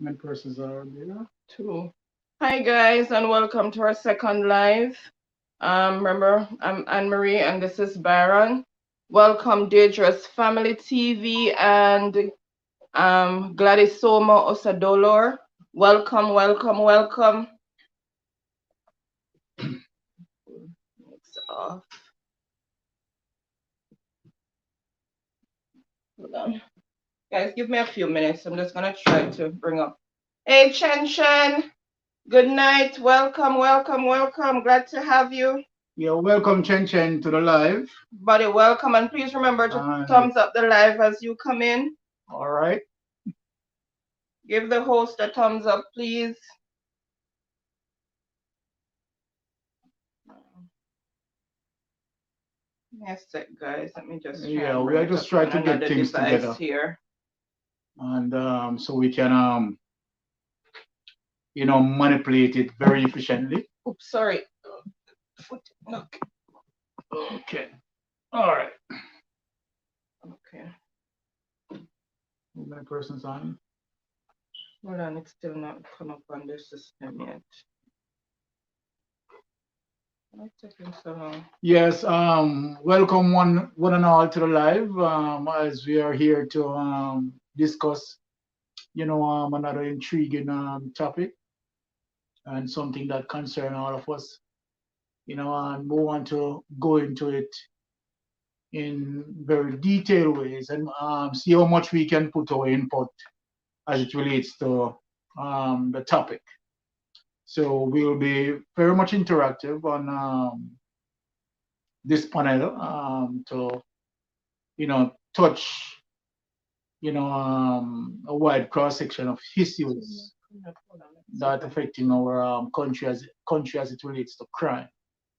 Many persons are there. Two. Hi guys, and welcome to our second live. Remember, I'm Anne Marie, and this is Baron. Welcome, Deirdre's Family TV and Gladys Soma Osadolor. Welcome, welcome, welcome. It's off. Hold on. Guys, give me a few minutes. I'm just gonna try to bring up. Hey, Chen Chen. Good night. Welcome, welcome, welcome. Glad to have you. Yeah, welcome Chen Chen to the live. Buddy, welcome, and please remember to thumbs up the live as you come in. All right. Give the host a thumbs up, please. Yes, guys. Let me just yeah, we are just trying to get things together here, and so we can manipulate it very efficiently. Oops, sorry. Okay. Okay. All right. Okay. How many persons on? Hold on, it's still not come up on the system yet. Why it's taking so long? Yes. Welcome one and all to the live. As we are here to discuss, another intriguing topic and something that concerns all of us. And we want to go into it in very detailed ways and see how much we can put our input as it relates to the topic. So we'll be very much interactive on this panel to, touch, a wide cross section of issues that affecting our country as it relates to crime.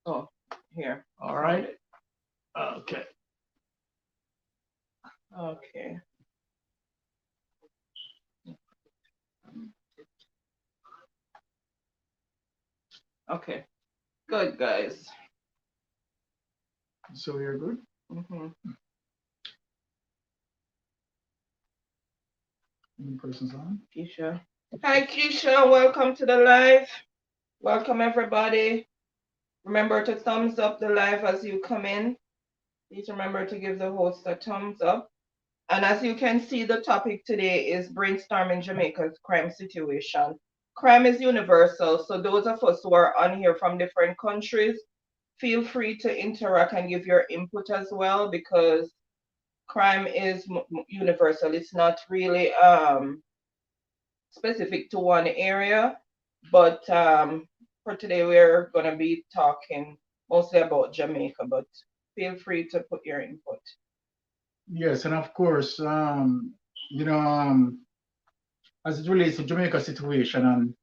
Oh, here. All right. Okay. Okay. Okay. Good, guys. So you're good? Mm-hmm. Any persons on? Keisha. Hi, Keisha. Welcome to the live. Welcome, everybody. Remember to thumbs up the live as you come in. Please remember to give the host a thumbs up. And as you can see, the topic today is brainstorming Jamaica's crime situation. Crime is universal, so those of us who are on here from different countries, feel free to interact and give your input as well, because crime is universal. It's not really specific to one area, but for today we're going to be talking mostly about Jamaica, but feel free to put your input. Yes, and of course, as it relates to Jamaica situation, and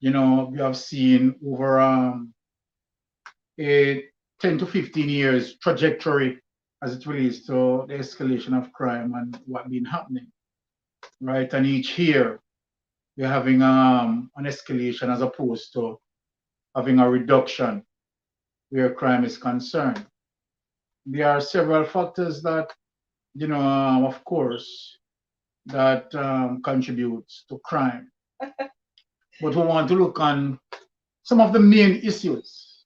we have seen over a 10 to 15 years trajectory as it relates to the escalation of crime and what been happening, right? And each year we're having an escalation as opposed to having a reduction where crime is concerned. There are several factors that, of course, that contributes to crime. But we want to look on some of the main issues,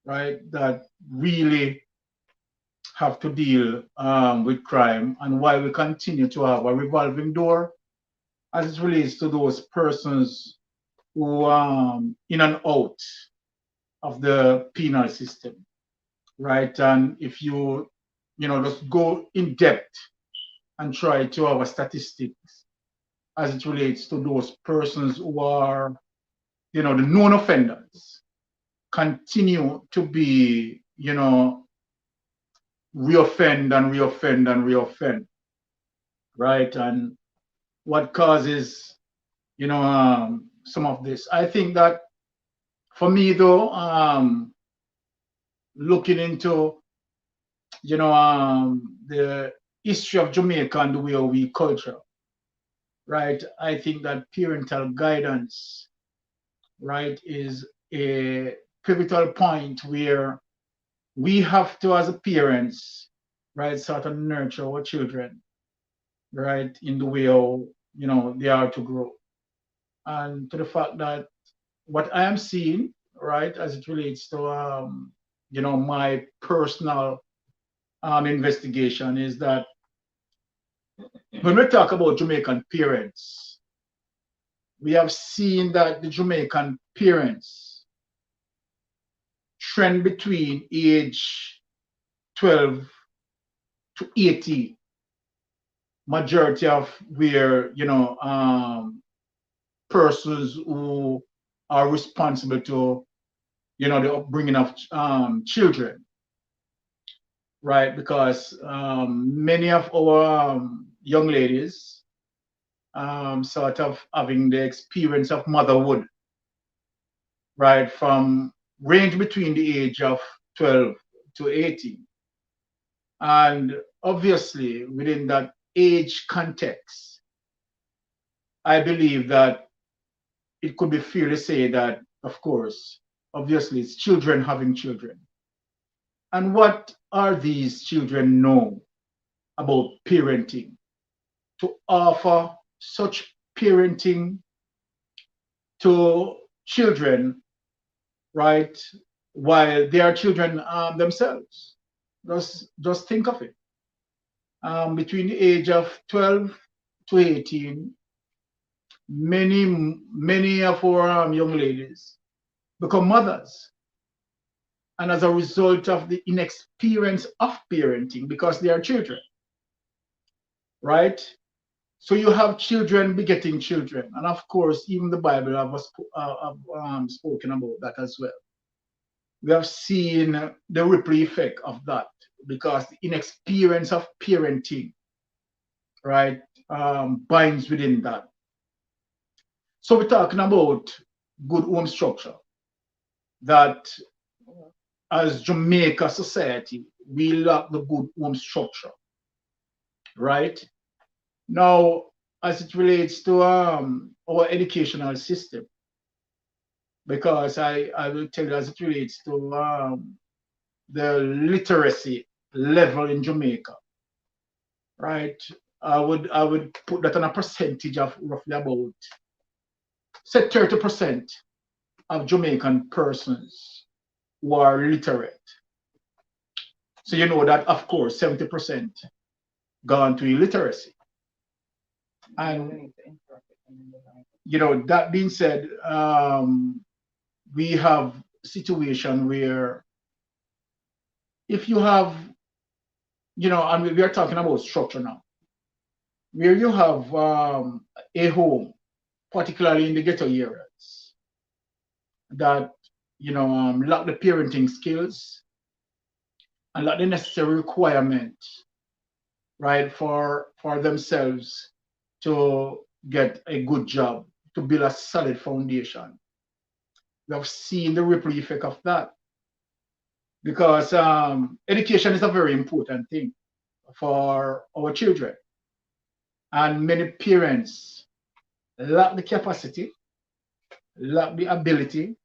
right, that really have to deal with crime and why we continue to have a revolving door as it relates to those persons who in and out of the penal system, right? And if just go in depth and try to have a statistics as it relates to those persons who are, the known offenders, continue to be, reoffend and reoffend and reoffend, right? And what causes, some of this? I think that for me, though, looking into, the history of Jamaica and the way we culture, right? I think that parental guidance, right, is a pivotal point where we have to, as a parents, right, sort of nurture our children, right, in the way how they are to grow. and to the fact that what I am seeing, right, as it relates to my personal investigation is that when we talk about Jamaican parents, we have seen that the Jamaican parents trend between age 12 to 18. Majority of where persons who are responsible to the upbringing of children, right? Because many of our young ladies sort of having the experience of motherhood, right, from range between the age of 12 to 18. And obviously, within that age context, I believe that it could be fair to say that, of course, obviously, it's children having children. And what are these children know about parenting? To offer such parenting to children, right, while they are children themselves. Just think of it. Between the age of 12 to 18, many of our young ladies become mothers. And as a result of the inexperience of parenting, because they are children, right? So you have children begetting children. And of course, even the Bible have spoken about that as well. We have seen the ripple effect of that because the inexperience of parenting, right, binds within that. So we're talking about good home structure that as Jamaica society, we lack the good home structure, right? Now, as it relates to our educational system, because I will tell you as it relates to the literacy level in Jamaica, right? I would put that on a percentage of roughly about say 30% of Jamaican persons who are literate. So you know that of course 70% gone to illiteracy. And that being said, we have situation where if you have, and we are talking about structure now, where you have a home, particularly in the ghetto areas, that lack the parenting skills and lack the necessary requirement, right, for themselves to get a good job, to build a solid foundation. We have seen the ripple effect of that because education is a very important thing for our children. And many parents lack the capacity, lack the ability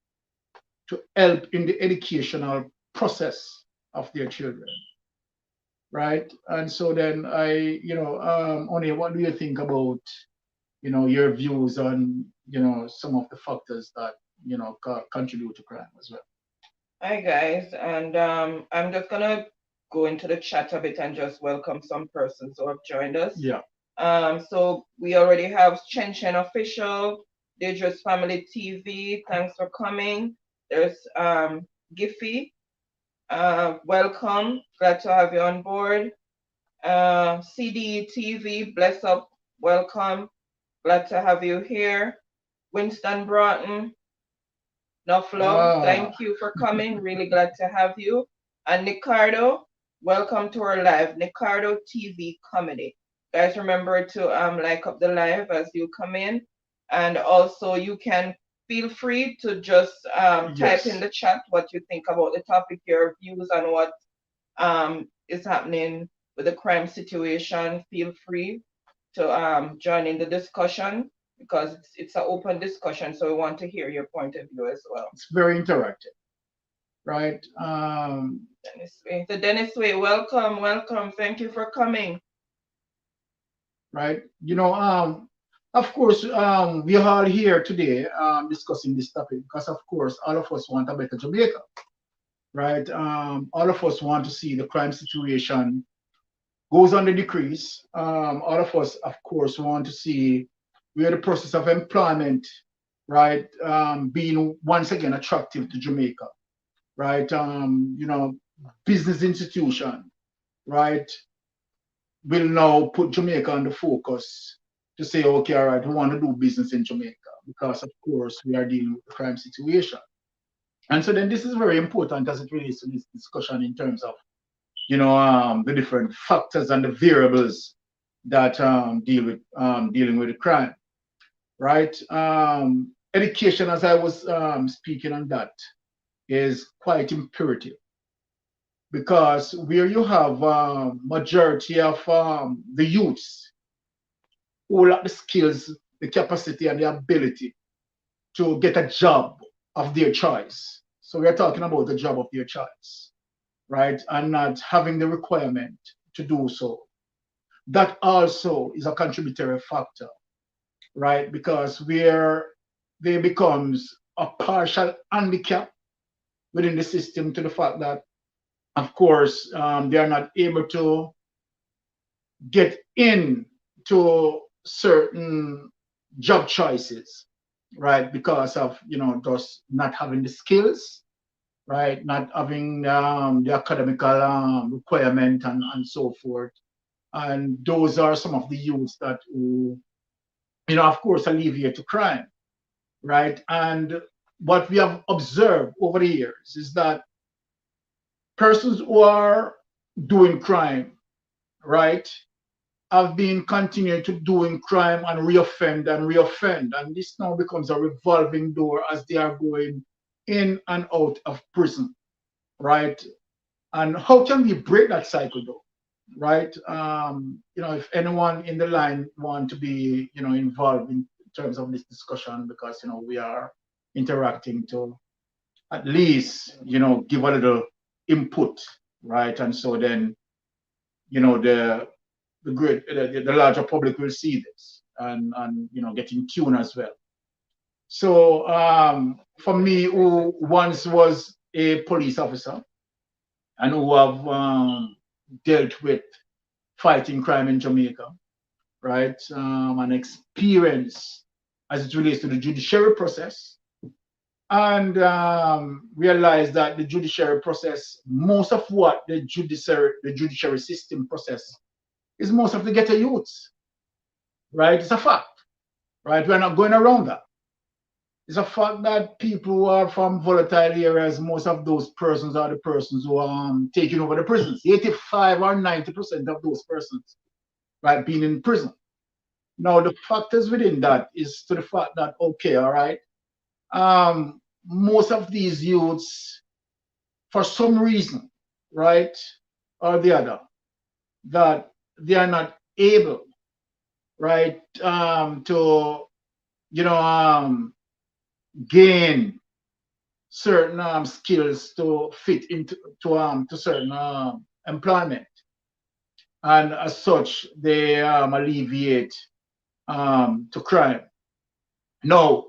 to help in the educational process of their children, right? And so then Oni, what do you think about, your views on, some of the factors that, contribute to crime as well? Hi guys, and I'm just gonna go into the chat a bit and just welcome some persons who have joined us. Yeah. So we already have Chen Official, Dangerous Family TV. Thanks for coming. There's Giffy. Welcome. Glad to have you on board. CD TV, bless up. Welcome. Glad to have you here. Winston Broughton, enough love. Thank you for coming. Really glad to have you. And Nicardo, welcome to our live. Nicardo TV Comedy. Guys, remember to like up the live as you come in. And also you can feel free to just type in the chat what you think about the topic, your views on what is happening with the crime situation. Feel free to join in the discussion because it's an open discussion, so we want to hear your point of view as well. It's very interactive, right? Dennis Way, welcome. Thank you for coming. Right. Of course, we are all here today discussing this topic because, of course, all of us want a better Jamaica, right? All of us want to see the crime situation goes on the decrease. All of us, of course, want to see where the process of employment, right, being once again attractive to Jamaica, right? Business institution, right, will now put Jamaica on the focus to say, okay, all right, we want to do business in Jamaica because, of course, we are dealing with the crime situation. And so then this is very important as it relates to this discussion in terms of, the different factors and the variables that dealing with the crime, right? Education, as I was speaking on that, is quite imperative because where you have majority of the youths who lack the skills, the capacity, and the ability to get a job of their choice. So we're talking about the job of their choice, right? And not having the requirement to do so. That also is a contributory factor, right? Because where there becomes a partial handicap within the system to the fact that, of course, they are not able to get in to certain job choices, right? Because of just not having the skills, right? Not having the academical requirement and so forth. And those are some of the youths that who, of course, alleviate to crime, right? And what we have observed over the years is that persons who are doing crime, right, have been continuing to doing crime and reoffend and reoffend. And this now becomes a revolving door as they are going in and out of prison, right? And how can we break that cycle though? Right? If anyone in the line want to be, involved in terms of this discussion, because we are interacting to at least, give a little input, right? And so then, the larger public will see this and get in tune as well. So for me, who once was a police officer and who have dealt with fighting crime in Jamaica, right, and experience as it relates to the judiciary process, and realize that the judiciary process, most of what the judiciary system process is most of the ghetto youths, right? It's a fact, right? We're not going around that. It's a fact that people who are from volatile areas, most of those persons are the persons who are taking over the prisons. 85 or 90% of those persons, right, being in prison. Now, the factors within that is to the fact that, okay, all right, most of these youths, for some reason, right, or the other, that they are not able, right, to, gain certain skills to fit into to certain employment, and as such they alleviate to crime. Now,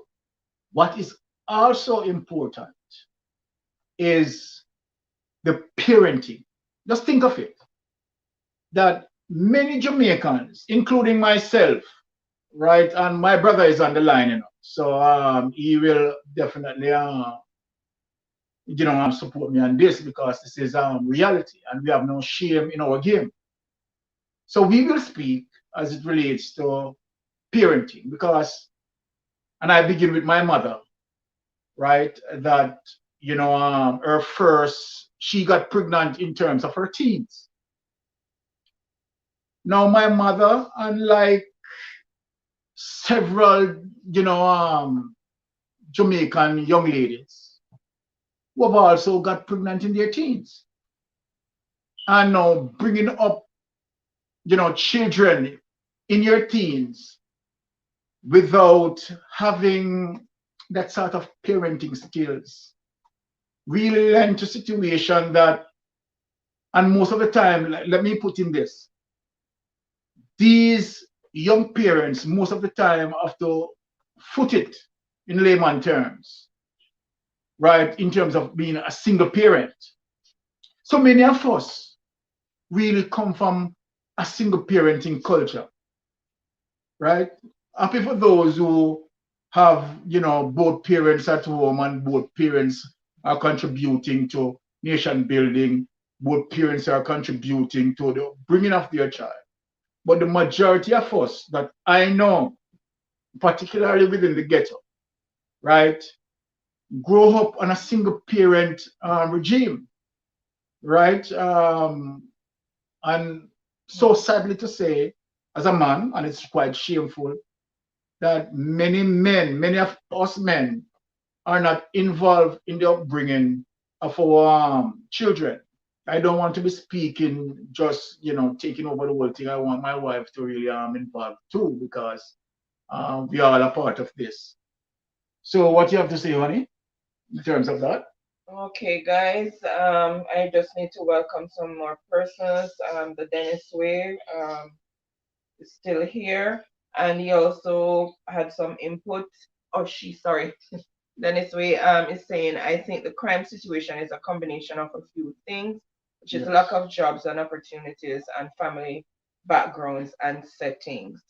what is also important is the parenting. Just think of it, that many Jamaicans, including myself, right, and my brother is on the line, so he will definitely support me on this because this is reality and we have no shame in our game. So we will speak as it relates to parenting because, and I begin with my mother, right, that her first, she got pregnant in terms of her teens. Now my mother, unlike several Jamaican young ladies who have also got pregnant in their teens, and now bringing up children in your teens without having that sort of parenting skills really lend to situation that, and most of the time, let me put in this, these young parents most of the time have to foot it in layman terms, right? In terms of being a single parent. So many of us really come from a single parenting culture, right? Happy for those who have, both parents at home and both parents are contributing to nation building, both parents are contributing to the bringing of their child. But the majority of us that I know, particularly within the ghetto, right, grow up on a single parent regime, right? And so sadly to say, as a man, and it's quite shameful, that many men, many of us men, are not involved in the upbringing of our children. I don't want to be speaking just, taking over the whole thing. I want my wife to really involved too, because we are all a part of this. So what you have to say, honey, in terms of that? Okay, guys, I just need to welcome some more persons. The Dennis Way is still here, and he also had some input. Oh, sorry. Dennis Way is saying, I think the crime situation is a combination of a few things, which is lack of jobs and opportunities and family backgrounds and settings.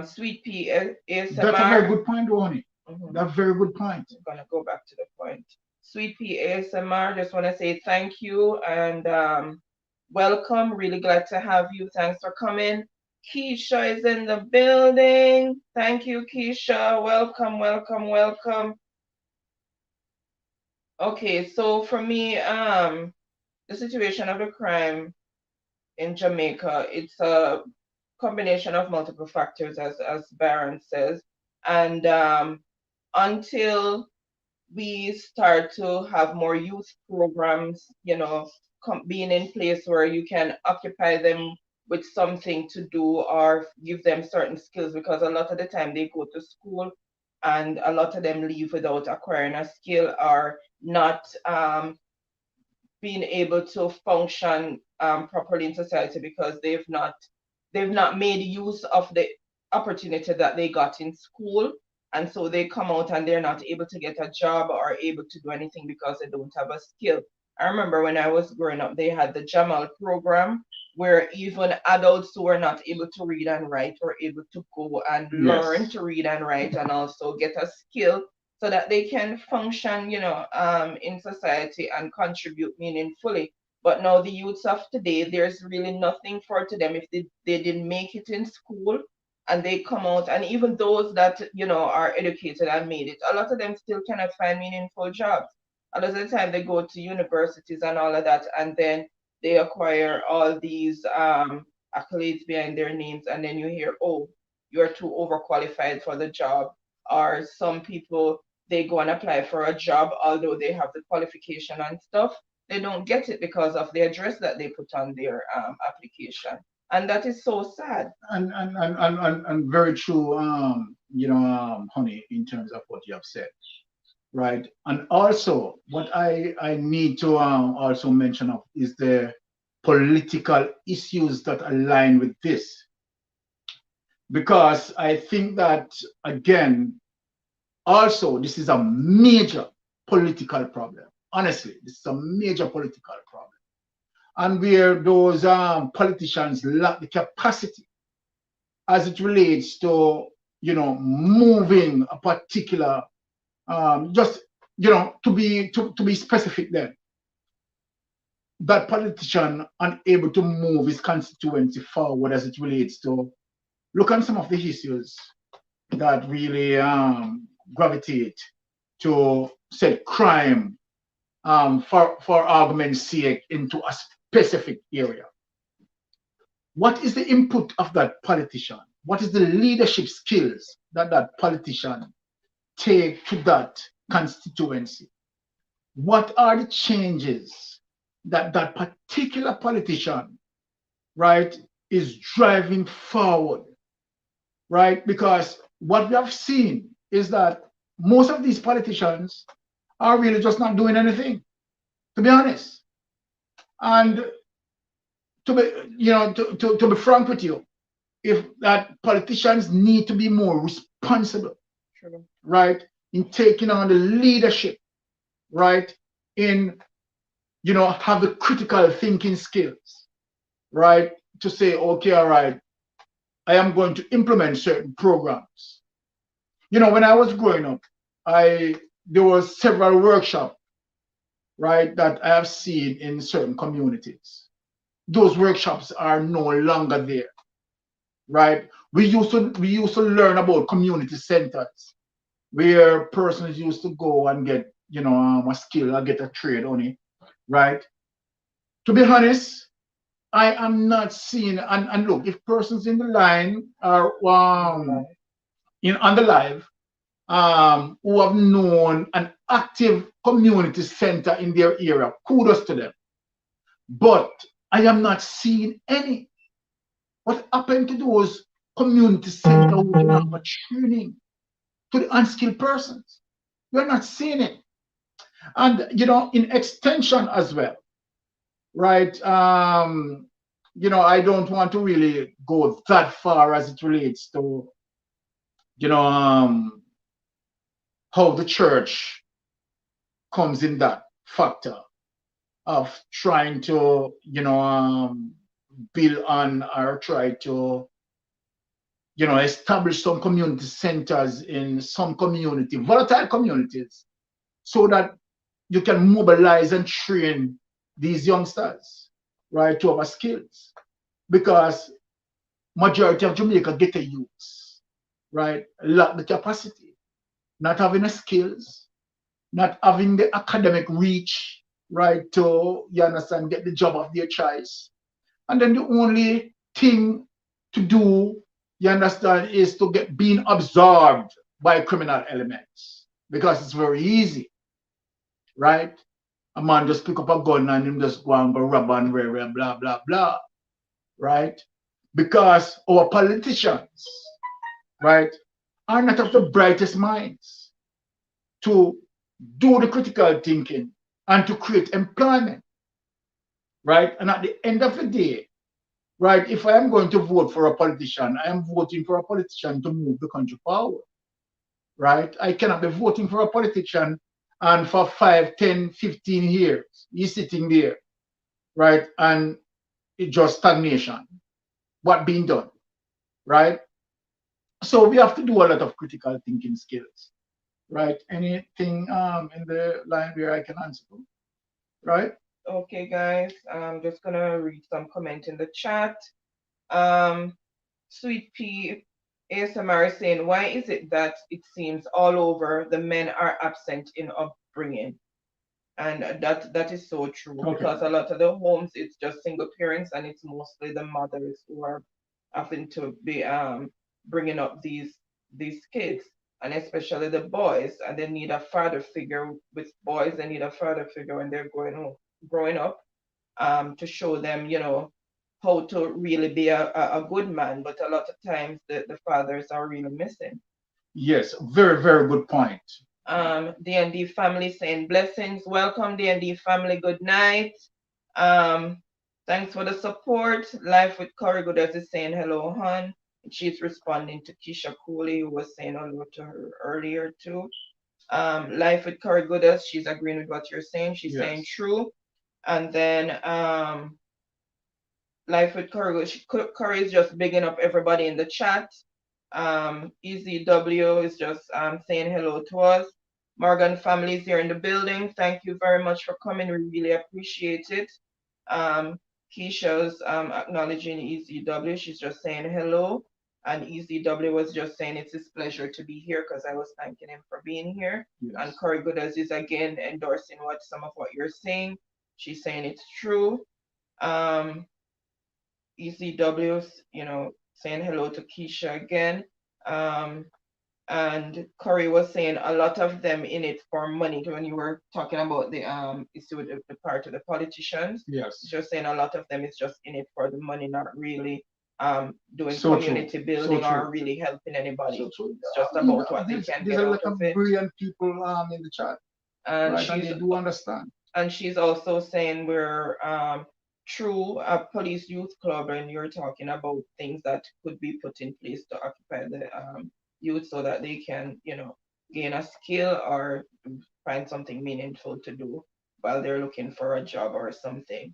Sweet Pea ASMR. That's a very good point, Ronnie. That's a very good point. I'm gonna go back to the point. Sweet Pea ASMR, just want to say thank you and welcome. Really glad to have you. Thanks for coming. Keisha is in the building. Thank you, Keisha. Welcome, welcome, welcome. Okay, so for me, the situation of the crime in Jamaica, it's a combination of multiple factors, as Baron says, and until we start to have more youth programs, being in place where you can occupy them with something to do or give them certain skills, because a lot of the time they go to school and a lot of them leave without acquiring a skill or not being able to function properly in society because they've not made use of the opportunity that they got in school, and so they come out and they're not able to get a job or able to do anything because they don't have a skill. I remember when I was growing up, they had the Jamal program where even adults who were not able to read and write were able to go and learn to read and write and also get a skill so that they can function, in society and contribute meaningfully. But now the youths of today, there's really nothing for to them if they didn't make it in school and they come out, and even those that are educated and made it, a lot of them still cannot find meaningful jobs. A lot of the time they go to universities and all of that, and then they acquire all these accolades behind their names, and then you hear, oh, you're too overqualified for the job. Or some people, they go and apply for a job although they have the qualification and stuff, they don't get it because of the address that they put on their application, and that is so sad. And very true, honey, in terms of what you have said, right? And also, what I need to also mention of is the political issues that align with this, because I think that again, also this is a major political problem. Honestly, this is a major political problem, and where those politicians lack the capacity as it relates to moving a particular just to be specific, then that politician unable to move his constituency forward as it relates to look at some of the issues that really gravitate to say crime, for argument's sake, into a specific area. What is the input of that politician? What is the leadership skills that that politician take to that constituency? What are the changes that that particular politician, right, is driving forward, right? Because what we have seen is that most of these politicians are really just not doing anything, to be honest. And to be, to be frank with you, if that politicians need to be more responsible, True. right, in taking on the leadership, right, in have the critical thinking skills, right, to say, okay, all right, I am going to implement certain programs. When I was growing up, I there were several workshops, right, that I have seen in certain communities. Those workshops are no longer there, right? We used to learn about community centers where persons used to go and get a skill or get a trade on it, right? To be honest, I am not seeing, and look, if persons in the line are in on the live who have known an active community center in their area, kudos to them. But I am not seeing any. What happened to those community centers who can offer training to the unskilled persons? We're not seeing it. And in extension as well, right? I don't want to really go that far as it relates to, you know, um, how the church comes in that factor of trying to, build on or try to, establish some community centers in some community, volatile communities, so that you can mobilize and train these youngsters, right, to have skills. Because majority of Jamaica get a youth, right, lack the capacity, not having the skills, not having the academic reach, right, to, you understand, get the job of their choice. And then the only thing to do, you understand, is to get being absorbed by criminal elements because it's very easy, right? A man just pick up a gun and him just go and go rob and blah blah blah, right? Because our politicians, right, are not of the brightest minds to do the critical thinking and to create employment, right? And at the end of the day, right, if I am going to vote for a politician, I am voting for a politician to move the country forward, right? I cannot be voting for a politician and for 5, 10, 15 years, he's sitting there, right? And it's just stagnation. What being done, right? So we have to do a lot of critical thinking skills, right? Anything in the line where I can answer to, right? Okay, guys, I'm just gonna read some comment in the chat. Um, Sweet Pea ASMR is saying, why is it that it seems all over the men are absent in upbringing? And that is so true, Okay. because a lot of the homes it's just single parents and it's mostly the mothers who are having to be bringing up these kids, and especially the boys, and they need a father figure. With boys, they need a father figure when they're growing up, to show them, how to really be a good man. But a lot of times the fathers are really missing. Yes, very, very good point. D&D family saying blessings. Welcome, D&D family. Good night. Um, Thanks for the support. Life with Corey Gooders is saying hello, hon. She's responding to Keisha Cooley, who was saying hello to her earlier too. Life with Corey Gooders, she's agreeing with what you're saying. She's saying true. And then Life with Corey, Corey is just bigging up everybody in the chat. Easy W is just saying hello to us. Morgan family is here in the building. Thank you very much for coming. We really appreciate it. Keisha's acknowledging EZW. She's just saying hello. And EZW was just saying it's his pleasure to be here, because I was thanking him for being here. Yes. And Corey Gooders is again endorsing some of what you're saying. She's saying it's true. ECW, saying hello to Keisha again. And Corey was saying a lot of them in it for money. When you were talking about the issue with the part of the politicians, yes, just saying a lot of them is just in it for the money, not really doing community building or really helping anybody. It's just about what they can get out of it. Brilliant people in the chat, and right? And they do understand. And she's also saying we're through a police youth club, and you're talking about things that could be put in place to occupy the youth so that they can, gain a skill or find something meaningful to do while they're looking for a job or something.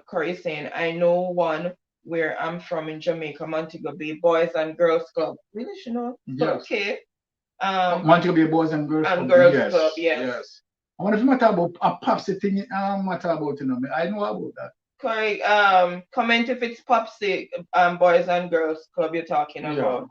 Corey saying, I know one where I'm from in Jamaica, Montego Bay, Boys and Girls Club. Really, you know? Yes. Okay. Montego Bay Boys and Girls And Club. Girls Yes. Club, yes. Yes. I wonder if you matter about a popsy thing, matter about, I know about that. Correct. Comment if it's Popsy, Boys and Girls Club you're talking about.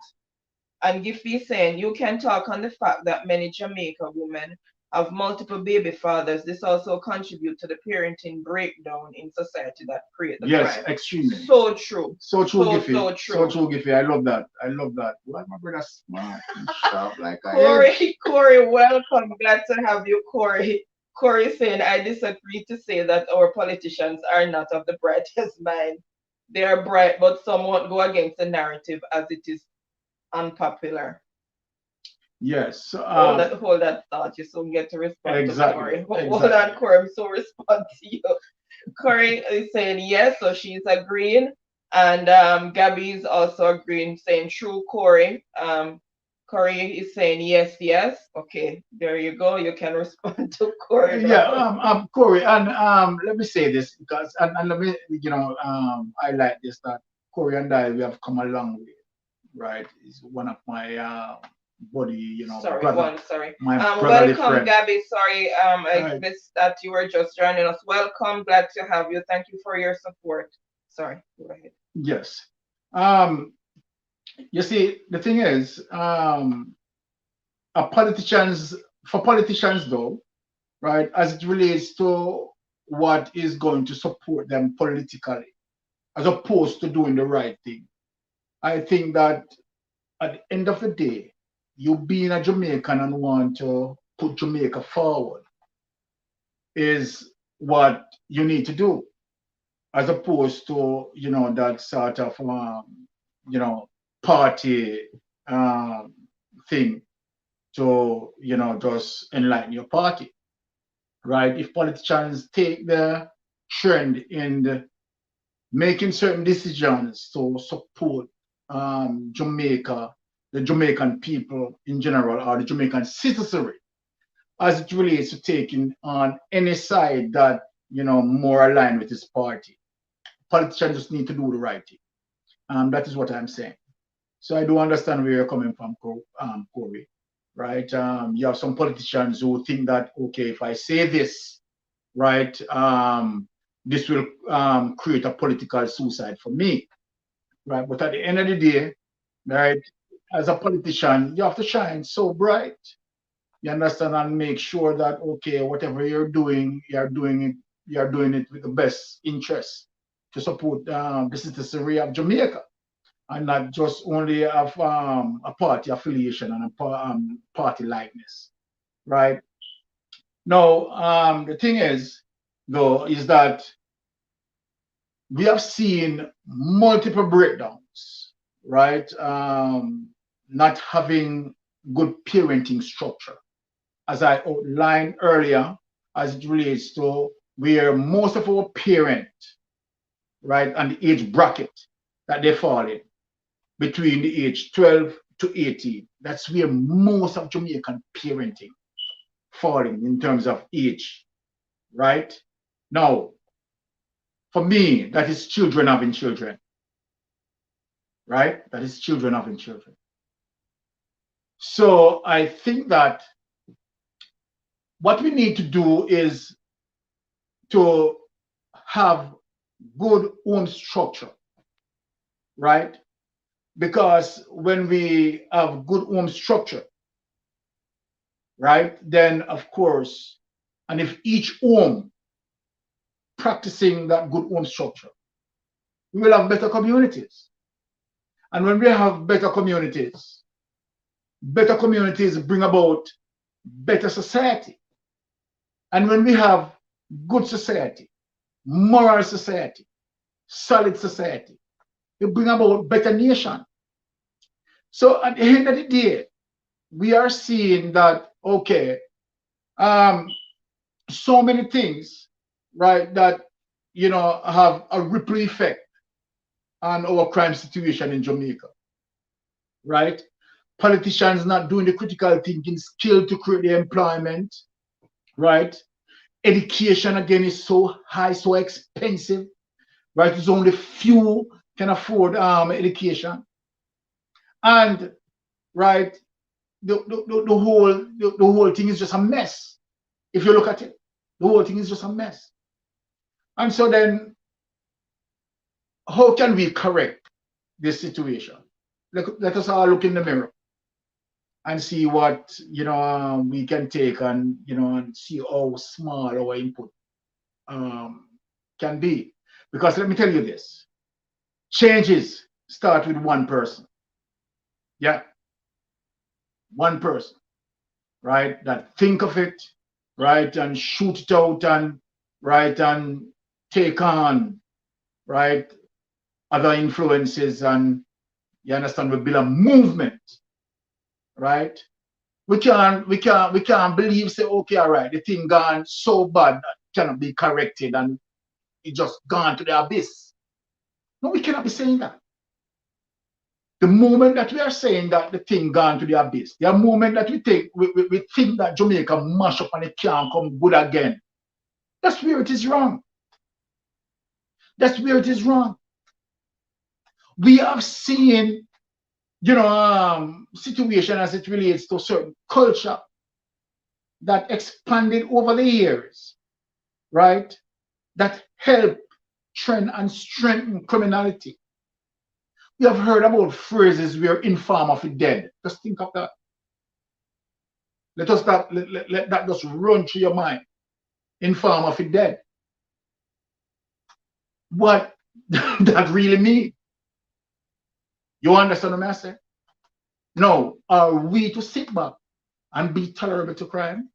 And Giffy saying you can talk on the fact that many Jamaica women have multiple baby fathers. This also contributes to the parenting breakdown in society that create the crime. Yes, extremely. So true. So true, Giffy. So true. So true, Giffy. I love that. I love that. What, my brother smart and sharp like Corey, welcome. Glad to have you, Corey. Corey saying, I disagree to say that our politicians are not of the brightest mind. They are bright, but some won't go against the narrative as it is unpopular. Yes. Hold that thought. You soon get to respond exactly, to Corey. Hold on, Corey. I'm so respond to you. Corey is saying yes, so she's agreeing. And Gabby is also agreeing, saying true, Corey. Corey is saying yes, yes. Okay, there you go. You can respond to Corey. Yeah, Corey, and let me say this because and let me I like this that Corey and I we have come a long way, right? He's one of my buddy, Sorry, brother, sorry. my brotherly welcome, friend. Gabby. Sorry, I missed that you were just joining us. Welcome, glad to have you. Thank you for your support. Sorry, go ahead. Yes. You see, the thing is, for politicians though, right, as it relates to what is going to support them politically, as opposed to doing the right thing, I think that at the end of the day, you being a Jamaican and want to put Jamaica forward is what you need to do, as opposed to that sort of party thing to just enlighten your party, right? If politicians take the trend in making certain decisions to support Jamaica, the Jamaican people in general, or the Jamaican citizenry, as it relates to taking on any side that more aligned with his party. Politicians just need to do the right thing. That is what I'm saying. So I do understand where you're coming from, Corey, right? You have some politicians who think that, okay, if I say this, right, this will create a political suicide for me, right? But at the end of the day, right, as a politician, you have to shine so bright. You understand, and make sure that, okay, whatever you're doing it with the best interest to support the citizenry of Jamaica, and not just only of a party affiliation and a party likeness, right? Now, the thing is, though, is that we have seen multiple breakdowns, right? Not having good parenting structure, as I outlined earlier, as it relates to where most of our parents, right, and the age bracket that they fall in, between the age 12 to 18. That's where most of Jamaican parenting falling in terms of age, right? Now, for me, that is children having children, right? That is children having children. So I think that what we need to do is to have good home structure, right? Because when we have good home structure, right, then of course, and if each home practicing that good home structure, we will have better communities. And when we have better communities bring about better society. And when we have good society, moral society, solid society, it bring about better nation. So at the end of the day, we are seeing that, okay, so many things, right, that have a ripple effect on our crime situation in Jamaica, right? Politicians not doing the critical thinking skill to create the employment, right? Education again is so high, so expensive, right? There's only few can afford education, and right, the whole thing is just a mess. If you look at it, the whole thing is just a mess. And so then, how can we correct this situation? Let us all look in the mirror and see what we can take, and see how small our input can be. Because let me tell you this: changes start with one person. Yeah, one person, right? That think of it, right, and shoot it out, and right, and take on, right, other influences, and you understand, we build a movement, right? We can't believe, say, okay, all right, the thing gone so bad that cannot be corrected and it just gone to the abyss. No, we cannot be saying that. The moment that we are saying that the thing gone to the abyss, the moment that we think that Jamaica mash up and it can't come good again, that's where it is wrong. That's where it is wrong. We have seen, situation as it relates to certain culture that expanded over the years, right? That help trend and strengthen criminality. We have heard about phrases where informer for dead. Just think of that. Let that just run through your mind. Informer for dead. What that really mean? You understand what I say? No, are we to sit back and be tolerable to crime?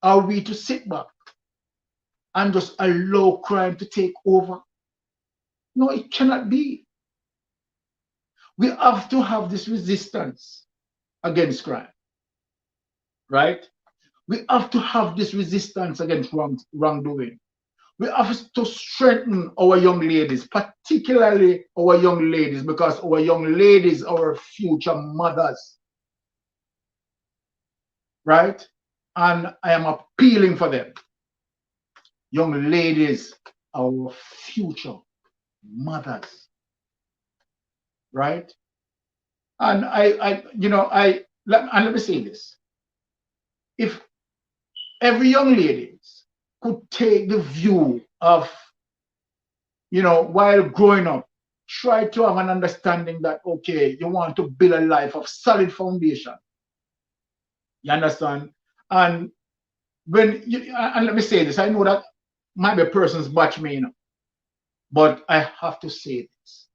Are we to sit back and just allow crime to take over? No, it cannot be. We have to have this resistance against crime, right? We have to have this resistance against wrongdoing. We have to strengthen our young ladies, particularly our young ladies, because our young ladies are our future mothers, right? And I am appealing for them. Young ladies are our future mothers, right? And let me say this: if every young lady could take the view of, while growing up, try to have an understanding that, okay, you want to build a life of solid foundation. You understand? And and let me say this: I know that might be a person's batch me, but I have to say this,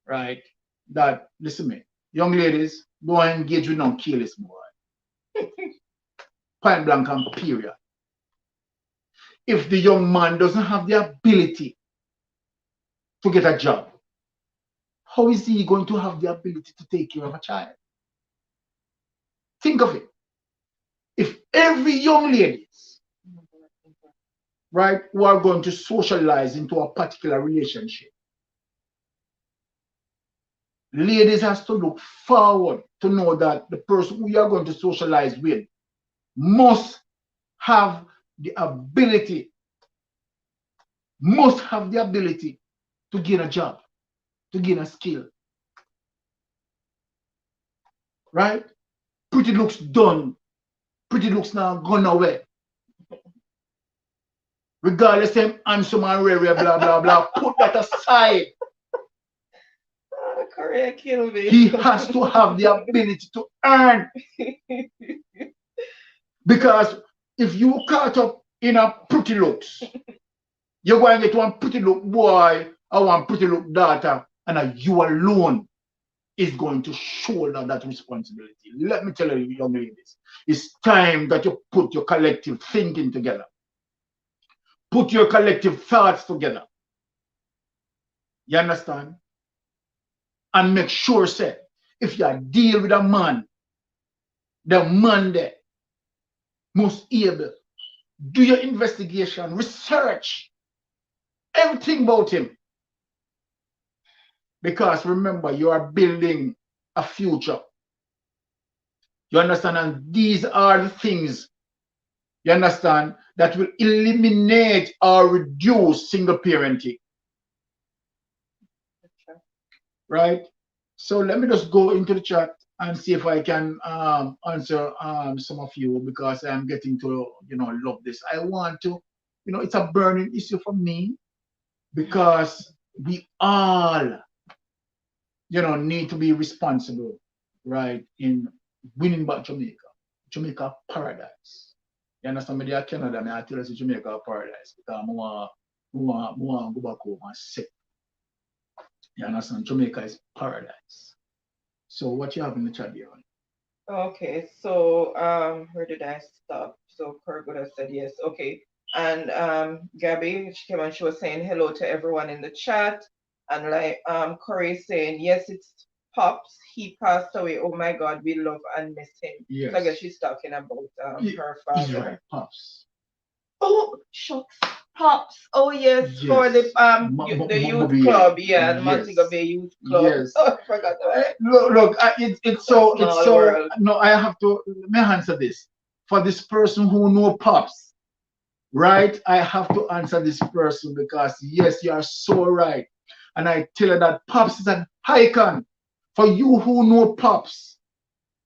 right? That, listen me, young ladies, don't engage with no careless boy. Point blank and period. If the young man doesn't have the ability to get a job, how is he going to have the ability to take care of a child? Think of it. If every young ladies, right, who are going to socialize into a particular relationship, ladies has to look forward to know that the person who you are going to socialize with must have the ability to gain a job, to gain a skill, right? Pretty looks done. Pretty looks now gone away. Regardless of him handsome and rare, blah, blah, blah, put that aside. Korea kill me. He has to have the ability to earn. Because if you caught up in a pretty looks, you're going to get one pretty look boy or one pretty look daughter, and you alone is going to shoulder that responsibility. Let me tell you, young ladies, it's time that you put your collective thinking together. Put your collective thoughts together. You understand? And make sure, say, if you deal with a man, the man there must able do your investigation, research, everything about him. Because remember, you are building a future. You understand? And these are the things, you understand, that will eliminate or reduce single parenting. Right? So let me just go into the chat and see if I can answer some of you, because I'm getting to, love this. I want to, it's a burning issue for me, because we all, need to be responsible, right, in winning back Jamaica. Jamaica paradise. You understand me? There Canada, I tell you Jamaica paradise, because I want to go back home and sit. You understand? Jamaica is paradise. So what you have in the chat here? Okay, so where did I stop? So Kurguda said yes. Okay, and Gabby, she came and she was saying hello to everyone in the chat, and like Corey saying yes, it's Pops. He passed away. Oh my God, we love and miss him. Yes. So I guess she's talking about her father. He's right, Pops. Oh shucks. Pops. Oh yes, for the youth club, yeah, the Montego Bay Youth Club. Yes. Oh, I forgot that. Look, it's so world. No, I have to let me answer this. For this person who know Pops, right? I have to answer this person, because yes, you are so right. And I tell you that Pops is an icon. For you who know Pops,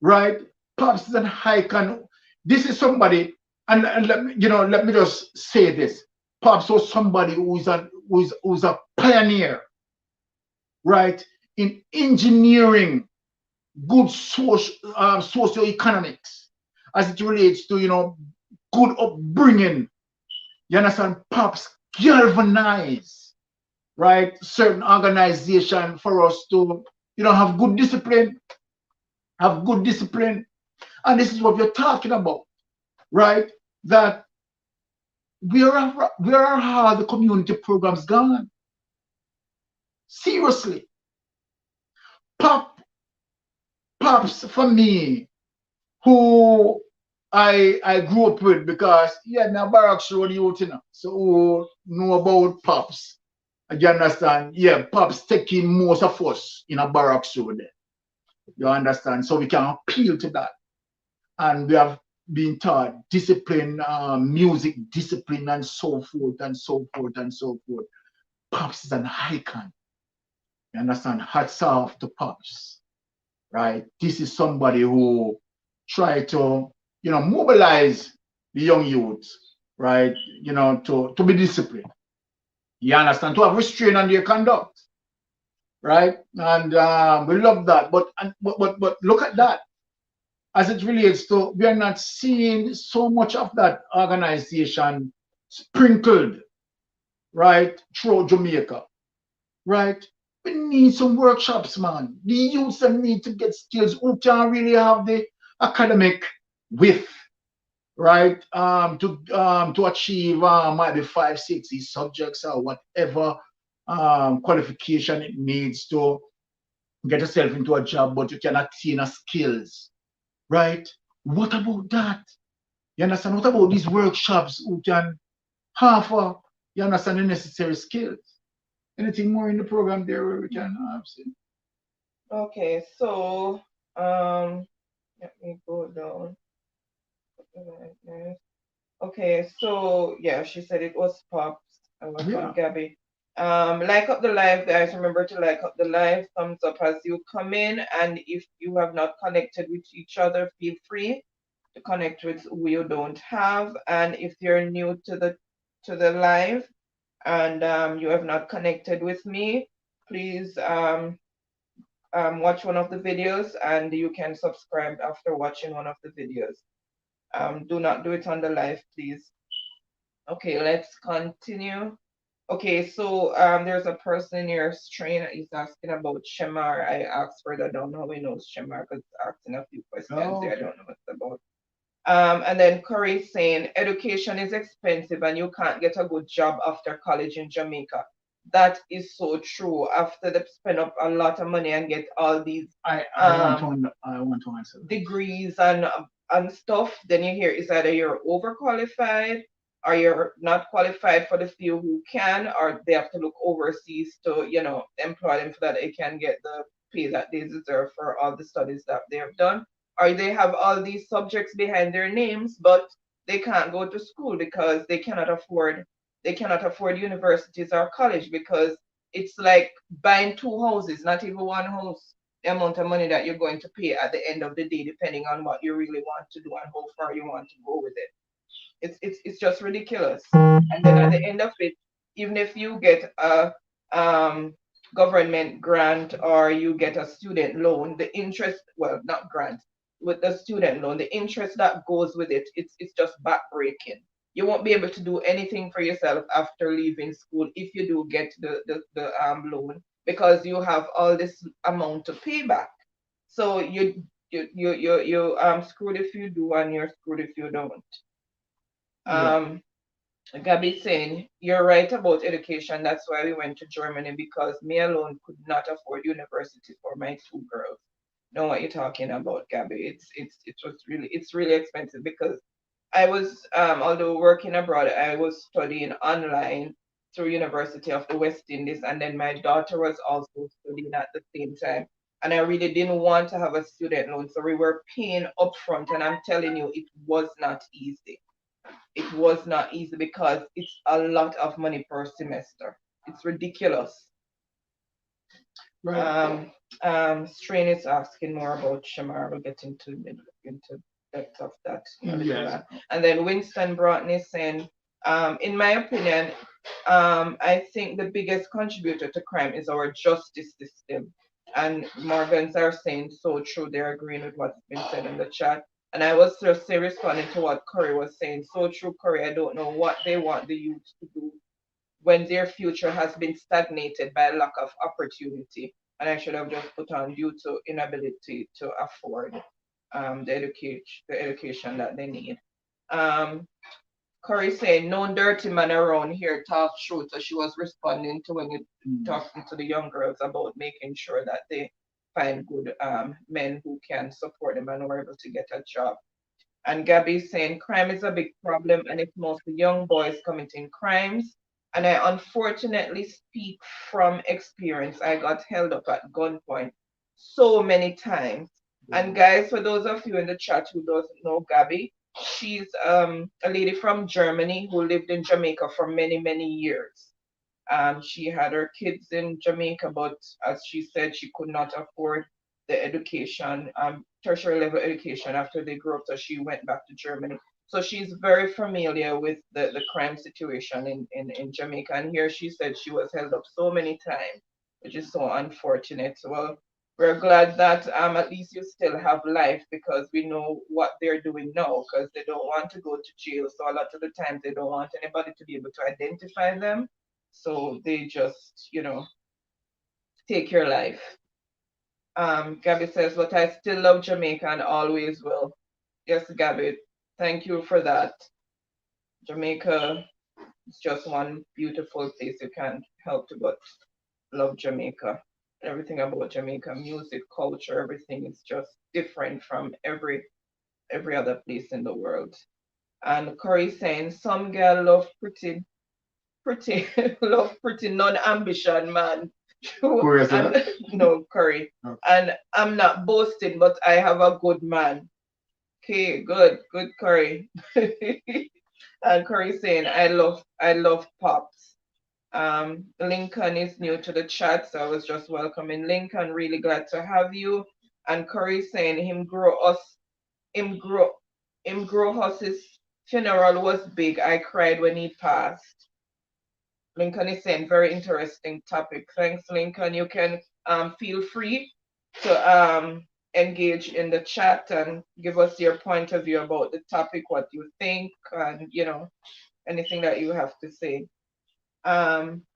right? Pops is an icon. This is somebody, and let me just say this. Pops was somebody who's a pioneer, right, in engineering good socioeconomics as it relates to good upbringing. You understand? Pops galvanize, right, certain organization for us to have good discipline, and this is what we're talking about, right? That where are all the community programs gone? Seriously, Pops for me, who I grew up with, because now Barracks Road youth, so who know about Pops. You understand? Yeah, Pops taking most of us in a Barracks Road there. You understand? So we can appeal to that. And we have been taught discipline, music discipline, and so forth and so forth and so forth. Pops is an icon. You understand? Hats off to Pops, right? This is somebody who try to, mobilize the young youth, right? To be disciplined. You understand? To have restraint on their conduct, right? And we love that. But look at that. As it relates to, we are not seeing so much of that organization sprinkled, right, throughout Jamaica, right? We need some workshops, man. The youths need to get skills who can really have the academic width, right? To achieve might be 5, 6 these subjects or whatever qualification it needs to get yourself into a job, but you can attain a skills, right? What about that? You understand? What about these workshops who can offer, you understand, the necessary skills? Anything more in the program there where we can see? Okay, so let me go down. Okay, so yeah, she said it was Pops. Welcome, Gabby. Like up the live, guys. Remember to like up the live, thumbs up as you come in, and if you have not connected with each other, feel free to connect with who you don't have. And if you're new to the live and you have not connected with me, please watch one of the videos, and you can subscribe after watching one of the videos. Do not do it on the live, please. Okay, let's continue. Okay, so there's a person here, Strain, is asking about Shemar. I asked further down how he knows Shemar, because asking a few questions there. I don't know what's about. And then Corey saying education is expensive and you can't get a good job after college in Jamaica. That is so true. After they spend up a lot of money and get all these I want to answer degrees and stuff, then you hear it's either you're overqualified or you're not qualified for the few who can, or they have to look overseas to, employ them so that they can get the pay that they deserve for all the studies that they have done. Or they have all these subjects behind their names, but they can't go to school because they cannot afford universities or college, because it's like buying two houses, not even one house. The amount of money that you're going to pay at the end of the day, depending on what you really want to do and how far you want to go with it. It's just ridiculous. And then at the end of it, even if you get a government grant or you get a student loan, the interest, well, not grant, with the student loan, the interest that goes with it, it's just backbreaking. You won't be able to do anything for yourself after leaving school if you do get the loan, because you have all this amount to pay back. So you screwed if you do and you're screwed if you don't. Yeah. Um, Gabby saying, you're right about education. That's why we went to Germany, because me alone could not afford university for my two girls. Know what you're talking about, Gabby? It's really expensive, because I was, although working abroad, I was studying online through University of the West Indies, and then my daughter was also studying at the same time. And I really didn't want to have a student loan, so we were paying upfront, and I'm telling you, it was not easy. It was not easy because it's a lot of money per semester. It's ridiculous. Right. Strain is asking more about Shamar. We'll get into depth of that a little Yes. while. And then Winston Broughton is saying, in my opinion, I think the biggest contributor to crime is our justice system. And Morgans are saying so true. They're agreeing with what's been said in the chat. And I was just say, responding to what Curry was saying. So true, Curry. I don't know what they want the youth to do when their future has been stagnated by lack of opportunity. And I should have just put on due to inability to afford the education that they need. Um, Corey saying, no dirty man around here talk truth. So she was responding to when you talking to the young girls about making sure that they find good men who can support them and are able to get a job. And Gabby is saying crime is a big problem and it's mostly young boys committing crimes. And I unfortunately speak from experience. I got held up at gunpoint so many times. And guys, for those of you in the chat who doesn't know Gabby, she's a lady from Germany who lived in Jamaica for many, many years. She had her kids in Jamaica, but as she said, she could not afford the education, tertiary level education after they grew up, so she went back to Germany. So she's very familiar with the crime situation in Jamaica. And here she said she was held up so many times, which is so unfortunate. Well, we're glad that at least you still have life, because we know what they're doing now, because they don't want to go to jail. So a lot of the times they don't want anybody to be able to identify them. So they just, take your life. Gabby says, but I still love Jamaica and always will. Yes, Gabby, thank you for that. Jamaica is just one beautiful place. You can't help to but love Jamaica. Everything about Jamaica, music, culture, everything is just different from every other place in the world. And Corey saying, some girl love pretty love pretty non-ambition man. True. Corey, sir. And no, Curry. Okay. And I'm not boasting, but I have a good man. Okay, good, Curry. And Curry saying, I love pops. Lincoln is new to the chat, so I was just welcoming Lincoln. Really glad to have you. And Curry saying him grow us his funeral was big. I cried when he passed. Lincoln is saying very interesting topic. Thanks, Lincoln. You can feel free to engage in the chat and give us your point of view about the topic, what you think, and anything that you have to say.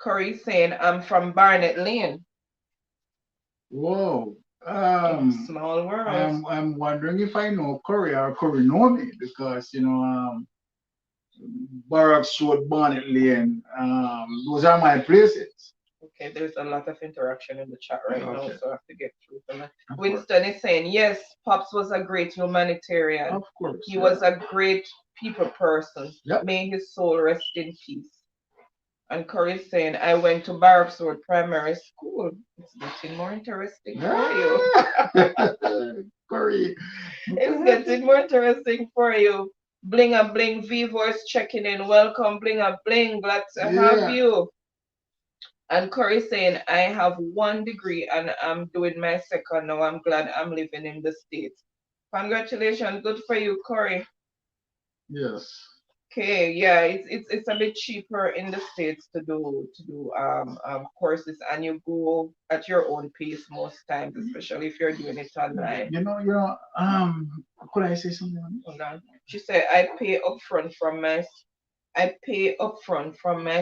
Corey saying I'm from Barnett Lane. Whoa. Small world. I'm wondering if I know Corey or Corey know me, because Barracks Road, Bonnet Lane, those are my places. Okay, there's a lot of interaction in the chat right now, Okay. so I have to get through them. Of course. Winston is saying, yes, Pops was a great humanitarian. Of course. He was a great people person. Yep. May his soul rest in peace. And Corey is saying, I went to Barracks Road Primary School. It's getting more interesting for you. Corey. It's getting more interesting for you. Bling a bling, V voice checking in. Welcome, bling a bling. Glad to have you. And Corey saying, I have 1 degree and I'm doing my second now. I'm glad I'm living in the States. Congratulations. Good for you, Corey. Yes. Okay, yeah, it's a bit cheaper in the States to do courses, and you go at your own pace most times, especially if you're doing it online. Could I say something? Hold on. She said, I pay upfront from my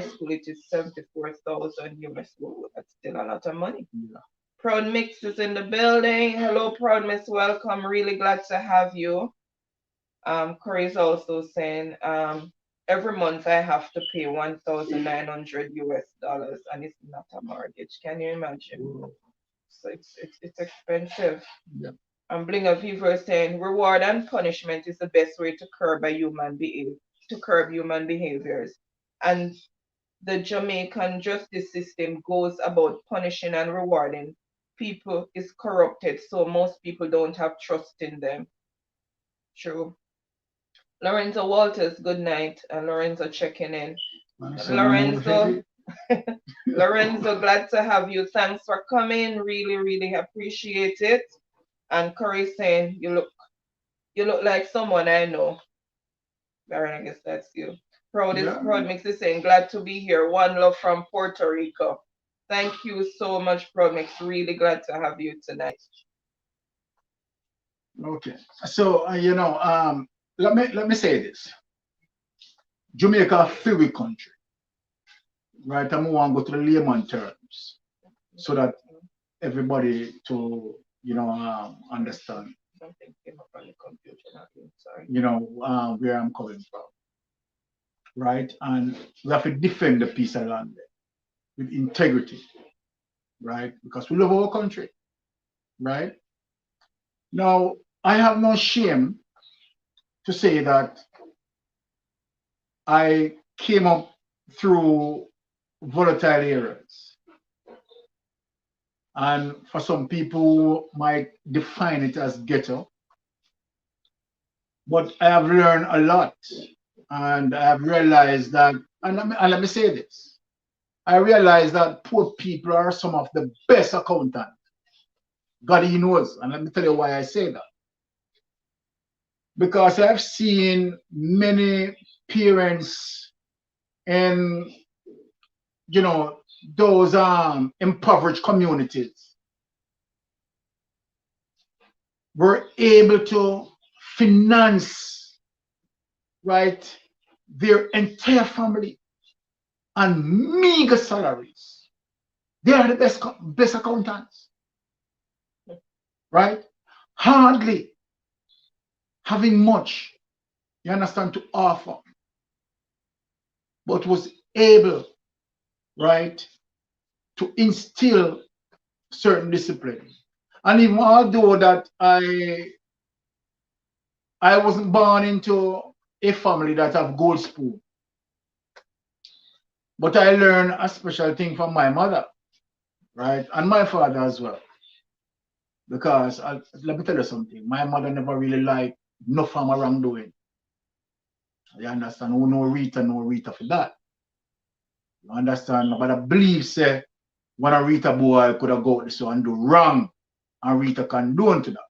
school. It is 74,000 US. Whoa, that's still a lot of money. Yeah. Proud Mix is in the building. Hello, Proud Mix. Welcome. Really glad to have you. Corey is also saying, every month I have to pay 1,900 US dollars, and it's not a mortgage. Can you imagine? Whoa. So it's expensive. Yeah. And Blinger Vivo is saying, reward and punishment is the best way to curb human behaviors. And the Jamaican justice system goes about punishing and rewarding. People is corrupted, so most people don't have trust in them. True. Lorenzo Walters, good night. Lorenzo checking in. Lorenzo, Lorenzo, glad to have you. Thanks for coming. Really, really appreciate it. And Corey saying, you look like someone I know. Baron, I guess that's you. Proud Mix is saying, glad to be here. One love from Puerto Rico. Thank you so much, Proud Mix. Really glad to have you tonight. Okay. So let me say this. Jamaica a free country. Right? I want to go to the layman terms so that everybody to understand. Something came up on the computer. Sorry. Where I'm coming from. Right? And we have to defend the peace of land with integrity. Right? Because we love our country. Right? Now, I have no shame to say that I came up through volatile areas. And for some people might define it as ghetto. But I have learned a lot. And I have realized that, and let me say this, I realized that poor people are some of the best accountants. God, He knows. And let me tell you why I say that. Because I've seen many parents in, those impoverished communities were able to finance, right, their entire family on meager salaries. They are the best accountants, right? Hardly having much, you understand, to offer, but was able, right, to instill certain discipline. And even although that I wasn't born into a family that have gold spoon, but I learned a special thing from my mother, right, and my father as well. Because let me tell you something, my mother never really liked no farm wrongdoing. You understand? Who no Rita for that. You understand? But I believe, say, when a Rita boy could have go this and do wrong, and Rita condone to that.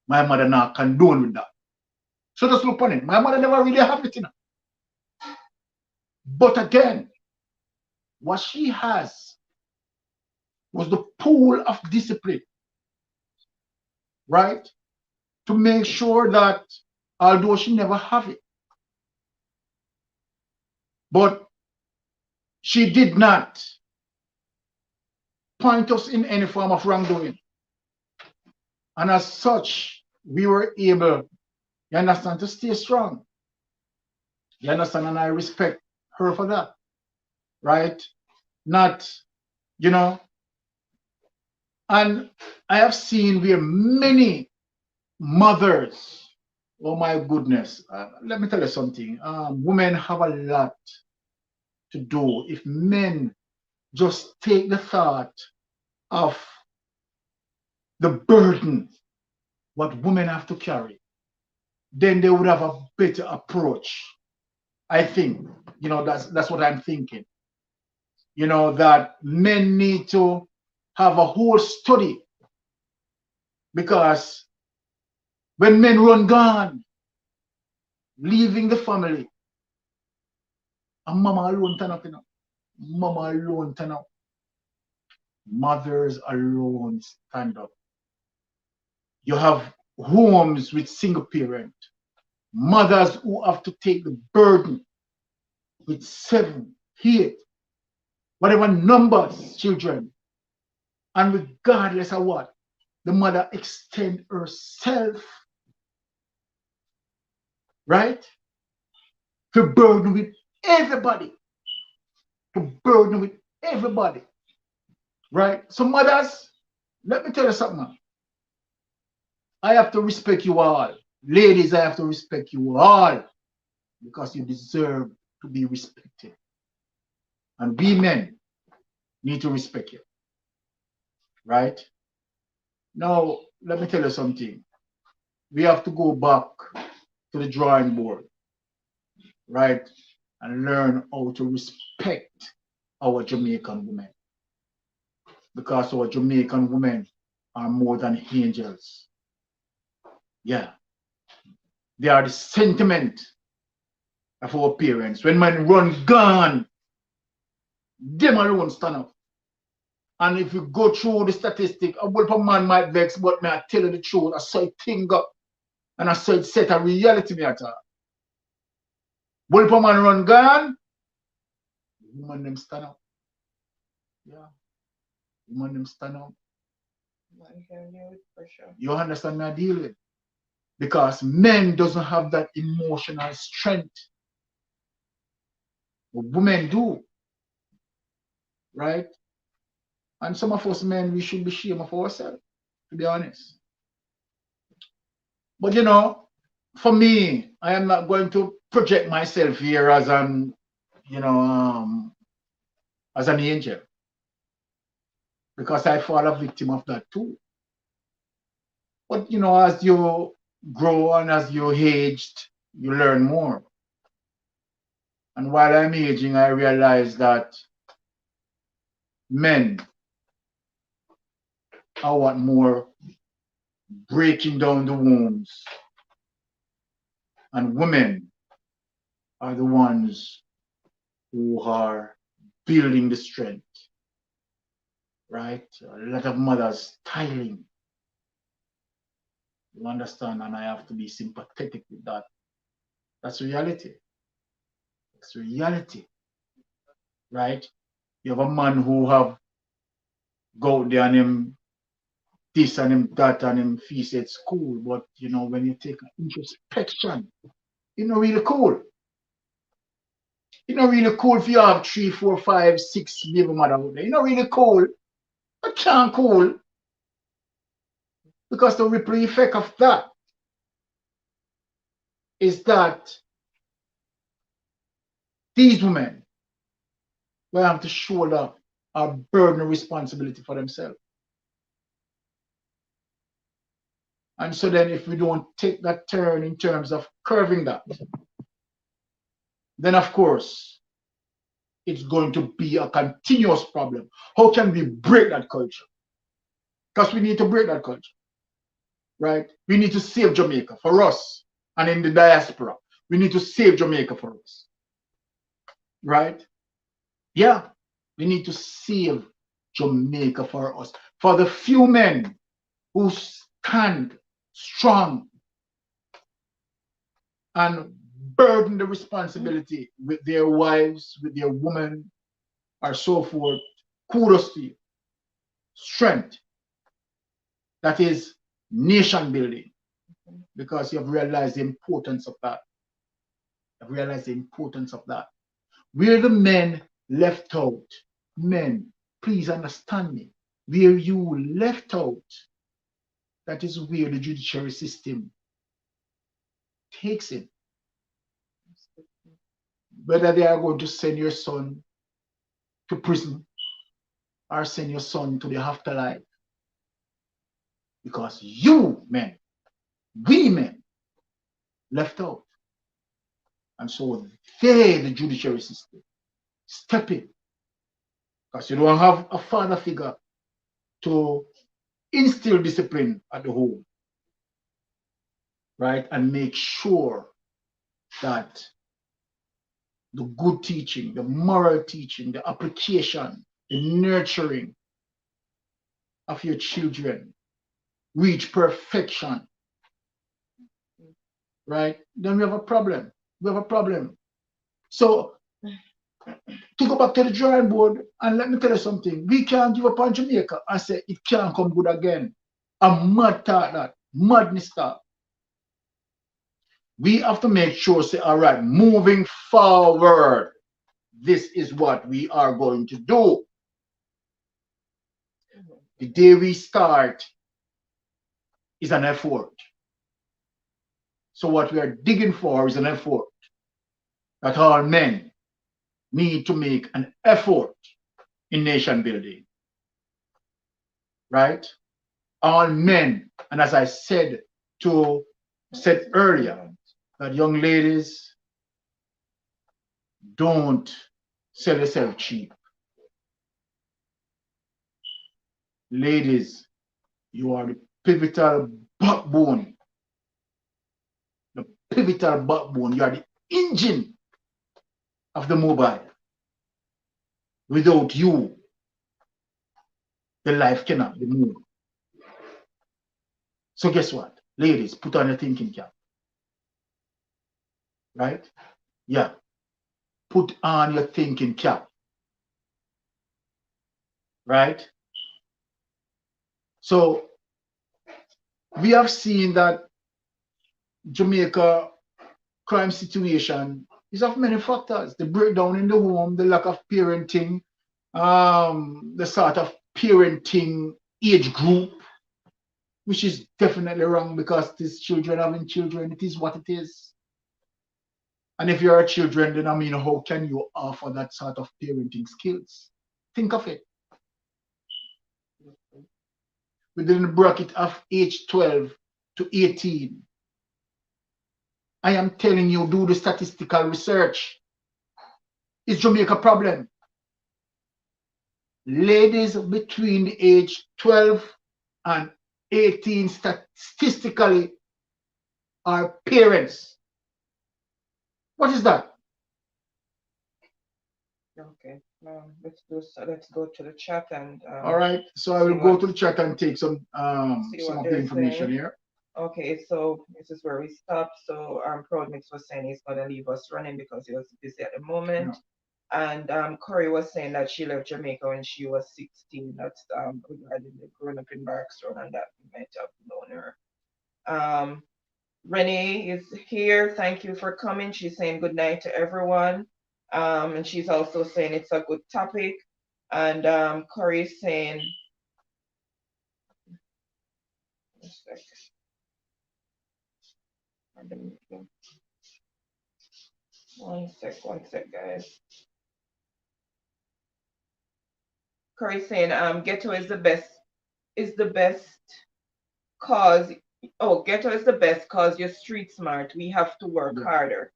My mother not condone with that. So just look on it. My mother never really have it, But again, what she has was the pool of discipline, right? To make sure that although she never have it, but she did not point us in any form of wrongdoing. And as such, we were able, you understand, to stay strong. You understand? And I respect her for that, right? Not you know. And I have seen where many mothers, oh my goodness, let me tell you something. Women have a lot to do if men just take the thought of the burden what women have to carry, then they would have a better approach. I think, that's what I'm thinking. That men need to have a whole study because when men run gone, leaving the family, and mama alone turn up, Mama alone turn up. Mothers alone stand up. You have homes with single parent, mothers who have to take the burden with 7, 8, whatever numbers children, and regardless of what, the mother extend herself, right, to burden with everybody, right? So mothers, let me tell you something. I have to respect you all. Ladies, I have to respect you all because you deserve to be respected. And we men need to respect you, right? Now, let me tell you something. We have to go back to the drawing board, right? And learn how to respect our Jamaican women. Because our Jamaican women are more than angels. Yeah. They are the sentiment of our parents. When men run gone, them alone stand up. And if you go through the statistic, a whole man might vex, but me I tell you the truth, I saw it thing up. And I saw it set a reality me at all. Whole man run gone, woman them stand up. Yeah. Woman them stand up. For sure. You understand me I deal with? Because men doesn't have that emotional strength. But women do. Right? And some of us men, we should be ashamed of ourselves, to be honest. But for me, I am not going to project myself here as an, as an angel. Because I fall a victim of that too. But as you grow and as you aged, you learn more. And while I'm aging, I realize that men are what more breaking down the wounds, and women are the ones who are building the strength, right? A lot of mothers tiling. You understand? And I have to be sympathetic with that. That's reality. It's reality, right? You have a man who have go there and him this and him that and him feast at school, but when you take an introspection, it's not really cool. It's not really cool if you have 3, 4, 5, 6 baby mother out there. It's not really cool. It can't cool. Because the ripple effect of that is that these women will have to shoulder a burden of responsibility for themselves. And so then if we don't take that turn in terms of curving that, then of course it's going to be a continuous problem. How can we break that culture? Because we need to break that culture, right? We need to save Jamaica for us and in the diaspora. We need to save Jamaica for us, right? Yeah, we need to save Jamaica for us. For the few men who stand strong and burden the responsibility with their wives, with their women, or so forth, kudos to you. Strength. That is nation building. Because you have realized the importance of that. You have realized the importance of that. We're the men left out. Men please understand me. Where you left out, that is where the judiciary system takes it. Whether they are going to send your son to prison or send your son to the afterlife. Because you men, we men, left out. And so they, the judiciary system, step in. Because you don't have a father figure to instill discipline at the home, right? And make sure that the good teaching, the moral teaching, the application, the nurturing of your children reach perfection, right? Then we have a problem. We have a problem. So to go back to the drawing board, and let me tell you something, we can't give up on Jamaica and say it can't come good again. I'm mad at that. Madness that. We have to make sure, say, all right, moving forward, this is what we are going to do. The day we start is an effort. So what we are digging for is an effort. That all men need to make an effort in nation building. Right? All men, and as I said earlier, that young ladies, don't sell yourself cheap. Ladies, you are the pivotal backbone. The pivotal backbone. You are the engine of the mobile. Without you, the life cannot be moved. So guess what? Ladies, put on your thinking cap. Right? Yeah. Put on your thinking cap. Right? So we have seen that Jamaica crime situation is of many factors. The breakdown in the home, the lack of parenting, the sort of parenting age group, which is definitely wrong because these children having children, it is what it is. And if you're a children, then I mean, how can you offer that sort of parenting skills? Think of it. Within the bracket of age 12 to 18, I am telling you, do the statistical research. It's Jamaica problem. Ladies between the age 12 and 18 statistically are parents. What is that? Okay. Let's go to the chat and all right. So I will go to the chat and take some of the information saying here. Okay, so this is where we stop. So Proud Mix was saying he's gonna leave us running because he was busy at the moment. Yeah. And Corey was saying that she left Jamaica when she was 16. That's regarding the growing up in Barkston and that we might have known her. Renee is here. Thank you for coming. She's saying good night to everyone. And she's also saying it's a good topic. And Corey is saying, one sec, guys. Corey saying, ghetto is the best cause. Oh, ghetto is the best cause you're street smart. We have to work harder.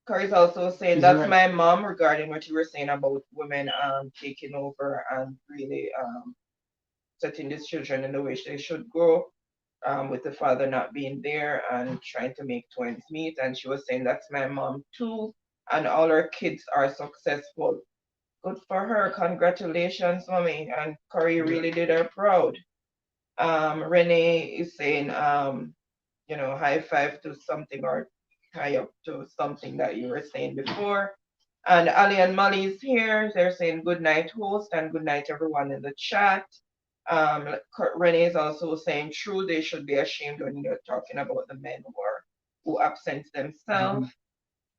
Corey's also saying that's my mom regarding what you were saying about women taking over and really setting these children in the way they should grow, with the father not being there and trying to make twins meet. And she was saying that's my mom too, and all her kids are successful. Good for her. Congratulations, mommy. And Corey really did her proud. Renee is saying, high five to something or high up to something that you were saying before. And Ali and Molly is here. They're saying good night, host, and good night, everyone in the chat. Renee is also saying true, they should be ashamed when you're talking about the men who absent themselves.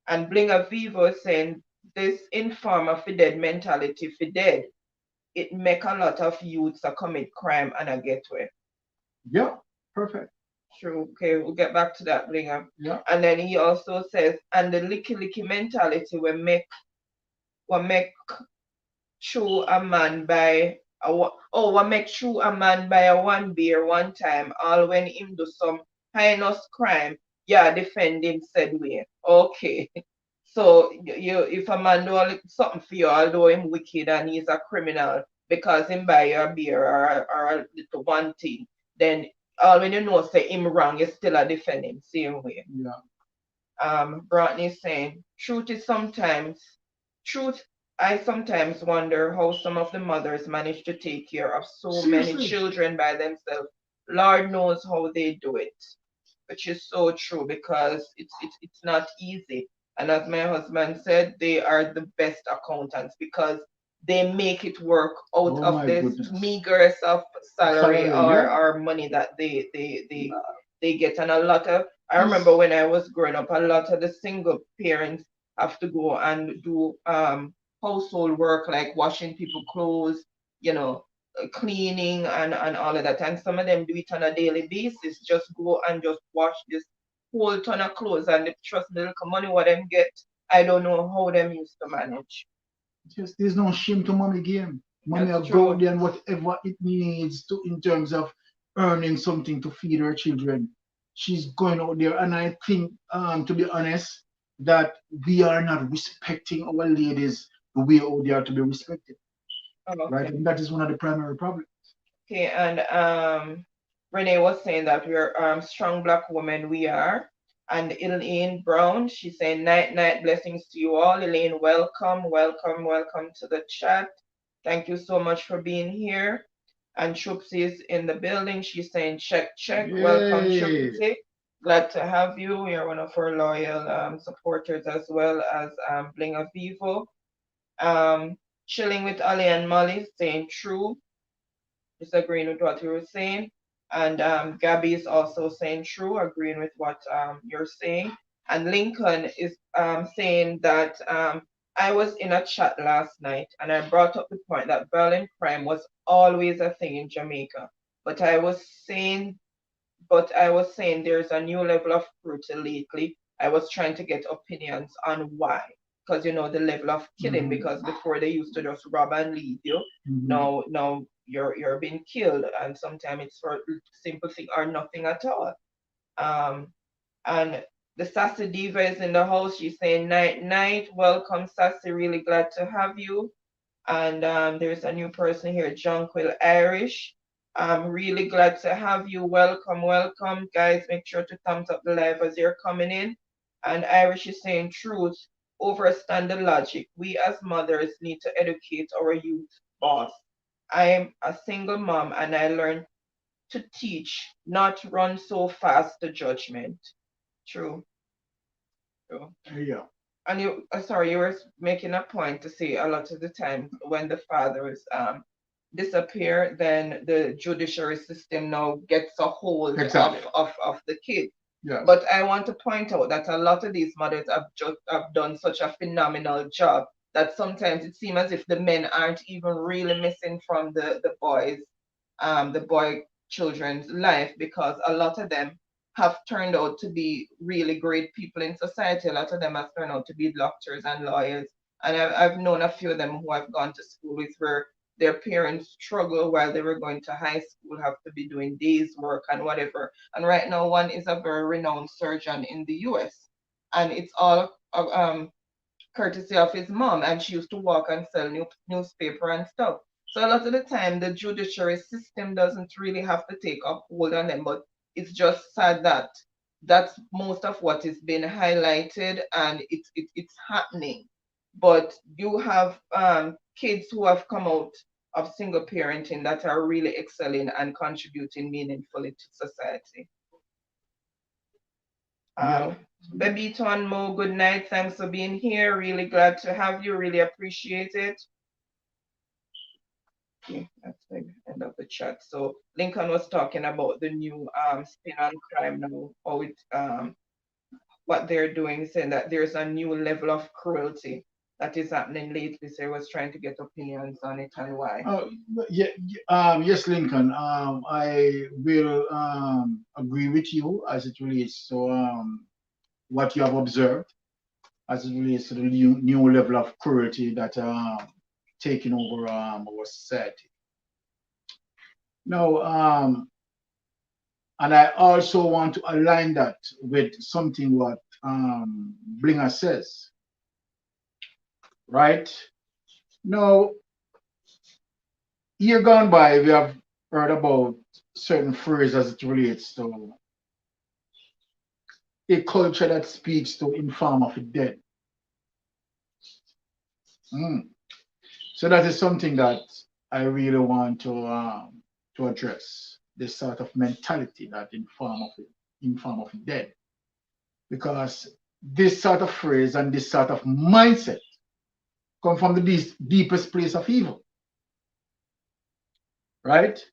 And Blinga Vivo is saying this informer for dead mentality for dead, it make a lot of youths a commit crime and a get away. Yeah, perfect. True. Okay, we'll get back to that later. Yeah. And then he also says, and the licky mentality will make true a man by what make true a man by a one beer one time, all when him do some heinous crime, yeah, defend him said way. Okay. So you if a man do something for you, although him wicked and he's a criminal because him buy you a beer or a little one thing, then all when you know say him wrong, you still a defend him same way. Yeah. Broughton is saying, truth, I sometimes wonder how some of the mothers manage to take care of so many Seriously. children by themselves. Lord knows how they do it, which is so true because it's not easy. And as my husband said, they are the best accountants because they make it work out Oh of my this goodness. meagerest of salary Salary, yeah. or money that they get. And a lot of I remember when I was growing up, a lot of the single parents have to go and do household work like washing people clothes, you know, cleaning and all of that. And some of them do it on a daily basis, just go and just wash this whole ton of clothes and they trust the little money what them get. I don't know how them used to manage. Just there's no shame to mommy game. Mommy That's will go out true. there and whatever it needs to in terms of earning something to feed her children. She's going out there, and I think, to be honest, that we are not respecting our ladies the way out there to be respected, Oh, right? okay. And that is one of the primary problems. Okay, and Renee was saying that we're strong black women, we are. And Elaine Brown, she's saying night blessings to you all. Elaine, welcome to the chat. Thank you so much for being here. And Shupsi is in the building. She's saying check. Welcome, Yay! Shupsi. Glad to have you. You're one of our loyal supporters as well as Bling of Vivo. Chilling with Ali and Molly, saying true, disagreeing with what you were saying. And Gabby is also saying true, agreeing with what you're saying. And Lincoln is saying that I was in a chat last night and I brought up the point that violent crime was always a thing in Jamaica. But I was saying there's a new level of cruelty lately. I was trying to get opinions on why. Because you know the level of killing, Mhm. because before they used to just rob and leave you. Mhm. Now you're being killed and sometimes it's for simple thing or nothing at all. Um and the Sassy Diva is in the house. She's saying night. Welcome, Sassy. Really glad to have you. And there's a new person here, Jonquil Irish. I'm really glad to have you. Welcome. Guys, make sure to thumbs up the live as you're coming in. And Irish is saying truth over standard logic. We as mothers need to educate our youth, boss. I'm a single mom and I learned to teach, not run so fast to judgment. True. True. Yeah. And sorry, you were making a point to say a lot of the time when the fathers disappear, then the judiciary system now gets a hold Exactly. of the kid. Yes. But I want to point out that a lot of these mothers have done such a phenomenal job that sometimes it seems as if the men aren't even really missing from the boy children's life because a lot of them have turned out to be really great people in society. A lot of them have turned out to be doctors and lawyers. And I've known a few of them who I've gone to school with where their parents struggle while they were going to high school, have to be doing days work and whatever. And right now, one is a very renowned surgeon in the US. And it's all courtesy of his mom, and she used to walk and sell newspaper and stuff. So a lot of the time, the judiciary system doesn't really have to take a hold on them, but it's just sad that that's most of what is being highlighted, and it's happening. But you have kids who have come out of single parenting that are really excelling and contributing meaningfully to society. Yeah. Babiton Mo, good night. Thanks for being here. Really glad to have you. Really appreciate it. Okay, that's the end of the chat. So Lincoln was talking about the new spin on crime now, how it what they're doing, saying that there's a new level of cruelty. that is happening lately. So I was trying to get opinions on it and why. Yeah, yes, Lincoln. I will agree with you as it relates to what you have observed as it relates to the new level of cruelty that taking over our society. Now, and I also want to align that with something what Blinger says, right? Now, year gone by, we have heard about certain phrases as it relates to a culture that speaks to inform of the dead. Mm. So that is something that I really want to address. This sort of mentality that inform of the dead, because this sort of phrase and this sort of mindset come from the deepest place of evil, right?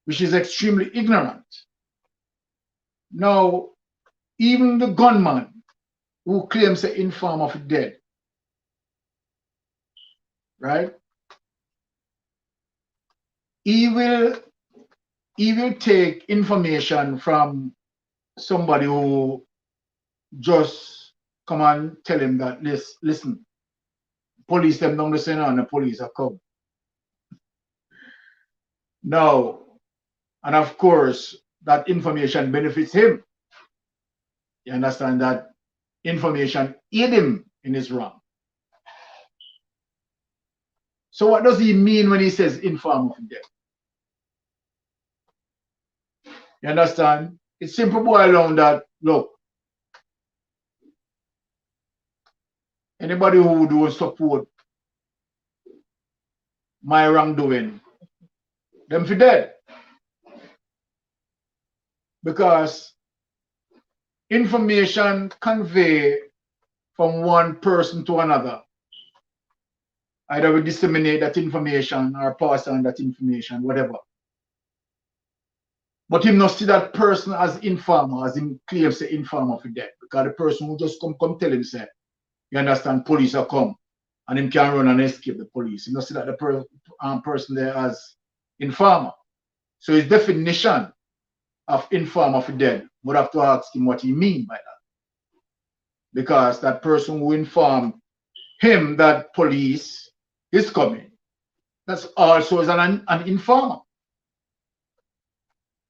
Which is extremely ignorant. Now, even the gunman who claims to inform of the dead, right? He will take information from somebody who just come and tell him that listen, police them don't listen and the police are come. Now, and of course, that information benefits him. You understand that information aid him in his wrong. So what does he mean when he says inform of death? You understand? It's simple boil down that, look, anybody who don't support my wrongdoing, them for dead. Because information convey from one person to another. Either we disseminate that information or pass on that information, whatever. But him not see that person as informer, as him claims the informer for death. Because the person who just come tell him, say, you understand, police are come, and him can run and escape the police. You not see that the person there as informer. So his definition of informer for dead would have to ask him what he mean by that. Because that person who informed him that police is coming, that's also is an informer.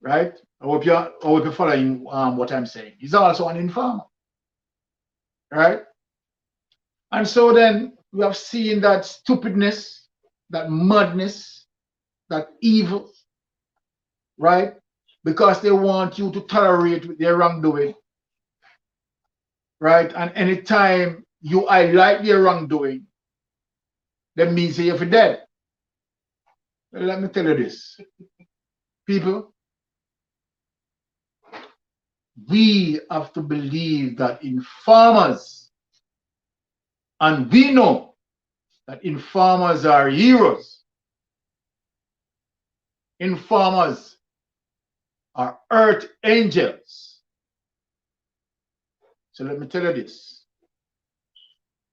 Right? I hope you're following what I'm saying. He's also an informer. Right? And so then we have seen that stupidness, that madness, that evil, right? Because they want you to tolerate with their wrongdoing. Right? And anytime you highlight their wrongdoing, that means you're for dead. Well, let me tell you this. People, we have to believe that informers, and we know that informers are heroes. Informers are earth angels. So let me tell you this.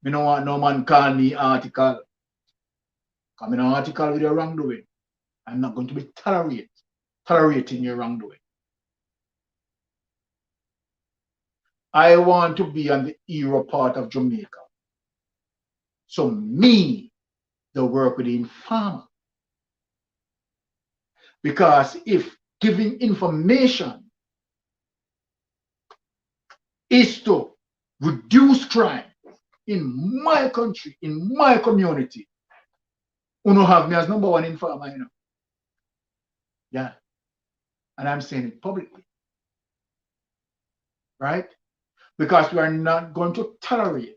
I don't want no man call me article. Come in an article with your wrongdoing. I'm not going to be tolerating your wrongdoing. I want to be on the hero part of Jamaica. So me, the work with the informer. Because if giving information is to reduce crime in my country, in my community, you don't have me as number one informer, you know. Yeah. And I'm saying it publicly. Right? Because we are not going to tolerate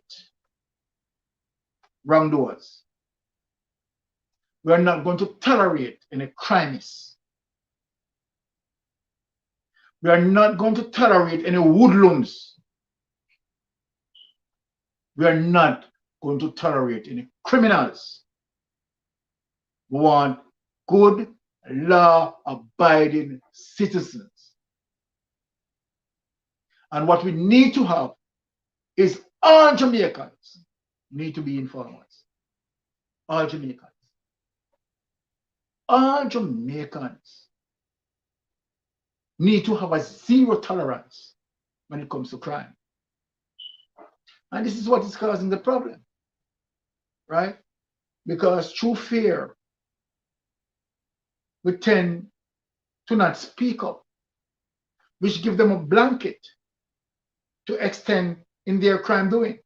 wrongdoers. We are not going to tolerate any crimes. We are not going to tolerate any woodlums. We are not going to tolerate any criminals. We want good, law-abiding citizens. And what we need to have is all Jamaicans need to be informers. All Jamaicans. All Jamaicans need to have a zero tolerance when it comes to crime. And this is what is causing the problem, right? Because through fear, we tend to not speak up, which give them a blanket to extend in their crime doing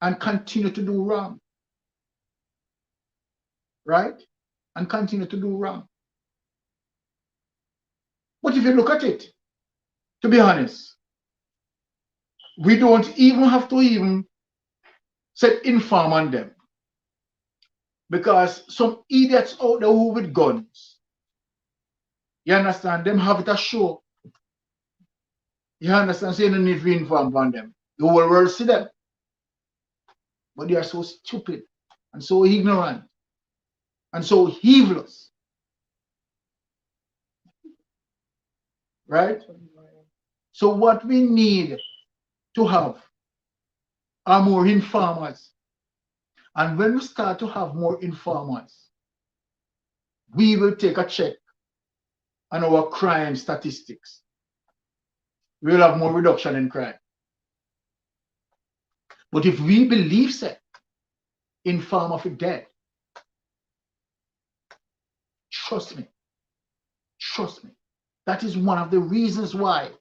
and continue to do wrong, right? And continue to do wrong. But if you look at it, to be honest, we don't even have to even set inform on them because some idiots out there who with guns, you understand, them have it a show. You understand, so you don't need to inform on them. The whole world see them. But they are so stupid and so ignorant and so heedless, right? So what we need to have are more informers. And when we start to have more informers, we will take a check on our crime statistics. We will have more reduction in crime. But if we believe that informer for dead, trust me, that is one of the reasons why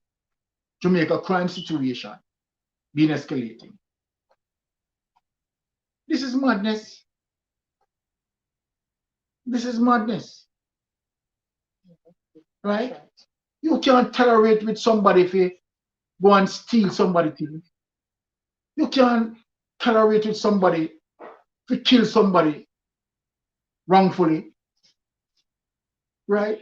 Jamaica crime situation been escalating. This is madness. This is madness. Right? You can't tolerate with somebody if you go and steal somebody thing. You can't tolerate with somebody to kill somebody wrongfully. Right?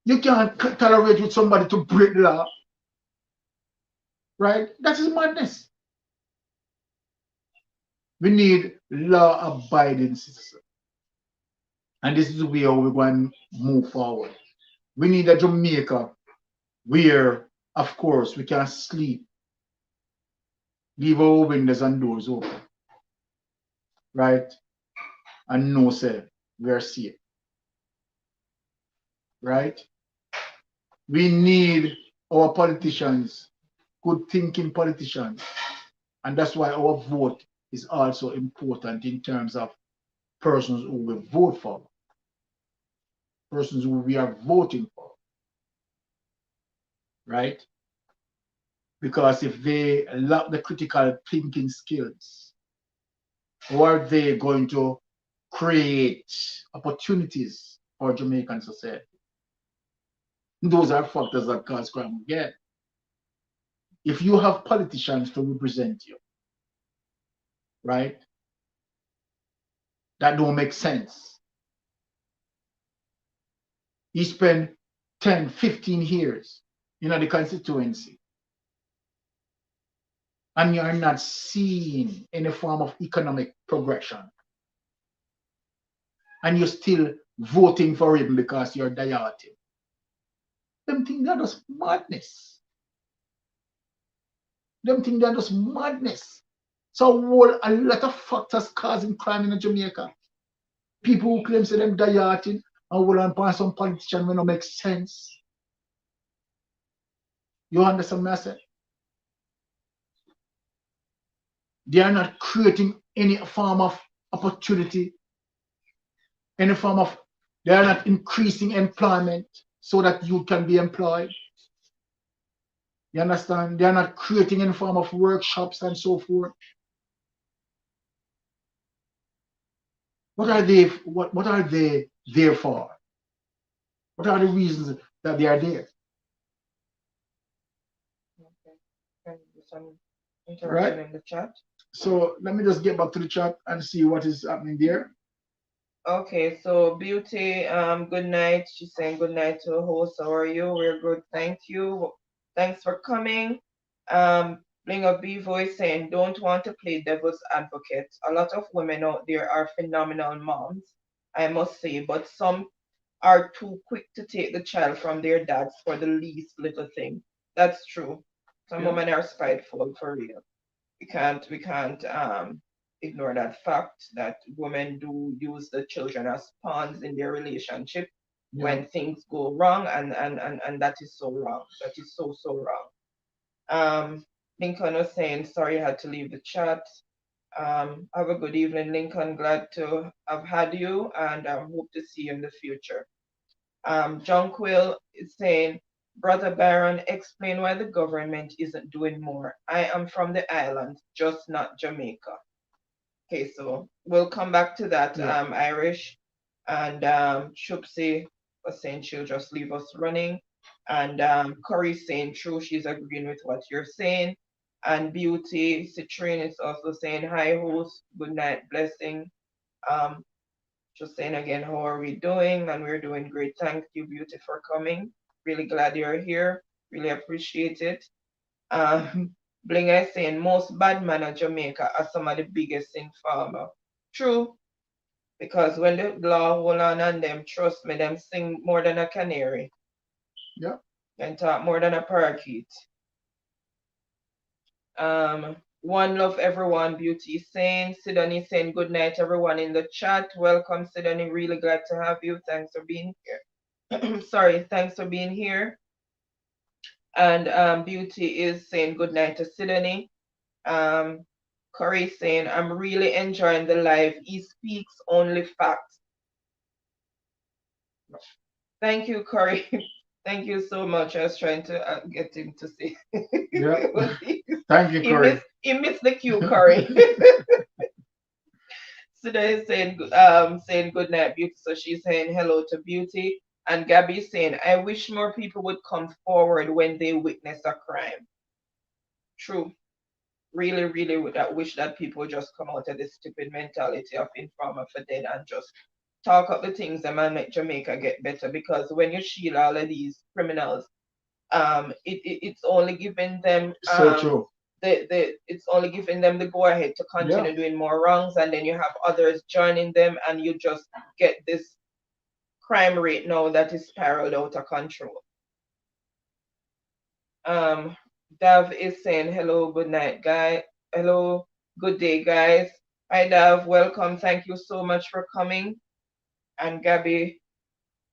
You can't tolerate with somebody to break the law. Right? That is madness. We need law-abiding citizens. And this is where we're going to move forward. We need a Jamaica where, of course, we can sleep, leave our windows and doors open, right? And know, say, we are safe, right? We need our politicians, good thinking politicians. And that's why our vote is also important in terms of persons who we vote for, persons who we are voting for, right? Because if they lack the critical thinking skills, how are they going to create opportunities for Jamaican society? Those are factors that cause crime again. If you have politicians to represent you, right, that don't make sense. You spend 10, 15 years in the constituency and you're not seeing any form of economic progression. And you're still voting for him because you're dieting. Them think that was madness. Them think that was madness. So a lot of factors causing crime in Jamaica. People who claim to them dieting and will on some politician when it makes sense. You understand what I say? They are not creating any form of opportunity, any form of, they are not increasing employment so that you can be employed. You understand? They are not creating any form of workshops and so forth. What are they there for? What are the reasons that they are there? Okay. Some interaction Right? in the chat. So let me just get back to the chat and see what is happening there. Okay, so Beauty, good night. She's saying good night to the host. How are you? We're good, thank you. Thanks for coming. Bling of B voice saying, don't want to play devil's advocate. A lot of women out there are phenomenal moms, I must say, but some are too quick to take the child from their dads for the least little thing. That's true. Some Yeah. women are spiteful for real. we can't ignore that fact that women do use the children as pawns in their relationship when things go wrong, and that is so wrong. That is so wrong. Lincoln was saying, sorry, I had to leave the chat. Have a good evening, Lincoln. Glad to have had you, and hope to see you in the future. John Quill is saying, Brother Baron, explain why the government isn't doing more. I am from the island, just not Jamaica. Okay, so we'll come back to that, Irish. And Shupsi was saying she'll just leave us running. And Corey's saying true, she's agreeing with what you're saying. And Beauty Citrine is also saying hi, host, good night, blessing. Just saying again, how are we doing? And we're doing great. Thank you, Beauty, for coming. Really glad you're here. Really appreciate it. Bling is saying most bad men in Jamaica are some of the biggest informer. True, because when the law hold on them, trust me, them sing more than a canary. Yeah. And talk more than a parakeet. One love everyone, Beauty saying. Sidonie saying good night everyone in the chat. Welcome, Sidonie. Really glad to have you. Thanks for being here. Sorry, thanks for being here. And Beauty is saying good night to Sidonie. Corey saying, I'm really enjoying the live. He speaks only facts. Thank you, Corey. Thank you so much. I was trying to get him to say. Yeah. Thank you, Corey. He missed the cue, Corey. So they're saying good night, Beauty. So she's saying hello to Beauty. And Gabby's saying, I wish more people would come forward when they witness a crime. True. Really, really would wish that people just come out of this stupid mentality of informer for dead and just talk up the things that might make Jamaica get better. Because when you shield all of these criminals, it's only giving them So true. it's only giving them the go ahead to continue doing more wrongs, and then you have others joining them, and you just get this crime rate now that is spiraled out of control. Dav is saying hello, good night, guys. Hello, good day, guys. Hi, Dav. Welcome. Thank you so much for coming. And Gabby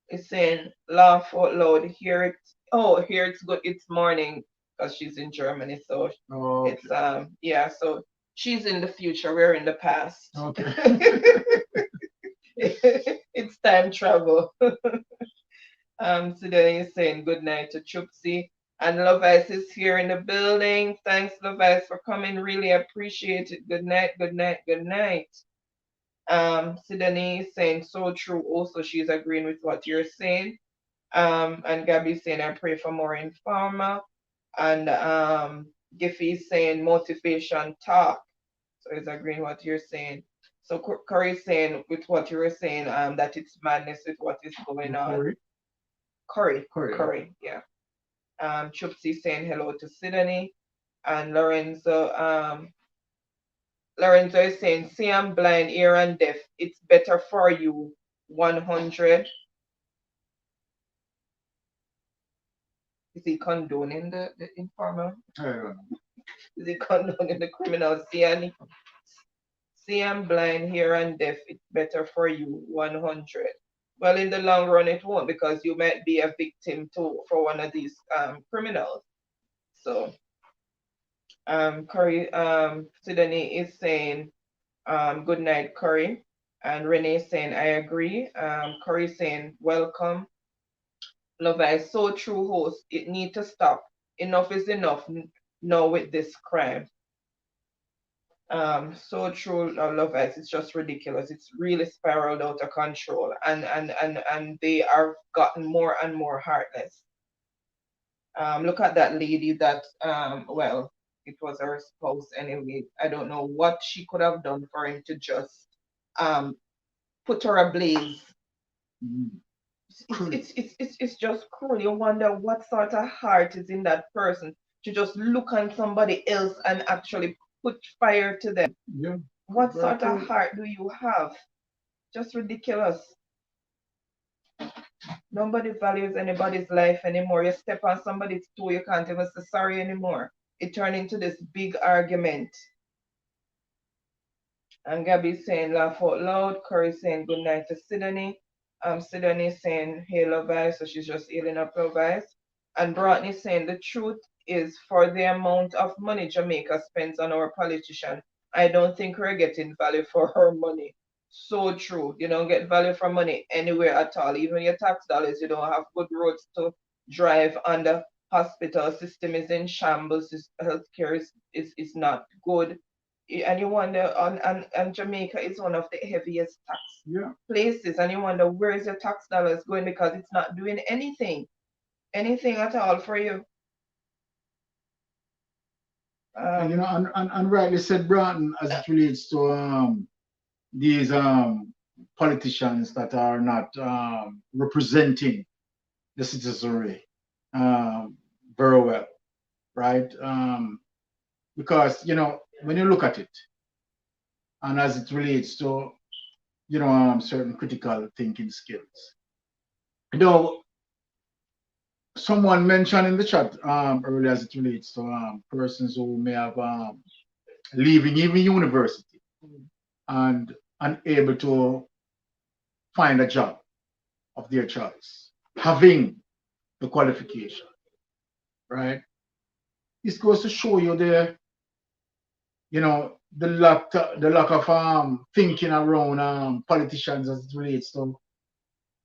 is saying laugh out loud. Here it's good. It's morning because she's in Germany. So it's So she's in the future. We're in the past. Okay. It's time travel. Today is saying good night to Chupsy. And Lovice is here in the building. Thanks, Lovice, for coming. Really appreciate it. Good night, good night, good night. Sidonie is saying so true. Also, she's agreeing with what you're saying. And Gabby's saying I pray for more informer. And Giffy's saying motivation talk. So he's agreeing with what you're saying. So Corey's saying with what you were saying, that it's madness with what is going on. Corey, yeah. Chupsy saying hello to Sidonie. And Lorenzo is saying, see, I'm blind, ear and deaf. It's better for you. 100. Is he condoning the informer? I don't know. Is he condoning the criminal? See, I'm blind, ear and deaf. It's better for you. 100. Well, in the long run, it won't, because you might be a victim too for one of these criminals. So, Corey, Sidonie is saying, good night, Corey. And Renee is saying, I agree. Corey is saying, welcome. Love is so true, host. It need to stop. Enough is enough now with this crime. So true, Love Ice. It's just ridiculous. It's really spiraled out of control, and they are gotten more and more heartless. Look at that lady that well, it was her spouse anyway. I don't know what she could have done for him to just put her ablaze. It's just cruel. You wonder what sort of heart is in that person to just look on somebody else and actually put fire to them. Yeah. What sort of heart do you have? Just ridiculous. Nobody values anybody's life anymore. You step on somebody's toe, you can't even say sorry anymore. It turned into this big argument. And Gabby saying laugh out loud. Corey saying good night to Sydney. Sydney saying hey love eyes, so she's just healing up love eyes. And Broughton saying the truth is for the amount of money Jamaica spends on our politician, I don't think we're getting value for her money. So true. You don't get value for money anywhere at all. Even your tax dollars, you don't have good roads to drive, and the hospital system is in shambles. Healthcare is not good. And you wonder, and Jamaica is one of the heaviest tax places, and you wonder where is your tax dollars going, because it's not doing anything at all for you. And and rightly said, Broughton, as it relates to these politicians that are not representing the citizenry very well, right? Because when you look at it, and as it relates to certain critical thinking skills, you know, someone mentioned in the chat earlier, as it relates to persons who may have leaving even university and unable to find a job of their choice, having the qualification, right? This goes to show you the lack of thinking around politicians as it relates to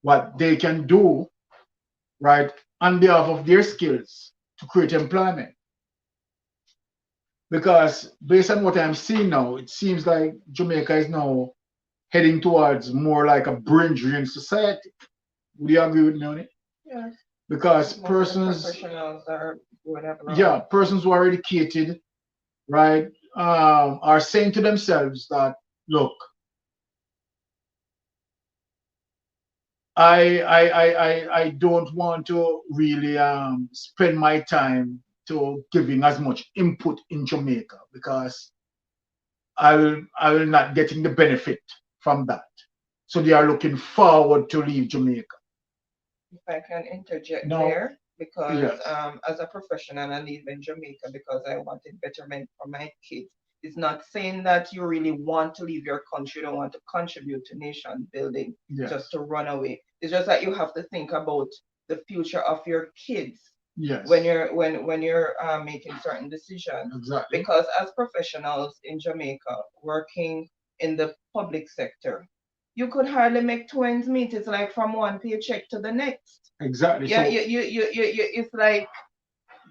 what they can do, right, on behalf of their skills to create employment. Because based on what I'm seeing now, it seems like Jamaica is now heading towards more like a brain drain society. Would you agree with me on it? Yes. Because Most persons, professionals are going abroad. yeah, persons who are educated, right, are saying to themselves that, look, I don't want to really spend my time to giving as much input in Jamaica because I will not getting the benefit from that. So they are looking forward to leave Jamaica. If I can interject No, there, because yes, as a professional, I live in Jamaica because I wanted betterment for my kids. It's not saying that you really want to leave your country, you don't want to contribute to nation building yes, just to run away. It's just that you have to think about the future of your kids yes, when you're making certain decisions. exactly. Because as professionals in Jamaica working in the public sector, you could hardly make two ends meet. It's like from one paycheck to the next. Exactly. Yeah, So it's like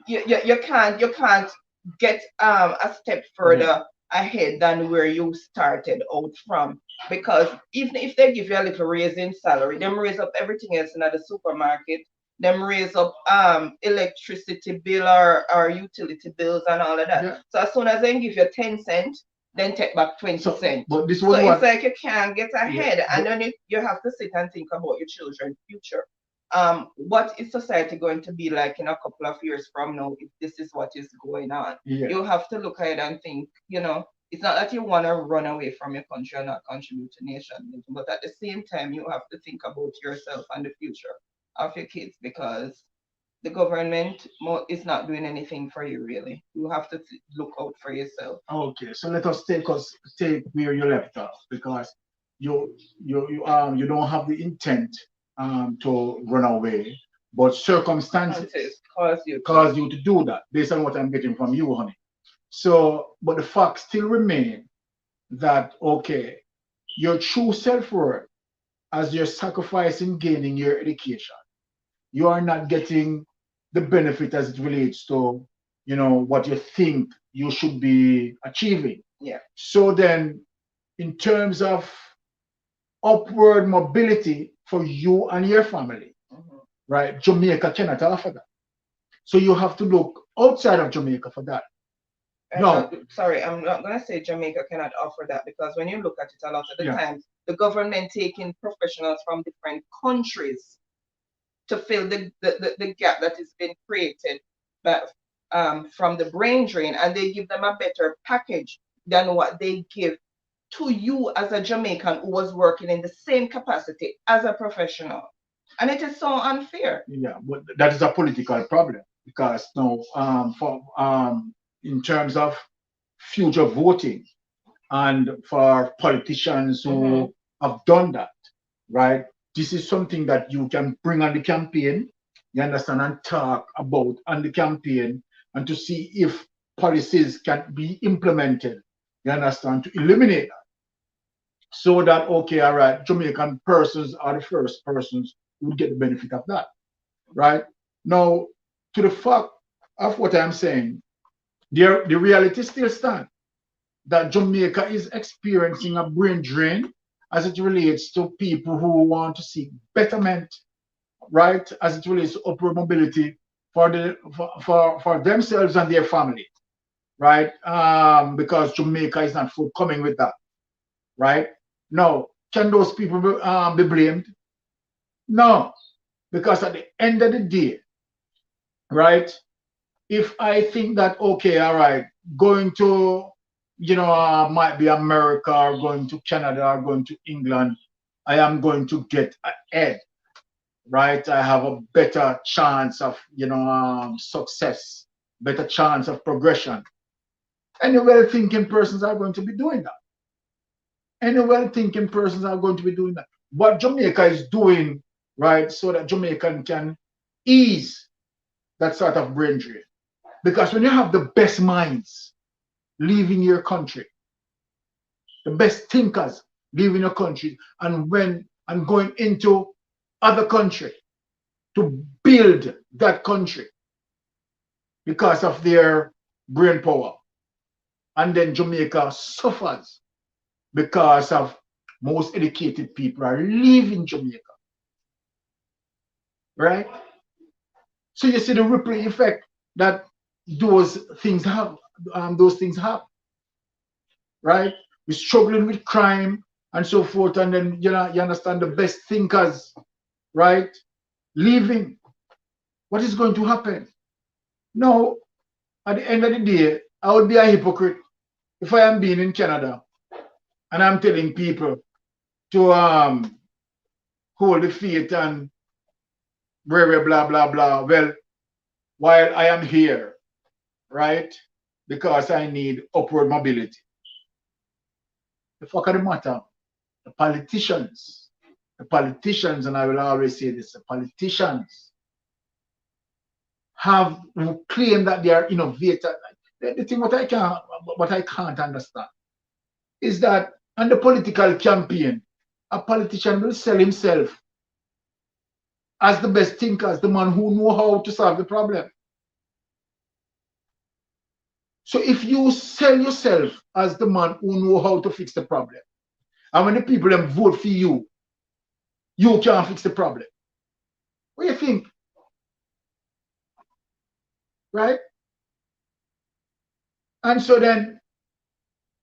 you can't get a step yeah, further ahead than where you started out from, because even if they give you a little raise in salary, them raise up everything else in the supermarket, them raise up electricity bill or utility bills and all of that. yeah. So as soon as they give you 10 cent, then take back 20 So, cent. but this So was it's what, like you can't get yeah, ahead, and but then you have to sit and think about your children's future. What is society going to be like in a couple of years from now if this is what is going on? yeah, You have to look ahead and think, it's not that you want to run away from your country and not contribute to nation, but at the same time, you have to think about yourself and the future of your kids, because the government is not doing anything for you, really. You have to look out for yourself. okay. So let us take where you left off because you don't have the intent to run away, but circumstances Circumstances cause you to. cause you to do that based on what I'm getting from you, honey. So, but the fact still remain that okay, your true self-worth as you're sacrificing gaining your education, you are not getting the benefit as it relates to what you think you should be achieving. Yeah. So then, in terms of upward mobility for you and your family, right? Jamaica cannot offer that. So you have to look outside of Jamaica for that. No, Sorry, I'm not gonna say Jamaica cannot offer that, because when you look at it, a lot of the yeah, times the government taking professionals from different countries to fill the gap that has been created by, from the brain drain, and they give them a better package than what they give to you as a Jamaican who was working in the same capacity as a professional. And it is so unfair. yeah, but that is a political problem because now, for in terms of future voting, and for politicians who have done that, right? This is something that you can bring on the campaign, you understand, and talk about on the campaign, and to see if policies can be implemented, you understand, to eliminate that. So that, okay, all right, Jamaican persons are the first persons who would get the benefit of that, right? Now, to the fact of what I'm saying, the reality still stands that Jamaica is experiencing a brain drain as it relates to people who want to seek betterment, right? As it relates to upward mobility for themselves and their family, right? Because Jamaica is not forthcoming with that, right? Now, can those people be blamed? No, because at the end of the day, right? If I think that, okay, all right, going to, might be America or going to Canada or going to England, I am going to get ahead, right? I have a better chance of, success, better chance of progression. Any well-thinking persons are going to be doing that. Any well-thinking persons are going to be doing that. What Jamaica is doing, right, so that Jamaican can ease that sort of brain drain. Because when you have the best minds leaving your country, the best thinkers leaving your country, and going into other country to build that country because of their brain power, and then Jamaica suffers because of most educated people are leaving Jamaica, right? So you see the ripple effect that those things have, right? We're struggling with crime and so forth, and then you understand the best thinkers, right? Leaving. What is going to happen? Now, at the end of the day, I would be a hypocrite if I am being in Canada and I'm telling people to hold the faith and blah blah blah. Well, while I am here, right? Because I need upward mobility. The fuck of the matter? The politicians, and I will always say this, the politicians have claimed that they are innovators. The thing what I can't understand is that on the political campaign, a politician will sell himself as the best thinker, as the man who know how to solve the problem. So if you sell yourself as the man who know how to fix the problem, and when the people them vote for you, you can't fix the problem. What do you think? Right? And so then,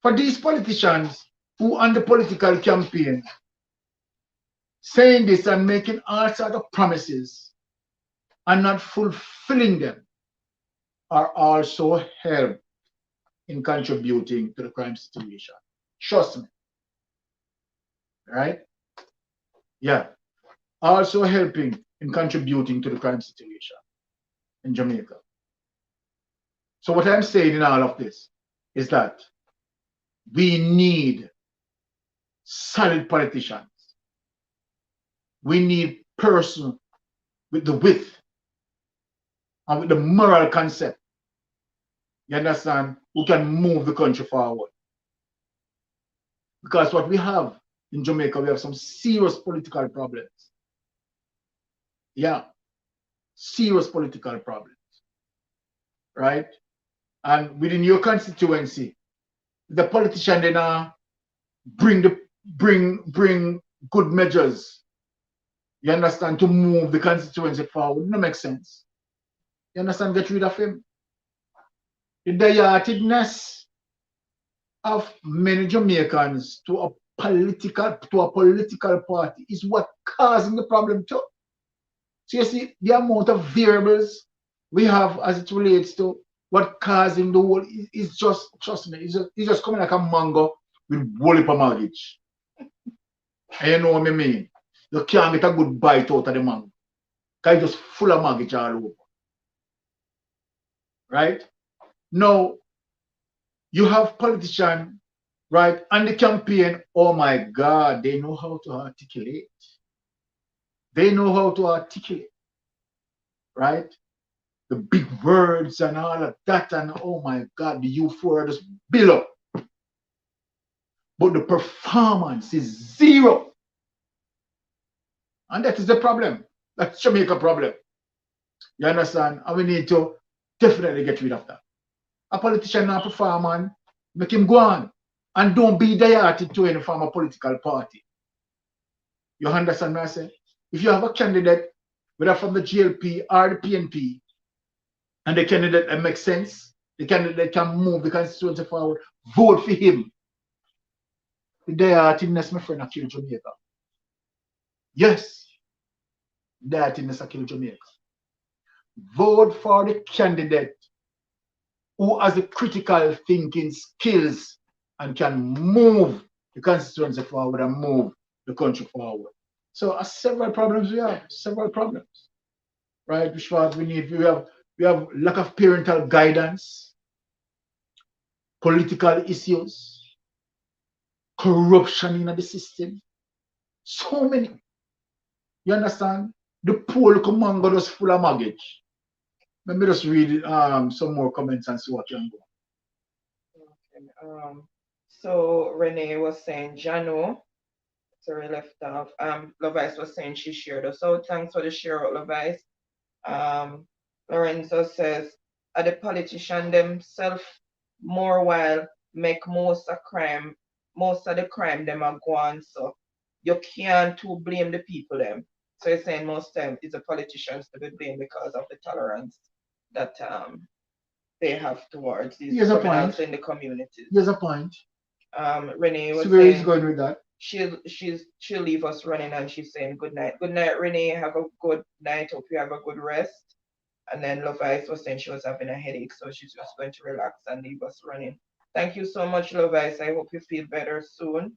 for these politicians who on the political campaign saying this and making all sorts of promises and not fulfilling them are also help in contributing to the crime situation. Trust me. Right? Yeah. Also helping in contributing to the crime situation in Jamaica. So what I'm saying in all of this is that we need solid politicians. We need persons with the width and with the moral concept, you understand, who can move the country forward. Because what we have in Jamaica, we have some serious political problems. Yeah, serious political problems, right? And within your constituency, the politician then bring good measures, you understand, to move the constituency forward. It don't make sense. You understand? Get rid of him. The diehardedness of many Jamaicans to a political party is what causing the problem too. So you see the amount of variables we have as it relates to what causing the whole is just, trust me, it's just coming like a mango with whole heap of mortgage. And you know what I mean? You can't get a good bite out of the mango. Because it's just full of mortgage all over. Right? Now, you have politicians right? And the campaign, oh my God, they know how to articulate. They know how to articulate, right? The big words and all of that, and oh my God, the euphoria just build up. But the performance is zero. And that is the problem. That's Jamaica problem. You understand? And we need to definitely get rid of that. A politician not perform and make him go on. And don't be dieted to any form of political party. You understand what I say? If you have a candidate, whether from the GLP or the PNP, and the candidate that makes sense, the candidate can move the constituency forward, vote for him. The dietiness, my friend, kill Jamaica. Yes, dietiness kill Jamaica. Vote for the candidate who has the critical thinking skills and can move the constituency forward and move the country forward. So several problems we have, several problems, right? Which was we have lack of parental guidance, political issues, corruption in the system, so many. You understand? The poor little mango just full of mortgage. Let me just read some more comments and see what can go. Okay. So Renee was saying Jano. Sorry, left off. Lovice was saying she shared us out. Thanks for the share out, Lovice. Lorenzo says, are the politician themselves more while make most of the crime them are gone. So you can't to blame the people them. So you're saying most time it's the politicians to be blamed because of the tolerance that they have towards these criminals in the communities. Here's a point. Renee was so where saying is going with that? She'll leave us running and she's saying good night. Good night, Renee. Have a good night. Hope you have a good rest. And then Lovice was saying she was having a headache, so she's just going to relax and leave us running. Thank you so much, Lovice. I hope you feel better soon.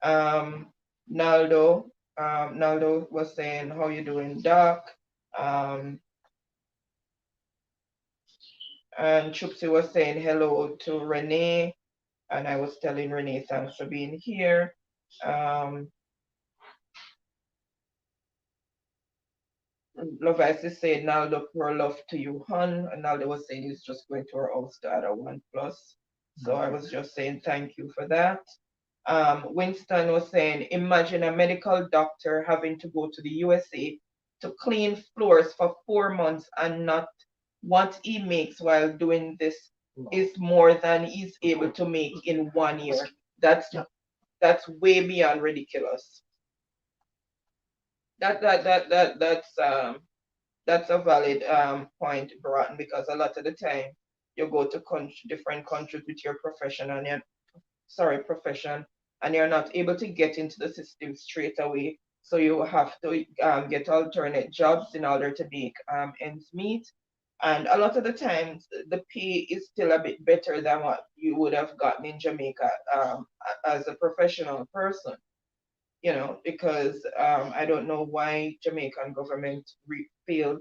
Naldo was saying, how you doing, Doc? And Chupsi was saying hello to Renee. And I was telling Renee, thanks for being here. Lovice is saying, Naldo, pour love to you, hon. And Naldo was saying he's just going to our house to add a 1+. So I was just saying thank you for that. Winston was saying, imagine a medical doctor having to go to the USA to clean floors for 4 months and not what he makes while doing this is more than he's able to make in 1 year. That's way beyond ridiculous. That's a valid point, Broughton, because a lot of the time you go to different countries with your profession and you're not able to get into the system straight away. So you have to get alternate jobs in order to make ends meet. And a lot of the times the pay is still a bit better than what you would have gotten in Jamaica as a professional person. Because I don't know why Jamaican government failed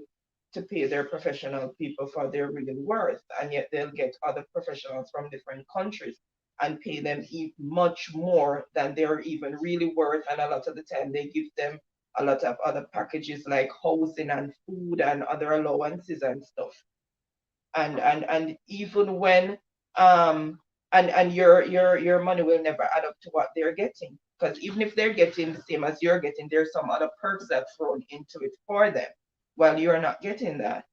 to pay their professional people for their real worth, and yet they'll get other professionals from different countries and pay them much more than they're even really worth. And a lot of the time they give them a lot of other packages like housing and food and other allowances and stuff. And even when and your money will never add up to what they're getting, because even if they're getting the same as you're getting, there's some other perks that's thrown into it for them while you're not getting that.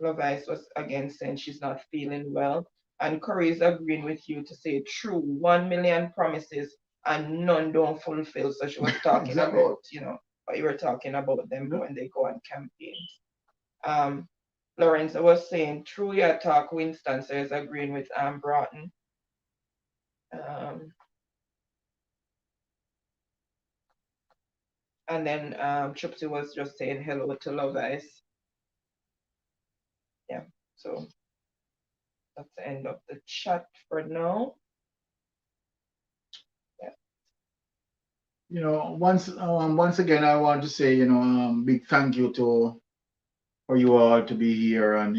Lovice was again saying she's not feeling well, and Corey is agreeing with you to say true, 1 million promises and none don't fulfill. So she was talking Exactly. about what you were talking about them when they go on campaigns. Lorenzo was saying, true your talk, Winston says, agreeing with Broughton. And then Chupsy was just saying hello to Lovice. Yeah, so that's the end of the chat for now. Yeah. Once again, I want to say, big thank you for you all to be here and,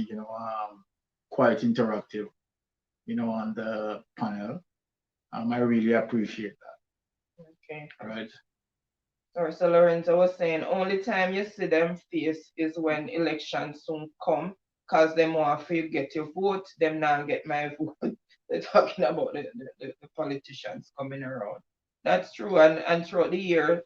quite interactive. on the panel. I really appreciate Okay. that. Right. Sorry, so Lorenzo was saying only time you see them face is when elections soon come, cause them want to get your vote, them not get my vote. They're talking about the politicians coming around. That's true, and throughout the year,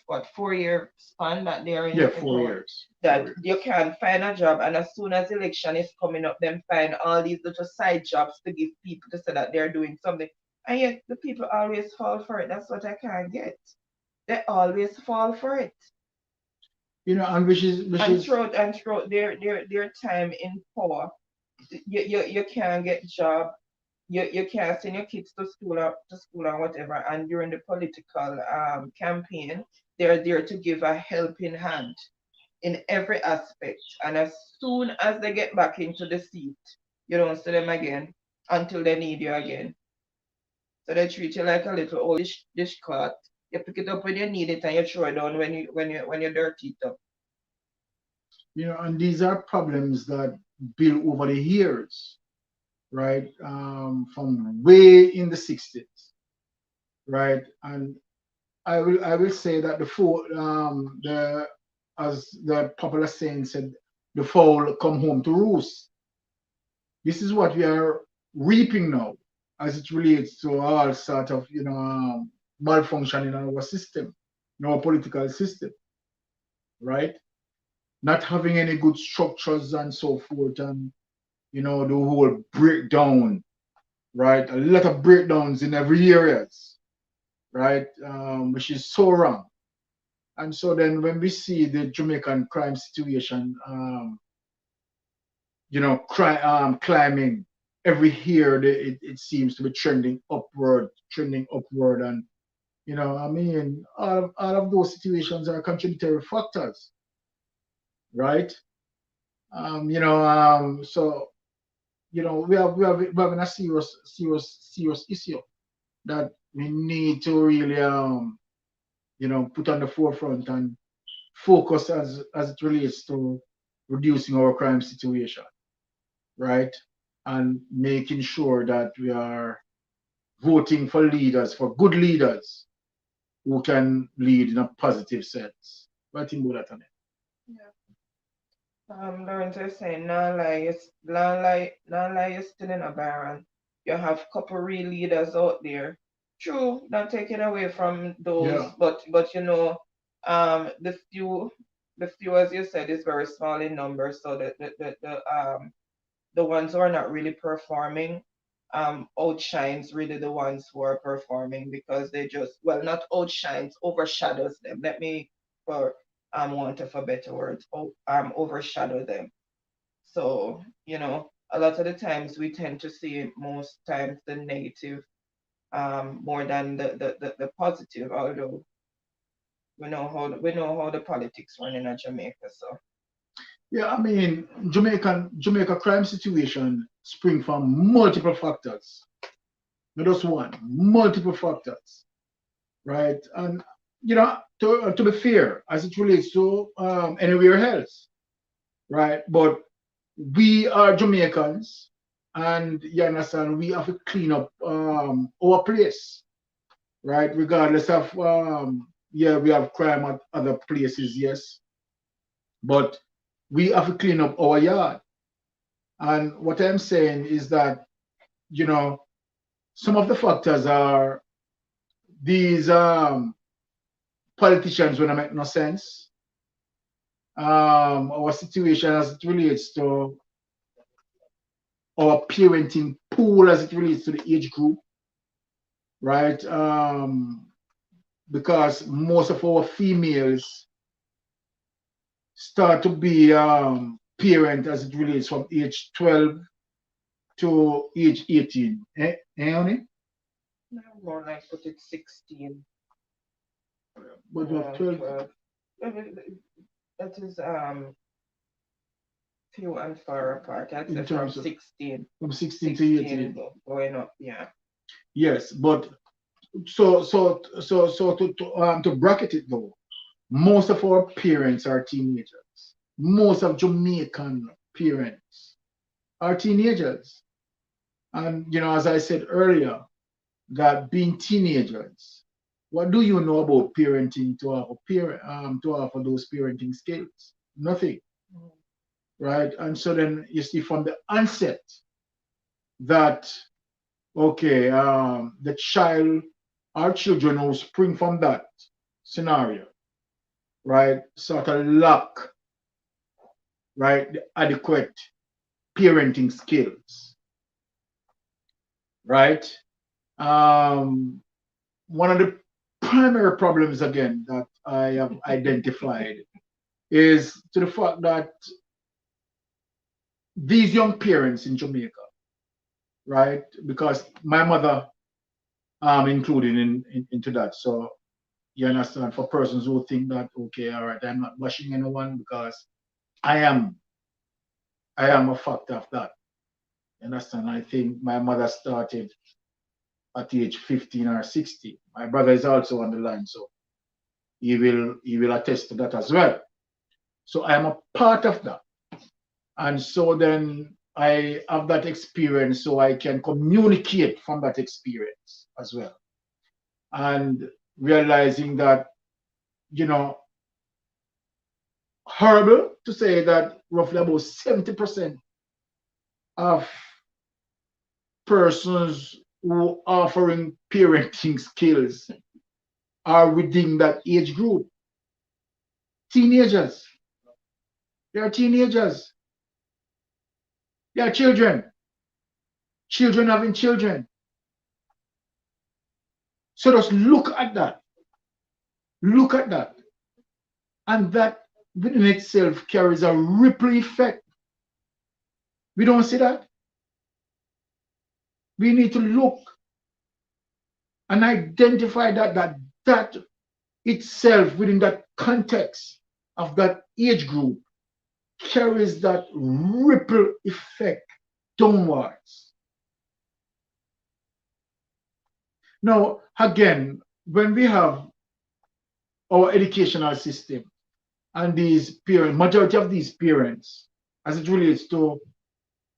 what 4 year span that they're Yeah, in 4 years. that 4 years. you can't find a job, and as soon as election is coming up, them find all these little side jobs to give people to say that they're doing something, and yet the people always fall for it. That's what I can't get. They always fall for it. And which is Throughout their time in power, you can't get job, you can't send your kids to school or whatever, and during the political campaign, they're there to give a helping hand in every aspect. And as soon as they get back into the seat, you don't see them again until they need you again. So they treat you like a little old dishcloth. You pick it up when you need it and you throw it down when you dirty it up. And these are problems that build over the years, right? From way in the 60s, right? And I will say that the as the popular saying said, the fowl come home to roost. This is what we are reaping now, as it relates to all sort of malfunction in our system, in our political system, right? Not having any good structures and so forth, and the whole breakdown, right? A lot of breakdowns in every areas, right? Which is so wrong. And so then when we see the Jamaican crime situation, climbing every year, it seems to be trending upward. And, all of those situations are contributory factors, right? So, we're having a serious issue that we need to really, put on the forefront and focus as it relates to reducing our crime situation, right? And making sure that we are voting for leaders, for good leaders who can lead in a positive sense. What do you think about that, Annette? Yeah. Lawrence is saying, non-lie is still in a barren. You have couple real leaders out there. True, not taking away from those, Yeah. but the few as you said is very small in numbers. So the ones who are not really performing outshines really the ones who are performing, because they just, well, not outshines, overshadows them. Let me, for want of a better word, overshadow them. So a lot of the times we tend to see most times the negative more than the positive, although we know how the politics run in Jamaica. So Yeah, I mean, Jamaica crime situation spring from multiple factors, not just one, multiple factors, right? And to be fair, as it relates to anywhere else, right? But we are Jamaicans, and you understand, we have to clean up our place, right? Regardless of yeah, we have crime at other places, yes, but we have to clean up our yard. And what I'm saying is that, you know, some of the factors are these politicians when I make no sense. Our situation as it relates to our parenting pool as it relates to the age group, right? Because most of our females start to be parent as it relates from age 12 to age 18. Honey? no, more like put it 16, But we have 12 12. That is few and far apart. I'd say in from terms of 16, from 16 to 16 18. going up. Yeah. Yes, but to bracket it though, most of our parents are teenagers. Most of Jamaican parents are teenagers. And as I said earlier, that being teenagers, what do you know about parenting to offer those parenting skills? Nothing, Mm. right? And so then you see from the onset that okay, the child, our children who spring from that scenario, right, sort of lack, right, the adequate parenting skills, right? Um, One of the primary problems again that I have identified is to the fact that these young parents in Jamaica, right? Because my mother included into that. So you understand, for persons who think that okay, all right, I'm not bashing anyone because I am I am a factor of that. You understand? I think my mother started at age 15 or 16. My brother is also on the line, so he will attest to that as well. So I am a part of that. And so then I have that experience so I can communicate from that experience as well. And realizing that, you know, horrible to say that roughly about 70% of persons who are offering parenting skills are within that age group. Teenagers. They are teenagers. They are children. Children having children. So just look at that. Look at that. And that within itself carries a ripple effect. We don't see that. We need to look and identify that itself within that context of that age group carries that ripple effect downwards. Now, again, when we have our educational system and these parents, majority of these parents, as it relates to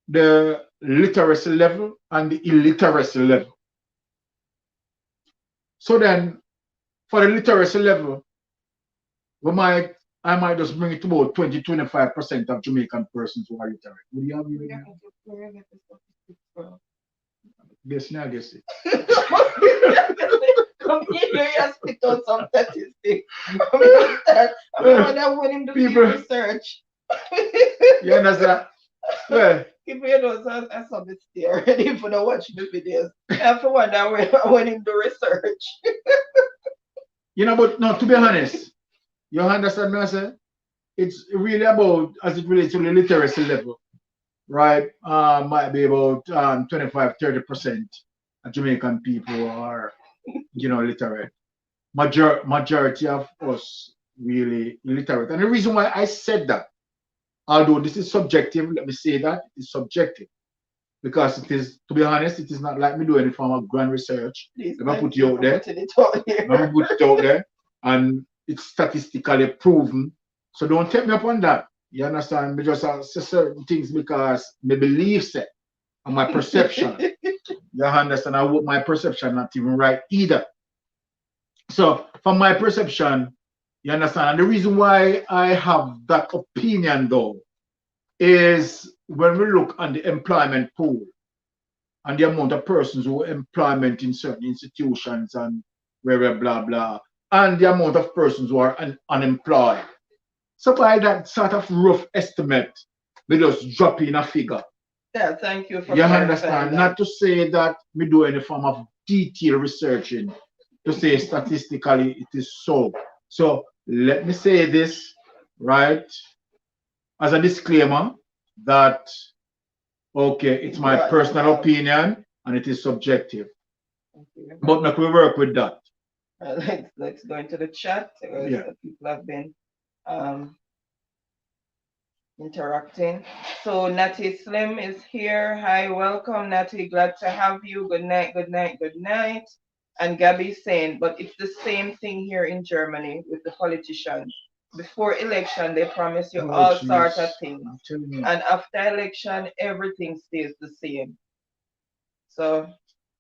the literacy level and the illiteracy level. So then, for the literacy level, I might just bring it to about 20-25% of Jamaican persons who are literate. Would you agree with me? Guess now, guess it. Come here, you spit out some statistics. I'm not willing to do People- research. You understand? Well, If you know, I saw this there already. If you don't watch the videos, I have to wonder when him do research. but no, to be honest, you understand me, I say? It's really about, as it relates to the literacy level, right? Might be about 25-30% of Jamaican people are, literate. Majority of us really illiterate. And the reason why I said that, although this is subjective, let me say that it is subjective. Because it is, to be honest, it is not like me do any form of grand research. Please, Let me thank put you out there. putting it out here. Let me put it out there. And it's statistically proven. So don't take me up on that. You understand? Me just say certain things because my beliefs and my perception. You understand? I hope my perception not even right either. So from my perception, you understand? And the reason why I have that opinion though is when we look on the employment pool and the amount of persons who employment in certain institutions and blah blah, and the amount of persons who are unemployed. So by that sort of rough estimate, we just drop in a figure. Yeah, thank you for You clarifying understand? that. Not to say that we do any form of detailed researching to say statistically it is so. So let me say this, right, as a disclaimer that, okay, it's my personal opinion and it is subjective. But make we work with that. Let's go into the chat. Yeah. People have been interacting. So Natty Slim is here. Hi, welcome, Natty. Glad to have you. Good night, good night, good night. And Gabby saying, but it's the same thing here in Germany with the politicians. Before election, they promise you all sorts of things. And after election, everything stays the same. So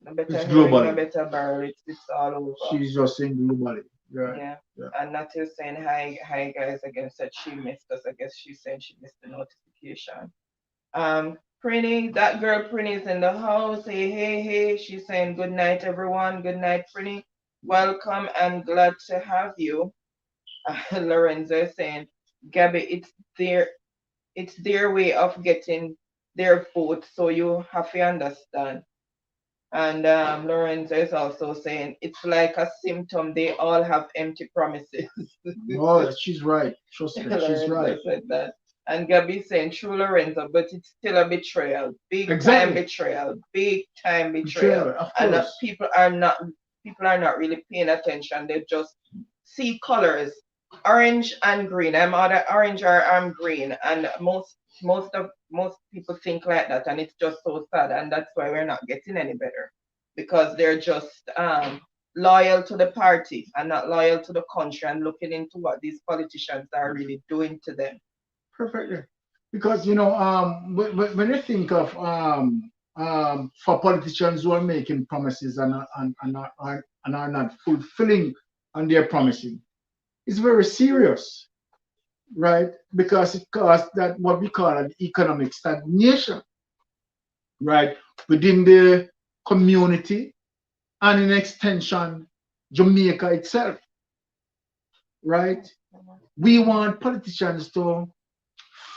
no It's better hearing, no globally. better barrel. It's all over. She's just saying globally. Right. Yeah. Yeah. And Natalie saying hi guys again. Said she missed us. I guess she said she missed the notification. Prinny, that girl Prinny is in the house. Hey. She's saying good night, everyone. Good night, Prinny. Welcome and glad to have you. Lorenzo is saying, Gabby, it's their way of getting their vote, so you have to understand. And Lorenzo is also saying it's like a symptom. They all have empty promises. Oh, she's right. Trust me, she's right. Lorenzo said that. And Gabby saying true Lorenzo, but it's still a betrayal. Big time Exactly. betrayal. Big time betrayal. Betrayal, of And course. people are not really paying attention. They just see colors. Orange and green. I'm either orange or I'm green. And most people think like that, and it's just so sad. And that's why we're not getting any better. Because they're just loyal to the party and not loyal to the country and looking into what these politicians are really doing to them. Perfectly. Because when you think of for politicians who are making promises and are not fulfilling on their promises, it's very serious, right? Because it caused that what we call an economic stagnation, right, within the community and in extension, Jamaica itself, right? We want politicians to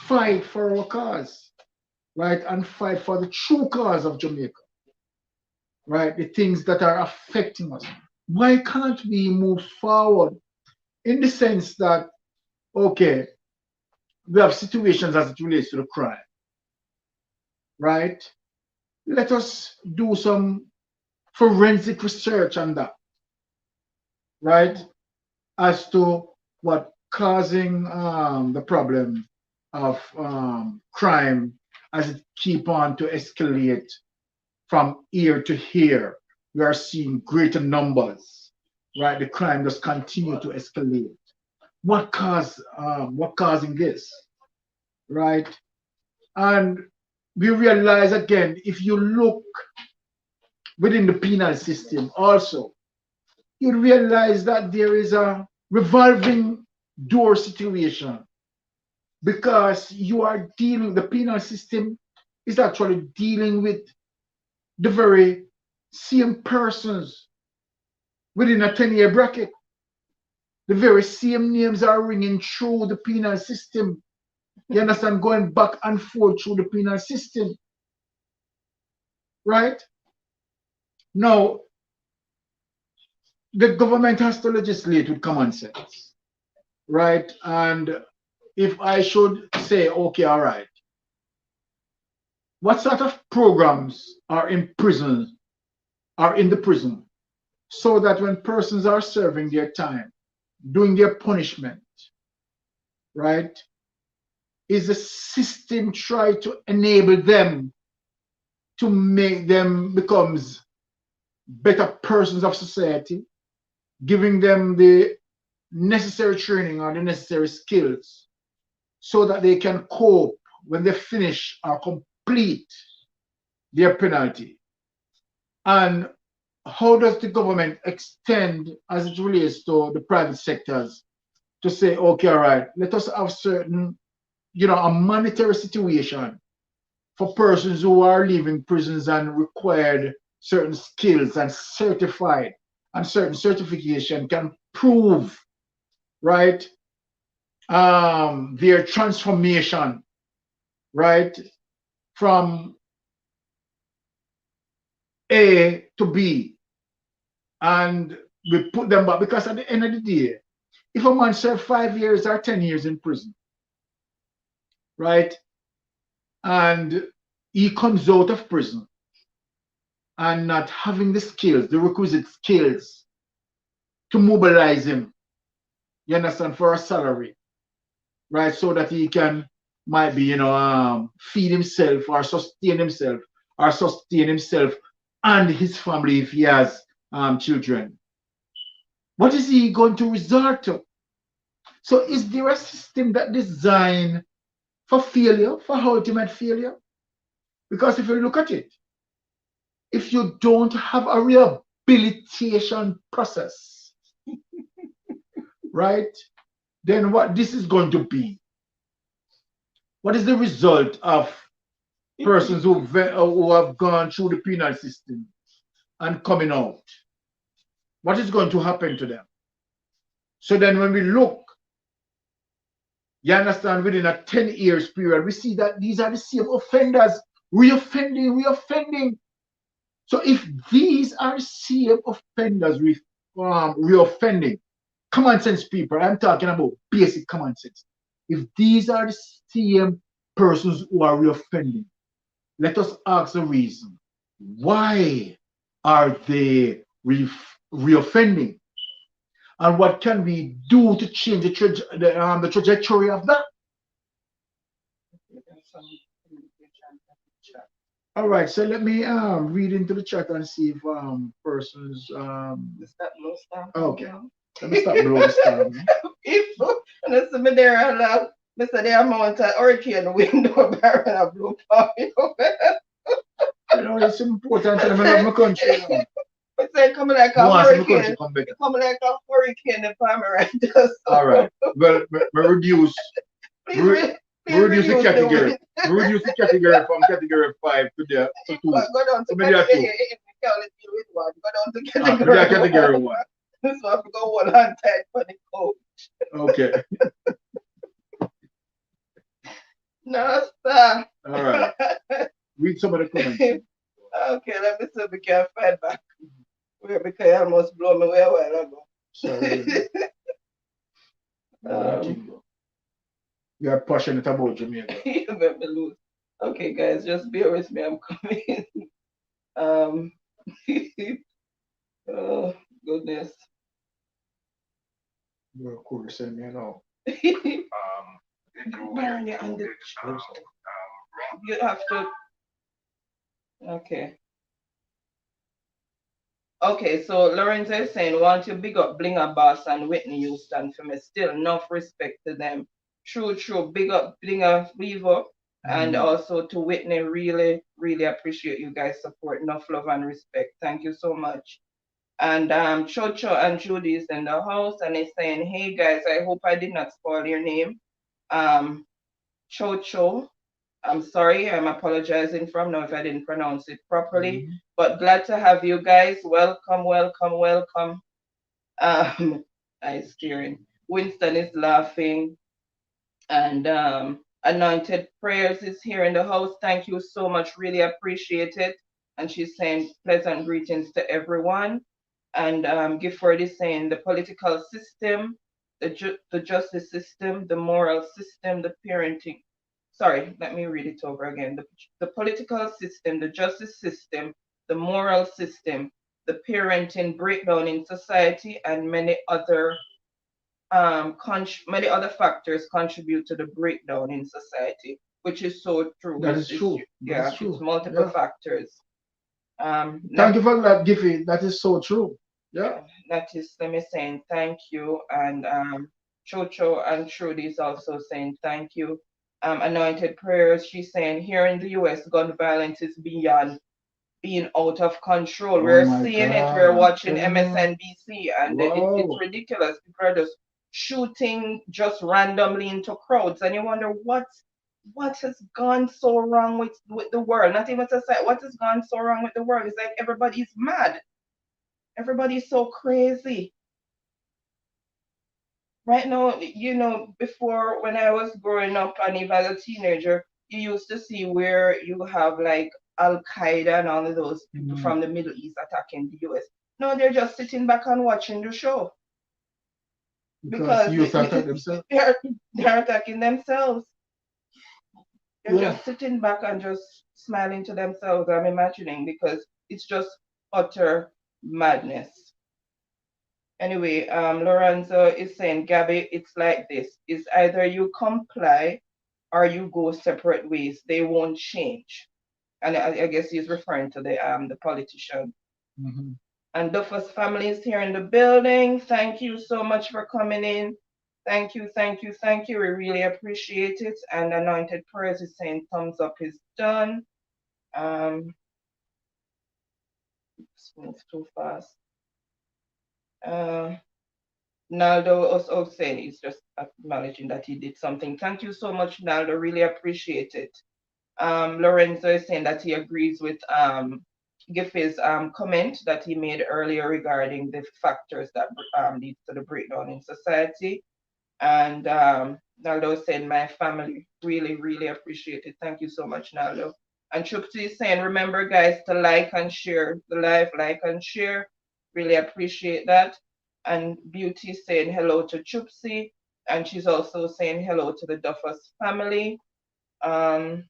fight for our cause, right, and fight for the true cause of Jamaica, right? The things that are affecting us. Why can't we move forward in the sense that, okay, we have situations as it relates to the crime, right? Let us do some forensic research on that, right? As to what causing the problem of crime as it keep on to escalate from year to year. We are seeing greater numbers, right? The crime just continue to escalate. What causing this, right? And we realize again, if you look within the penal system also, you realize that there is a revolving door situation because the penal system is actually dealing with the very same persons within a 10-year bracket. The very same names are ringing through the penal system. You understand? Going back and forth through the penal system. Right? Now, the government has to legislate with common sense. Right? And if I should say, okay, all right, what sort of programs are in the prison, so that when persons are serving their time, doing their punishment, right, is the system try to enable them to make them becomes better persons of society, giving them the necessary training or the necessary skills so that they can cope when they finish or complete their penalty. And how does the government extend as it relates to the private sectors to say, okay, all right, let us have certain, a monetary situation for persons who are leaving prisons and required certain skills and certified and certain certification can prove, right, their transformation, right, from A to B. And we put them back because at the end of the day, if a man serves 5 years or 10 years in prison, right, and he comes out of prison and not having the skills, the requisite skills to mobilize him, you understand, for a salary, right, so that he can might be, feed himself or sustain himself and his family if he has children. What is he going to resort to? So is there a system that designed for failure, for ultimate failure? Because if you look at it, if you don't have a rehabilitation process, right, then what this is going to be? What is the result of persons who have gone through the penal system and coming out? What is going to happen to them? So then when we look, you understand, within a 10 years period, we see that these are the same offenders, reoffending. So if these are the same offenders with reoffending, common sense people, I'm talking about basic common sense. If these are the same persons who are reoffending, let us ask the reason. Why are they reoffending? And what can we do to change the trajectory of that? All right, so let me read into the chat and see if persons okay. Let me stop blowing stamp. People, and it's me there and Mr. The amount of hurricane window barrel and blue pop. You know, it's important to love my country. You know. It's coming like a hurricane. Coming like a hurricane if I'm right. All right. Well, we reduce. Please reduce the category. Reduce the category from category 5 to the to 2. Go down to category 1. Go down to category 1. This one go one hand tight for the coach. Okay. No, sir. All right. Read some of the comments. Okay, let me see if we can find back. Because I almost blow me away a while ago. Sorry. You are passionate about Jamaica. You made me lose. Okay, guys, just bear with me. I'm coming. Oh, goodness. You're cool, send me now. You have to. Okay. Okay, so Lorenzo is saying, want you big up Blinger Boss and Whitney Houston for me. Still enough respect to them. True. Big up Blinger Weaver and also to Whitney. Really, really appreciate you guys' support. Enough love and respect. Thank you so much. And Chocho and Judy is in the house and is saying, hey guys, I hope I did not spoil your name. Chocho, I'm sorry, I'm apologizing from now if I didn't pronounce it properly, but glad to have you guys. Welcome. Nice steering. Winston is laughing, and Anointed Prayers is here in the house. Thank you so much, really appreciate it. And she's saying pleasant greetings to everyone. And Gifford is saying the political system, the justice system, the moral system, the parenting. Sorry, let me read it over again. The political system, the justice system, the moral system, the parenting breakdown in society, and many other factors contribute to the breakdown in society, which is so true. That is true. Yeah, it's multiple factors. Thank you for that, Giffy. That is so true. Yeah. That is, let me saying thank you. And Chocho and Trudy is also saying thank you. Anointed Prayers, she's saying here in the US, gun violence is beyond being out of control. We're seeing it, we're watching MSNBC, and it's ridiculous. People are just shooting just randomly into crowds, and you wonder what has gone so wrong with the world. Not even society, what has gone so wrong with the world? It's like everybody's mad. Everybody's so crazy. Right now, before when I was growing up and even as a teenager, you used to see where you have like Al Qaeda and all of those people from the Middle East attacking the US. No, they're just sitting back and watching the show. Because they're attacking themselves. They're just sitting back and just smiling to themselves, I'm imagining, because it's just utter madness. Anyway, Lorenzo is saying, Gabby, it's like this. It's either you comply or you go separate ways. They won't change. And I guess he's referring to the politician. And Duffus family is here in the building. Thank you so much for coming in. Thank you. We really appreciate it. And Anointed Prayers is saying thumbs up is done. It's moved too fast. Naldo also saying he's just acknowledging that he did something. Thank you so much, Naldo. Really appreciate it. Lorenzo is saying that he agrees with Giffey's comment that he made earlier regarding the factors that lead to the breakdown in society. And Naldo is saying, my family really, really appreciate it. Thank you so much, Naldo. And Chukti is saying, remember, guys, to like and share the live, like and share. Really appreciate that. And Beauty is saying hello to Chupsi. And she's also saying hello to the Duffus family. Chupsi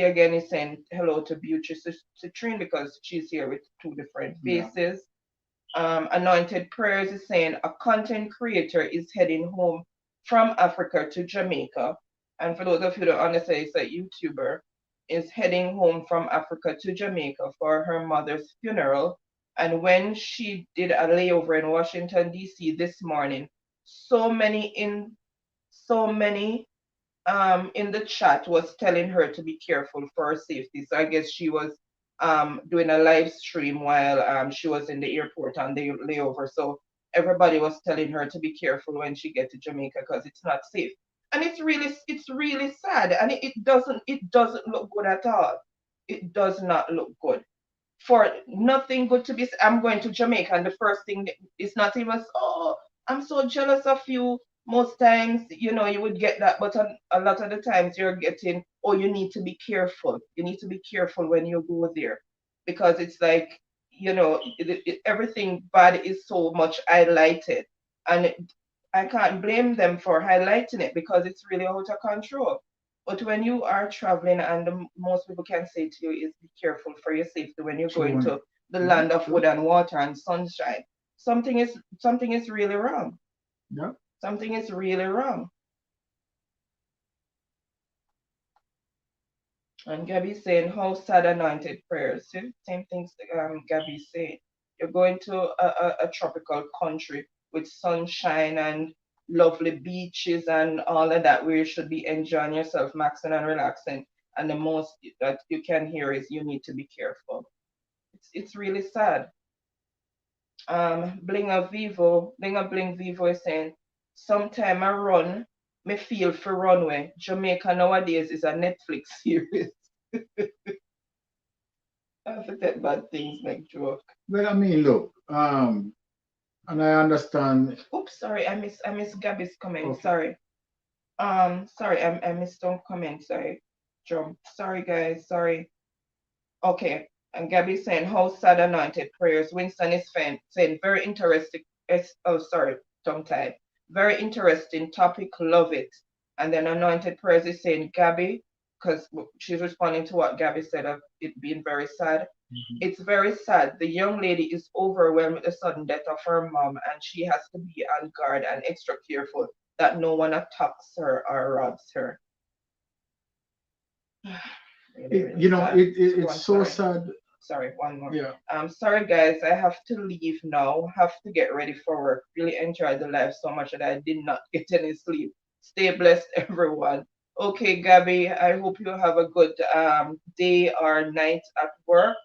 again is saying hello to Beauty Citrine because she's here with two different faces. Anointed Prayers is saying a content creator is heading home from Africa to Jamaica. And for those of you who don't understand, it's a YouTuber is heading home from Africa to Jamaica for her mother's funeral. And when she did a layover in Washington, D.C. this morning, so many in the chat was telling her to be careful for her safety. So I guess she was doing a live stream while she was in the airport on the layover. So everybody was telling her to be careful when she get to Jamaica because it's not safe. And it's really sad. And it doesn't look good at all. It does not look good. For nothing good to be, I'm going to Jamaica, and the first thing is not even, oh, I'm so jealous of you. Most times, you would get that, but a lot of the times you're getting, oh, you need to be careful. You need to be careful when you go there because it's like, everything bad is so much highlighted. And I can't blame them for highlighting it because it's really out of control. But when you are traveling, and most people can say to you is be careful for your safety when you're going to the land of wood and water and sunshine. Something is really wrong. Yeah. Something is really wrong. And Gabby's saying, how sad anointed prayers. See? Same things Gabby's saying. You're going to a tropical country with sunshine and lovely beaches and all of that, where you should be enjoying yourself, maxing and relaxing. And the most that you can hear is you need to be careful. It's really sad. Bling Vivo is saying, sometime I run, me feel for runway. Jamaica nowadays is a Netflix series. I forget bad things like joke. Well, I mean, look, and I understand. Oops, sorry, I miss Gabby's comment. Okay. Sorry. Sorry, I missed some comment. Sorry, jump. Sorry, guys. Sorry. Okay. And Gabby's saying, how sad anointed prayers. Winston is saying, very interesting. Oh, sorry, tongue tied. Very interesting topic. Love it. And then anointed prayers is saying, Gabby, because she's responding to what Gabby said of it being very sad. It's very sad. The young lady is overwhelmed with the sudden death of her mom, and she has to be on guard and extra careful that no one attacks her or robs her. Really it's so sad. Sorry, one more. Yeah. Sorry guys, I have to leave now. Have to get ready for work. Really enjoyed the live so much that I did not get any sleep. Stay blessed, everyone. Okay, Gabby, I hope you have a good day or night at work.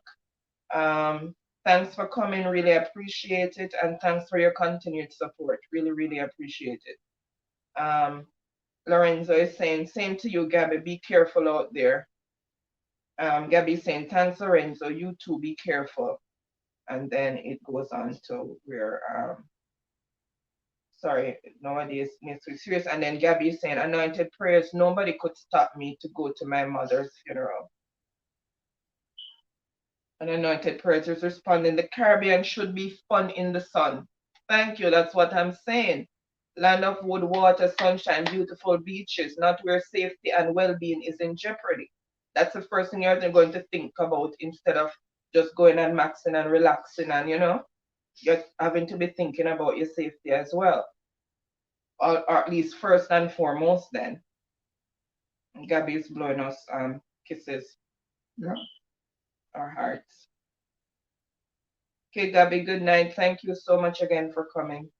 Thanks for coming. Really appreciate it. And thanks for your continued support. Really, really appreciate it. Lorenzo is saying, same to you, Gabby. Be careful out there. Gabby is saying, thanks, Lorenzo. You too, be careful. And then it goes on to where, sorry, nowadays needs to be serious. And then Gabby is saying, anointed prayers. Nobody could stop me to go to my mother's funeral. And anointed prayers is responding, the Caribbean should be fun in the sun. Thank you. That's what I'm saying. Land of wood, water, sunshine, beautiful beaches, not where safety and well-being is in jeopardy. That's the first thing you're going to think about instead of just going and maxing and relaxing and, you're having to be thinking about your safety as well. Or at least first and foremost then. Gabby is blowing us kisses. Yeah. Our hearts. Okay, Gabby, good night. Thank you so much again for coming.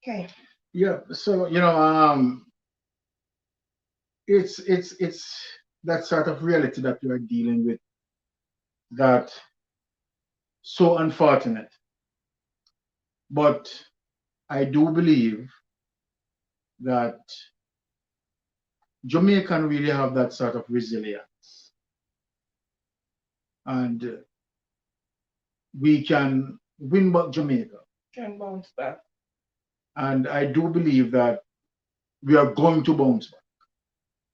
Okay. Yeah. So, it's that sort of reality that you are dealing with that so unfortunate. But I do believe that Jamaican really have that sort of resilience, and we can win back Jamaica. Can bounce back. And I do believe that we are going to bounce back,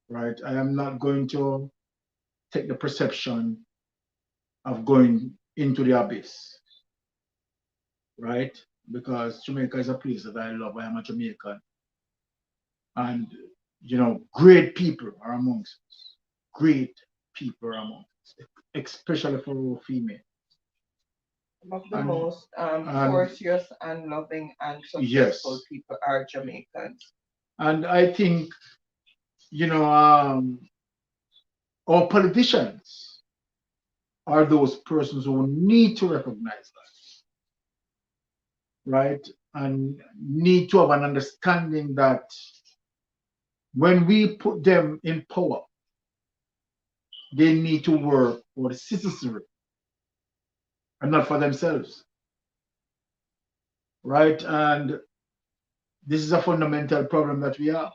right? I am not going to take the perception of going into the abyss, right? Because Jamaica is a place that I love. I am a Jamaican. And, great people are amongst us. Great people are amongst us, especially for female. Some of the And, most and courteous and loving and yes, successful people are Jamaicans. and I think, our politicians are those persons who need to recognize that, right? And need to have an understanding that when we put them in power, they need to work for the citizenry and not for themselves, right? And this is a fundamental problem that we have.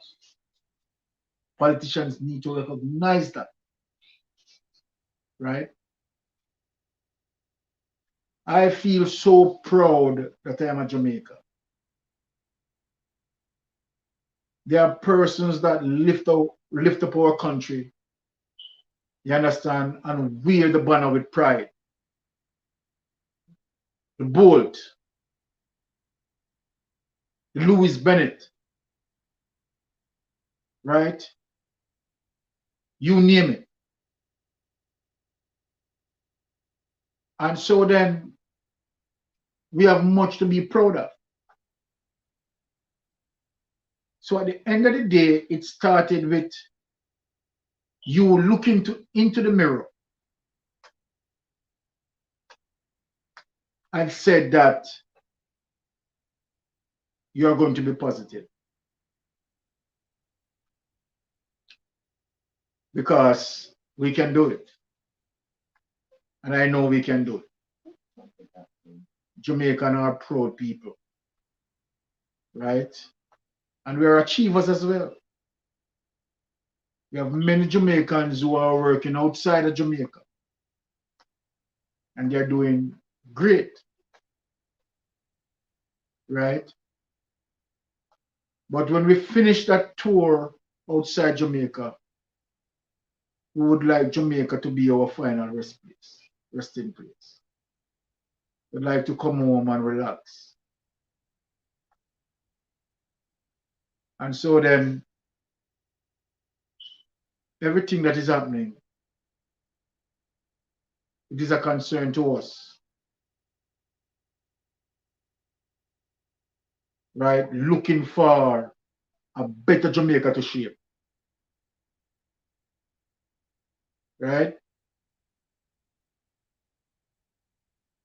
Politicians need to recognize that, right? I feel so proud that I am a Jamaican. There are persons that lift up our country, you understand, and wear the banner with pride. The Bolt, the Louis Bennett, right? You name it. And so then we have much to be proud of. So at the end of the day, it started with you looking into the mirror and said that you're going to be positive. Because we can do it. And I know we can do it. Jamaican are proud people, right? And we're achievers as well. We have many Jamaicans who are working outside of Jamaica, and they're doing great, right? But when we finish that tour outside Jamaica, we would like Jamaica to be our final resting place. We'd like to come home and relax. And so then, everything that is happening, it is a concern to us, right? Looking for a better Jamaica to shape, right?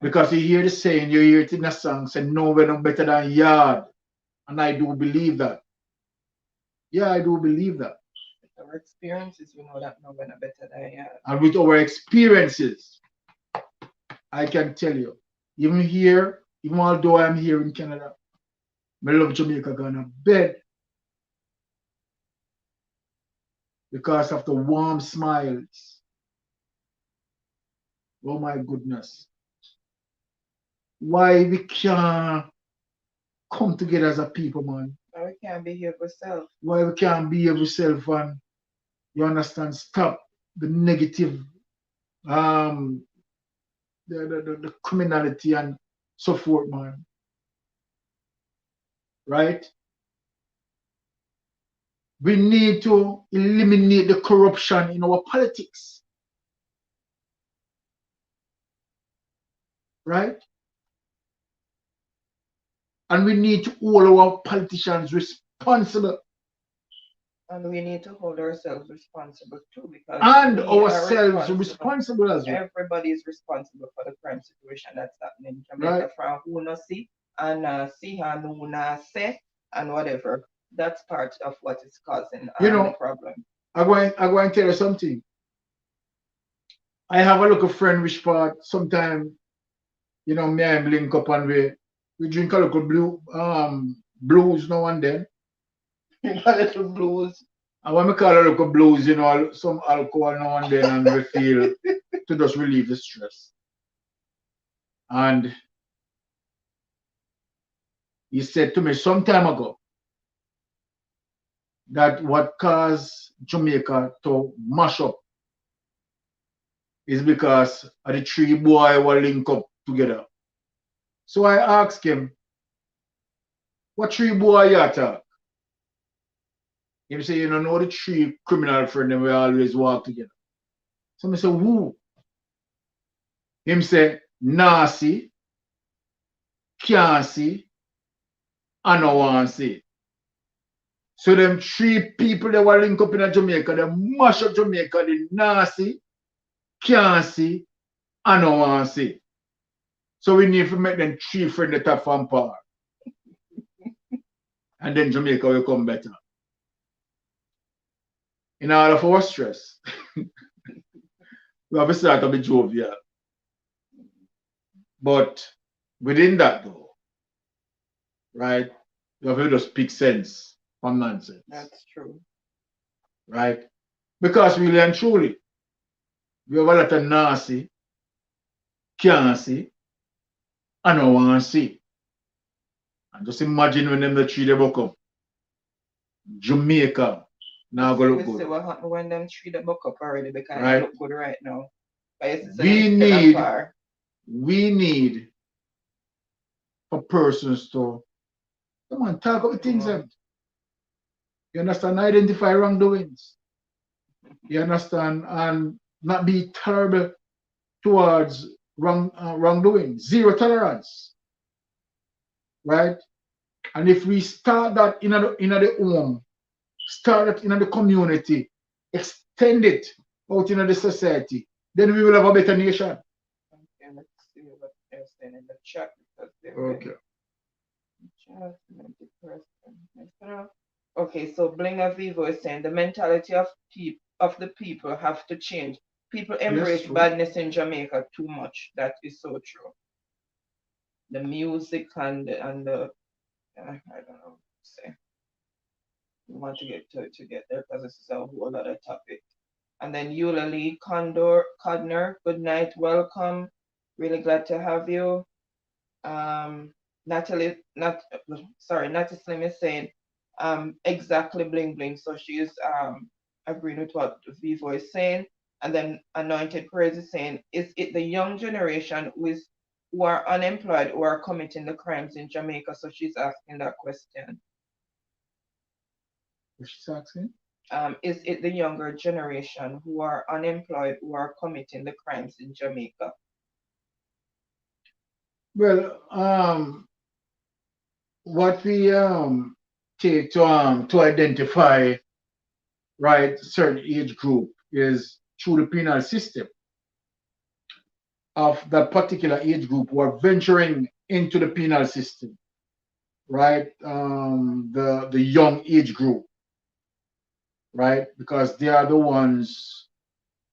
Because you hear the saying, you hear it in a song, say, no, we're no better than yard. And I do believe that. Yeah, I do believe that. With our experiences, we know that no one are better than yard. And with our experiences, I can tell you, even here, even although I'm here in Canada, I love Jamaica gonna bed because of the warm smiles. Oh my goodness. Why we can't come together as a people, man? Why we can't behave ourselves? Why we can't be ourselves and you understand, stop the negative, the criminality and so forth, man. Right? We need to eliminate the corruption in our politics. Right? And we need to hold our politicians responsible. And we need to hold ourselves responsible too, because And we are ourselves responsible as well. Everybody is responsible for the crime situation that's happening in Jamaica, Right. from who no see and see and who na say and whatever. That's part of what is causing the problem. I'm going to tell you something. I have a little friend which part sometime, me and him link up and we drink a little blues now and then. A little blues. And when we call a little blues, some alcohol now and then, and we feel to just relieve the stress. And he said to me some time ago that what caused Jamaica to mash up is because of the three boys were linked up together. So I asked him, what three boys you talk? He said, you know the three criminal friends we always walk together. So I said, who? Him say, Nasi, can't see, I no want to see. So them three people that were linked up in Jamaica, they mash up Jamaica, the Nasi, can't see, I no want to see. So we need to make them three friends that have from power. And then Jamaica will come better. In all of our stress, we have to start to be jovial. But within that though, right, you have to just speak sense from nonsense. That's true. Right? Because really and truly, we have a lot of nasty, can't see, I don't want to see. And just imagine when them the three they buck up. Jamaica now go look We see good. what happened when them three the buck up already because Right. they look good right now. But We need for persons to come on, talk about things. You understand? Identify wrongdoings. You understand? And not be terrible towards wrongdoing. Zero tolerance. Right? And if we start that in the home, start it in the community, extend it out in the society, then we will have a better nation. Okay, let's see what they're saying in the chat because they're Okay. Okay, so Blinga Vivo is saying the mentality of the people have to change. People embrace badness in Jamaica too much. That is so true. The music and the I don't know. Say we want to get there because this is a whole other topic. And then Eulalie Codner, good night, welcome. Really glad to have you. Natalie Slim is saying, exactly bling bling. So she's agreeing with what Vivo is saying. And then Anointed Praise is saying, is it the young generation who are unemployed who are committing the crimes in Jamaica? So she's asking that question. What she's asking? Is it the younger generation who are unemployed who are committing the crimes in Jamaica? Well, what we take to identify right certain age group is through the penal system of that particular age group who are venturing into the penal system, right? The young age group, right? Because they are the ones,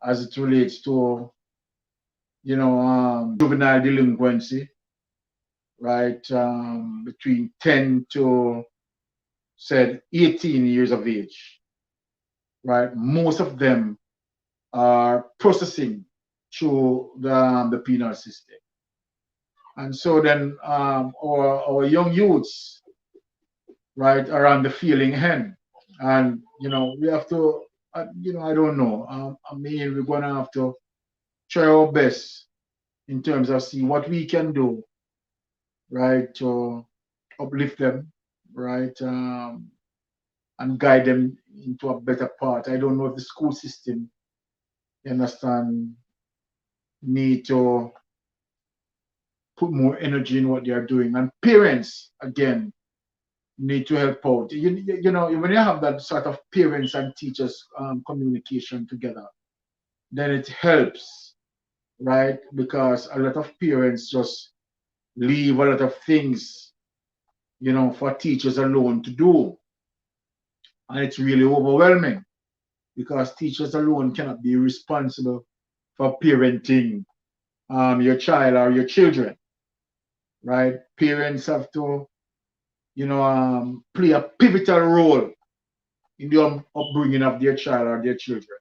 as it relates to, juvenile delinquency, right? Between 10 to, said, 18 years of age, right? Most of them are processing through the penal system. And so then our young youths, right, are on the feeling end. And, we have to, I don't know. We're going to have to try our best in terms of see what we can do, right, to uplift them, right, and guide them into a better path. I don't know if the school system, you understand, need to put more energy in what they are doing. And parents, again, need to help out. When you have that sort of parents and teachers communication together, then it helps, right? Because a lot of parents just leave a lot of things, for teachers alone to do. And it's really overwhelming because teachers alone cannot be responsible for parenting your child or your children, right? Parents have to, play a pivotal role in the upbringing of their child or their children,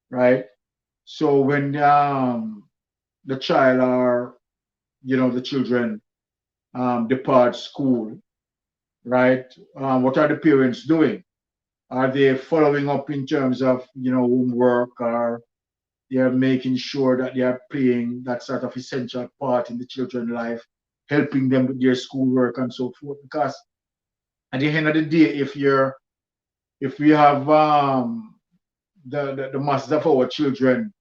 right? So when the child or the children depart school, right? What are the parents doing? Are they following up in terms of homework, or they are making sure that they are playing that sort of essential part in the children's life, helping them with their schoolwork and so forth? Because at the end of the day, if we have the masses of our children,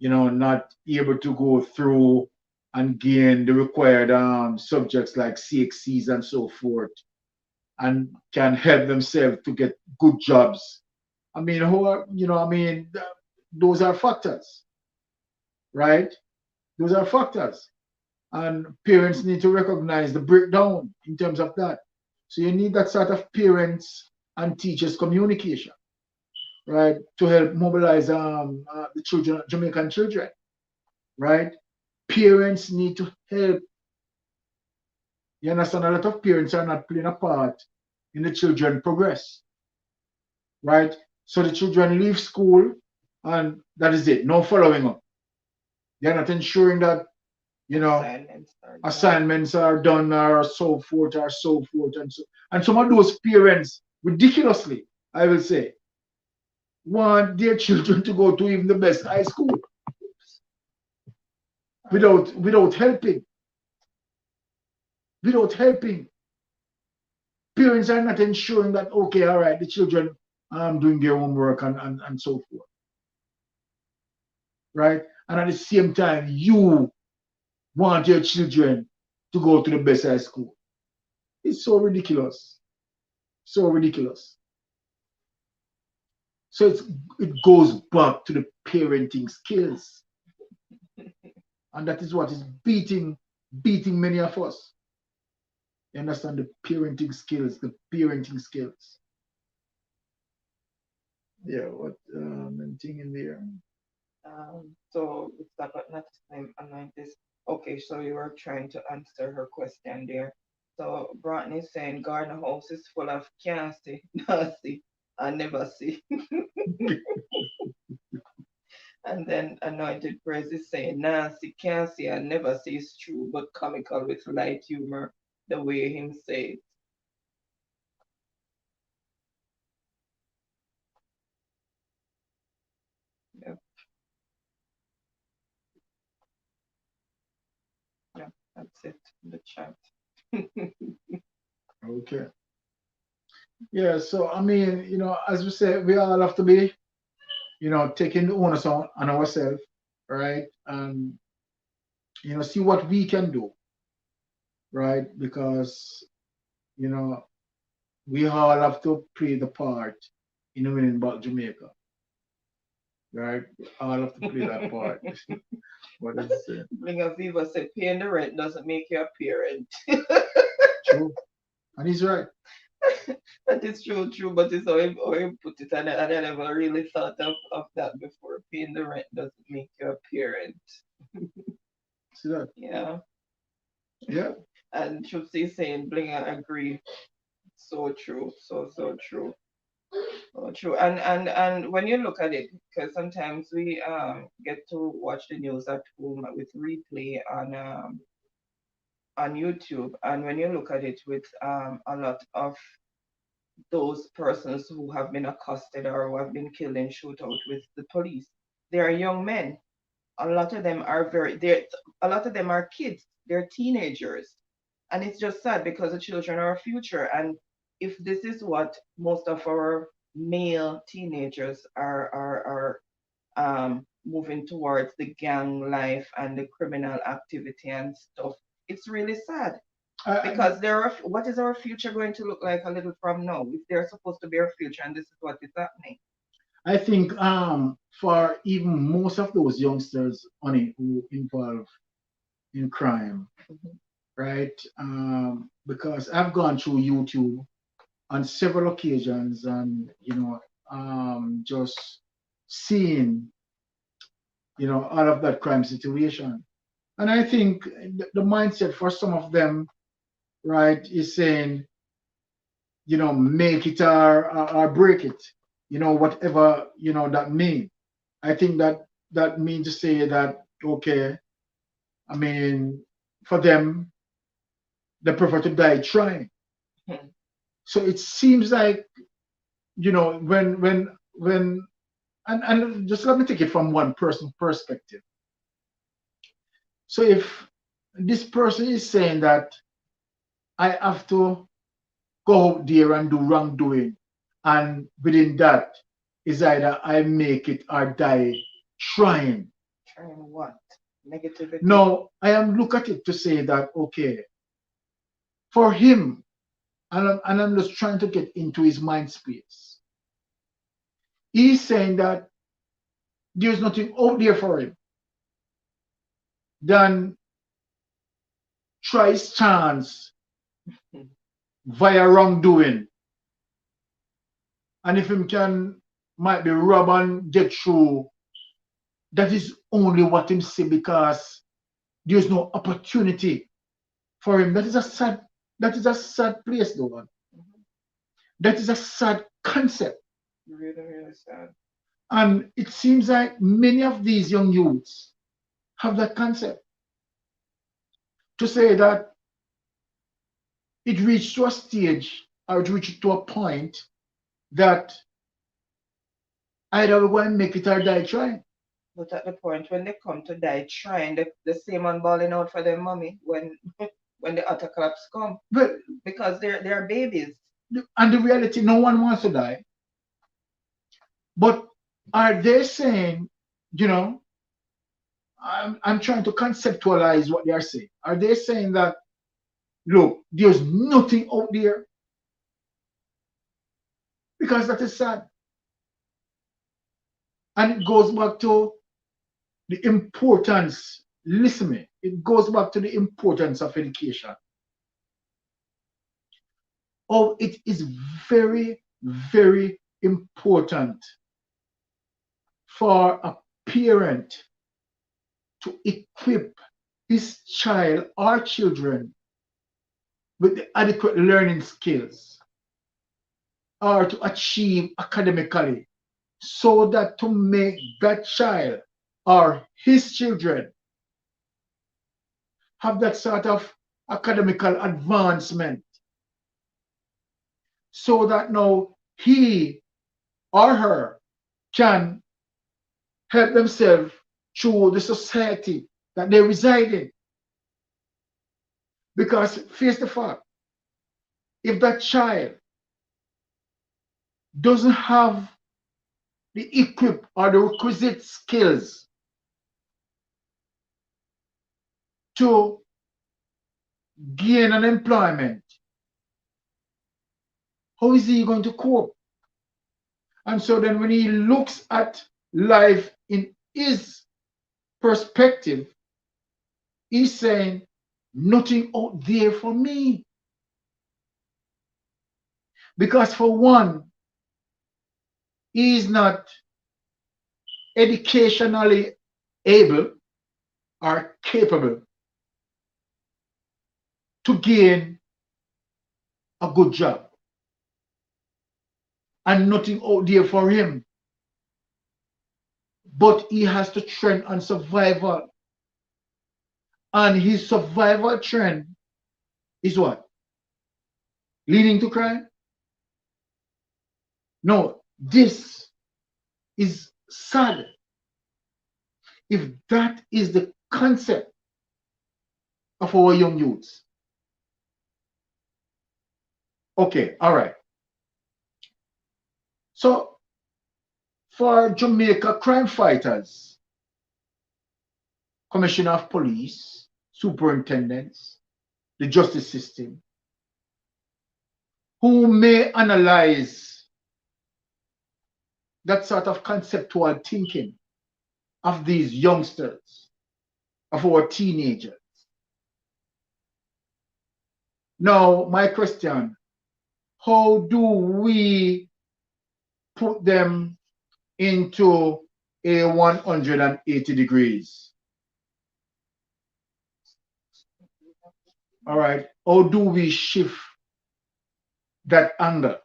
not able to go through and gain the required subjects like CXCs and so forth, and can help themselves to get good jobs. I mean, who are, those are factors, right? Those are factors. And parents need to recognize the breakdown in terms of that. So you need that sort of parents and teachers communication, right, to help mobilize the children, Jamaican children, right? Parents need to help. You understand? A lot of parents are not playing a part in the children progress, right? So the children leave school and that is it. No following up. They're not ensuring that assignments are done or so forth and some of those parents ridiculously, I will say, want their children to go to even the best high school without helping. Without helping. Parents are not ensuring that, okay, all right, the children are doing their homework and so forth. Right? And at the same time, you want your children to go to the best high school. It's so ridiculous. So ridiculous. So it goes back to the parenting skills. And that is what is beating many of us. You understand? The parenting skills, the parenting skills. Yeah, what thing in there? So it's about not anoint this. Okay, so you were trying to answer her question there. So Broughton is saying garden house is full of can't see, not see, and never see. And then Anointed Praise is saying Nancy can't see and never see is true, but comical with light humor, the way him say it. Yeah, yeah, that's it. The chat. Okay. Yeah, so I mean, as we say, we all have to be, taking the onus on ourselves, right? And see what we can do, right? Because we all have to play the part in winning back Jamaica, right? We all have to play that part. What is it? Bling of Viva said paying the rent doesn't make you a parent. True. And he's right. That is true, but it's how he put it, and I never really thought of that before. Paying the rent doesn't make you a parent. See that? Yeah. Yeah. And Chupsi saying, Bling, I agree. So true. So true. So true. And when you look at it, because sometimes we get to watch the news at home with replay on YouTube, and when you look at it with a lot of those persons who have been accosted or who have been killed in shootout with the police, they are young men. A lot of them are a lot of them are kids. They're teenagers, and it's just sad because the children are our future. And if this is what most of our male teenagers are moving towards, the gang life and the criminal activity and stuff, it's really sad. Because what is our future going to look like a little from now if they're supposed to be our future and this is what is happening? I think for even most of those youngsters on it who involved in crime, right? Because I've gone through YouTube on several occasions and just seeing out of that crime situation. And I think the mindset for some of them, right, is saying, make it or break it, whatever, that mean. I think that means to say that, okay, I mean, for them, they prefer to die trying. Hmm. So it seems like, when and just let me take it from one person's perspective. So if this person is saying that I have to go out there and do wrongdoing, and within that is either I make it or die trying. Trying what? Negativity. Now I am look at it to say that, okay, for him, and I'm just trying to get into his mind space. He's saying that there's nothing out there for him than try his chance via wrongdoing. And if him can might be rob and get through, that is only what him see, because there's no opportunity for him. That is a sad place, though. Mhm. That is a sad concept. Really, really sad. And it seems like many of these young youths have that concept to say that it reached to a stage, or it reached to a point, that either we're going to make it or die trying. But at the point when they come to die trying, the same man balling out for their mommy when when the utter collapse come. But Because they're babies. and the reality, no one wants to die. But are they saying, you know, I'm trying to conceptualize what they are saying. Are they saying that, look, there's nothing out there? Because that is sad. And it goes back to the importance, listen me, it goes back to the importance of education. Oh, it is very, very important for a parent to equip his child or children with the adequate learning skills or to achieve academically, so that to make that child or his children have that sort of academical advancement, so that now he or her can help themselves through the society that they reside in. Because face the fact, if that child doesn't have the equip or the requisite skills to gain an employment, how is he going to cope? And so then when he looks at life in his perspective, he's saying, nothing out there for me. Because for one, he is not educationally able or capable to gain a good job. And nothing out there for him. But he has to trend on survival. And his survival trend is what? Leading to crime? No, this is sad. If that is the concept of our young youths. Okay, all right. So for Jamaica crime fighters, commissioner of police, superintendents, the justice system, who may analyze that sort of conceptual thinking of these youngsters, of our teenagers. Now, my question, how do we put them into a 180 degrees. All right. How do we shift that anger?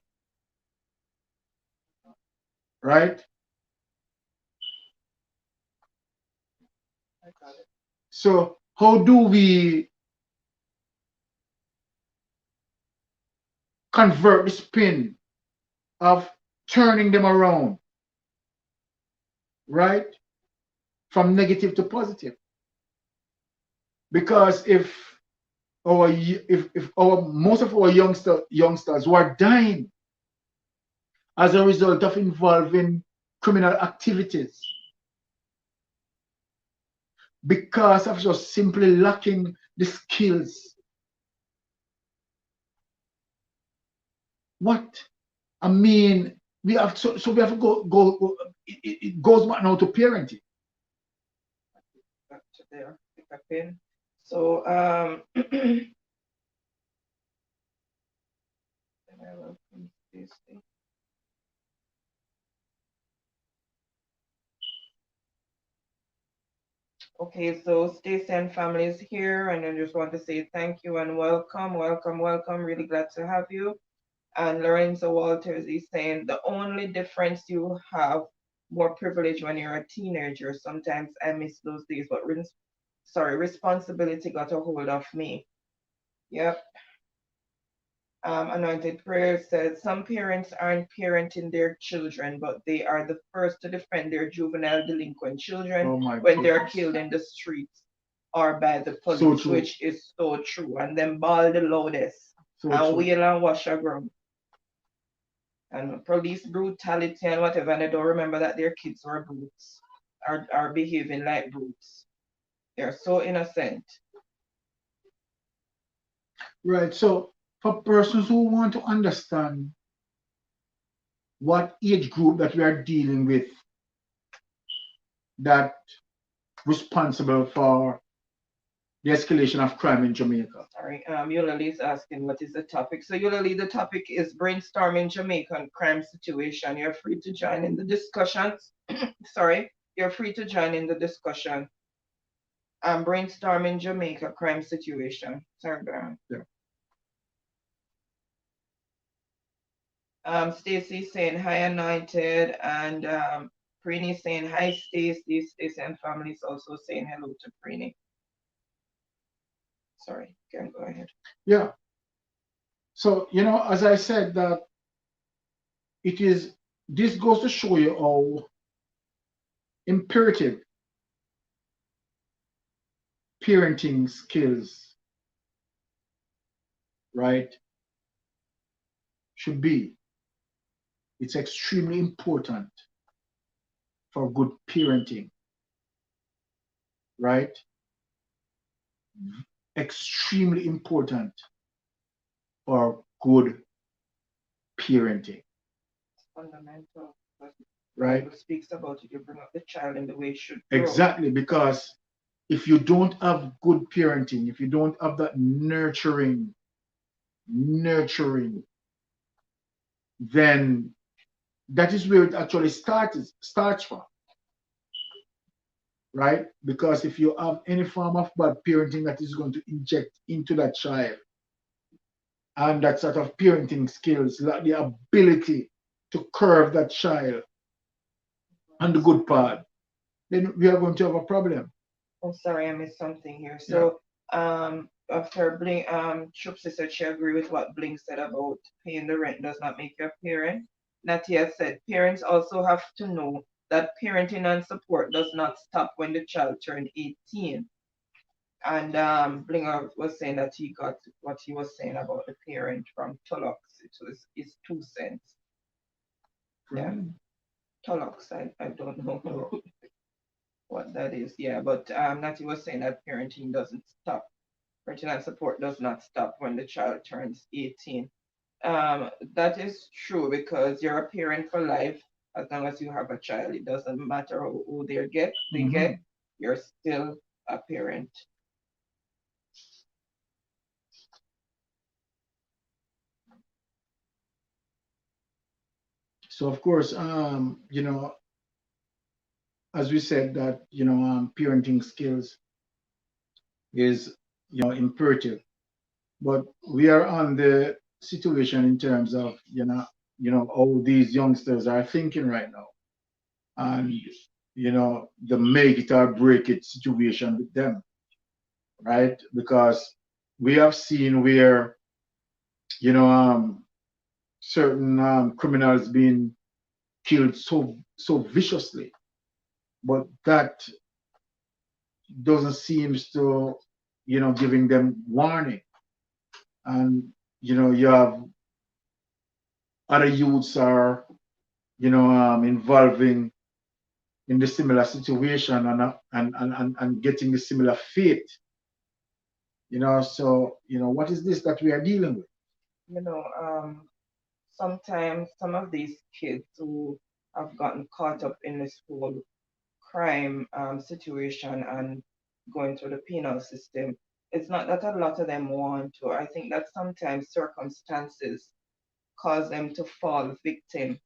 Right? So how do we convert the spin of turning them around, right? From negative to positive. Because if our most of our youngsters who are dying as a result of involving criminal activities because of just simply lacking the skills. What I mean, we have so we have to go. It goes back now to parenting. Back to there, pick up in. So okay, so Stacey and family is here, and I just want to say thank you and welcome, welcome, welcome. Really glad to have you. And Lorenzo Walters is saying the only difference you have more privilege when you're a teenager. Sometimes I miss those days, but responsibility got a hold of me. Yep. Anointed Prayer says some parents aren't parenting their children, but they are the first to defend their juvenile delinquent children when they're killed in the streets or by the police, which is so true. And then ball the loudest and wheel and wash a ground. And police brutality and whatever, and they don't remember that their kids were brutes, are behaving like brutes. They're so innocent. Right. So for persons who want to understand what age group that we are dealing with that responsible for the escalation of crime in Jamaica. Sorry, Eulalie is asking what is the topic. So Eulalie, the topic is brainstorming Jamaican crime situation. You're free to join in the discussions. Sorry, you're free to join in the discussion. Brainstorming Jamaica crime situation. Sorry, Baron. Yeah. Stacy saying hi, Anointed, and Preeny saying hi, Stacy. Stacy and family is also saying hello to Preeny. Sorry, can go ahead. Yeah. So, as I said, that this goes to show you how imperative parenting skills, right, should be. It's extremely important for good parenting, right? Extremely important for good parenting. Fundamental. Right? Bible speaks about it. You bring up the child in the way it should grow. Exactly, because if you don't have good parenting, if you don't have that nurturing, then that is where it actually starts from. Right? Because if you have any form of bad parenting that is going to inject into that child, and that sort of parenting skills, like the ability to curve that child on the good part, then we are going to have a problem. Oh, sorry, I missed something here. So, after Bling, Chupsi said she agreed with what Bling said about paying the rent does not make you a parent. Natia said parents also have to know that parenting and support does not stop when the child turned 18. And Blinger was saying that he got what he was saying about the parent from Tolox. It was his 2 cents. Yeah. Tolox, I don't know what that is. Yeah, but Natty was saying that parenting doesn't stop. Parenting and support does not stop when the child turns 18. That is true because you're a parent for life as long as you have a child. It doesn't matter who they get, you're still a parent. So of course, as we said, that parenting skills is imperative, but we are on the situation in terms of how these youngsters are thinking right now, and the make it or break it situation with them, right? Because we have seen where you know um, certain criminals being killed so viciously, but that doesn't seem to giving them warning. And you have other youths are involving in the similar situation, and getting a similar fate. So what is this that we are dealing with? You know, sometimes some of these kids who have gotten caught up in this whole crime situation and going through the penal system, it's not that a lot of them want to. I think that sometimes circumstances cause them to fall victim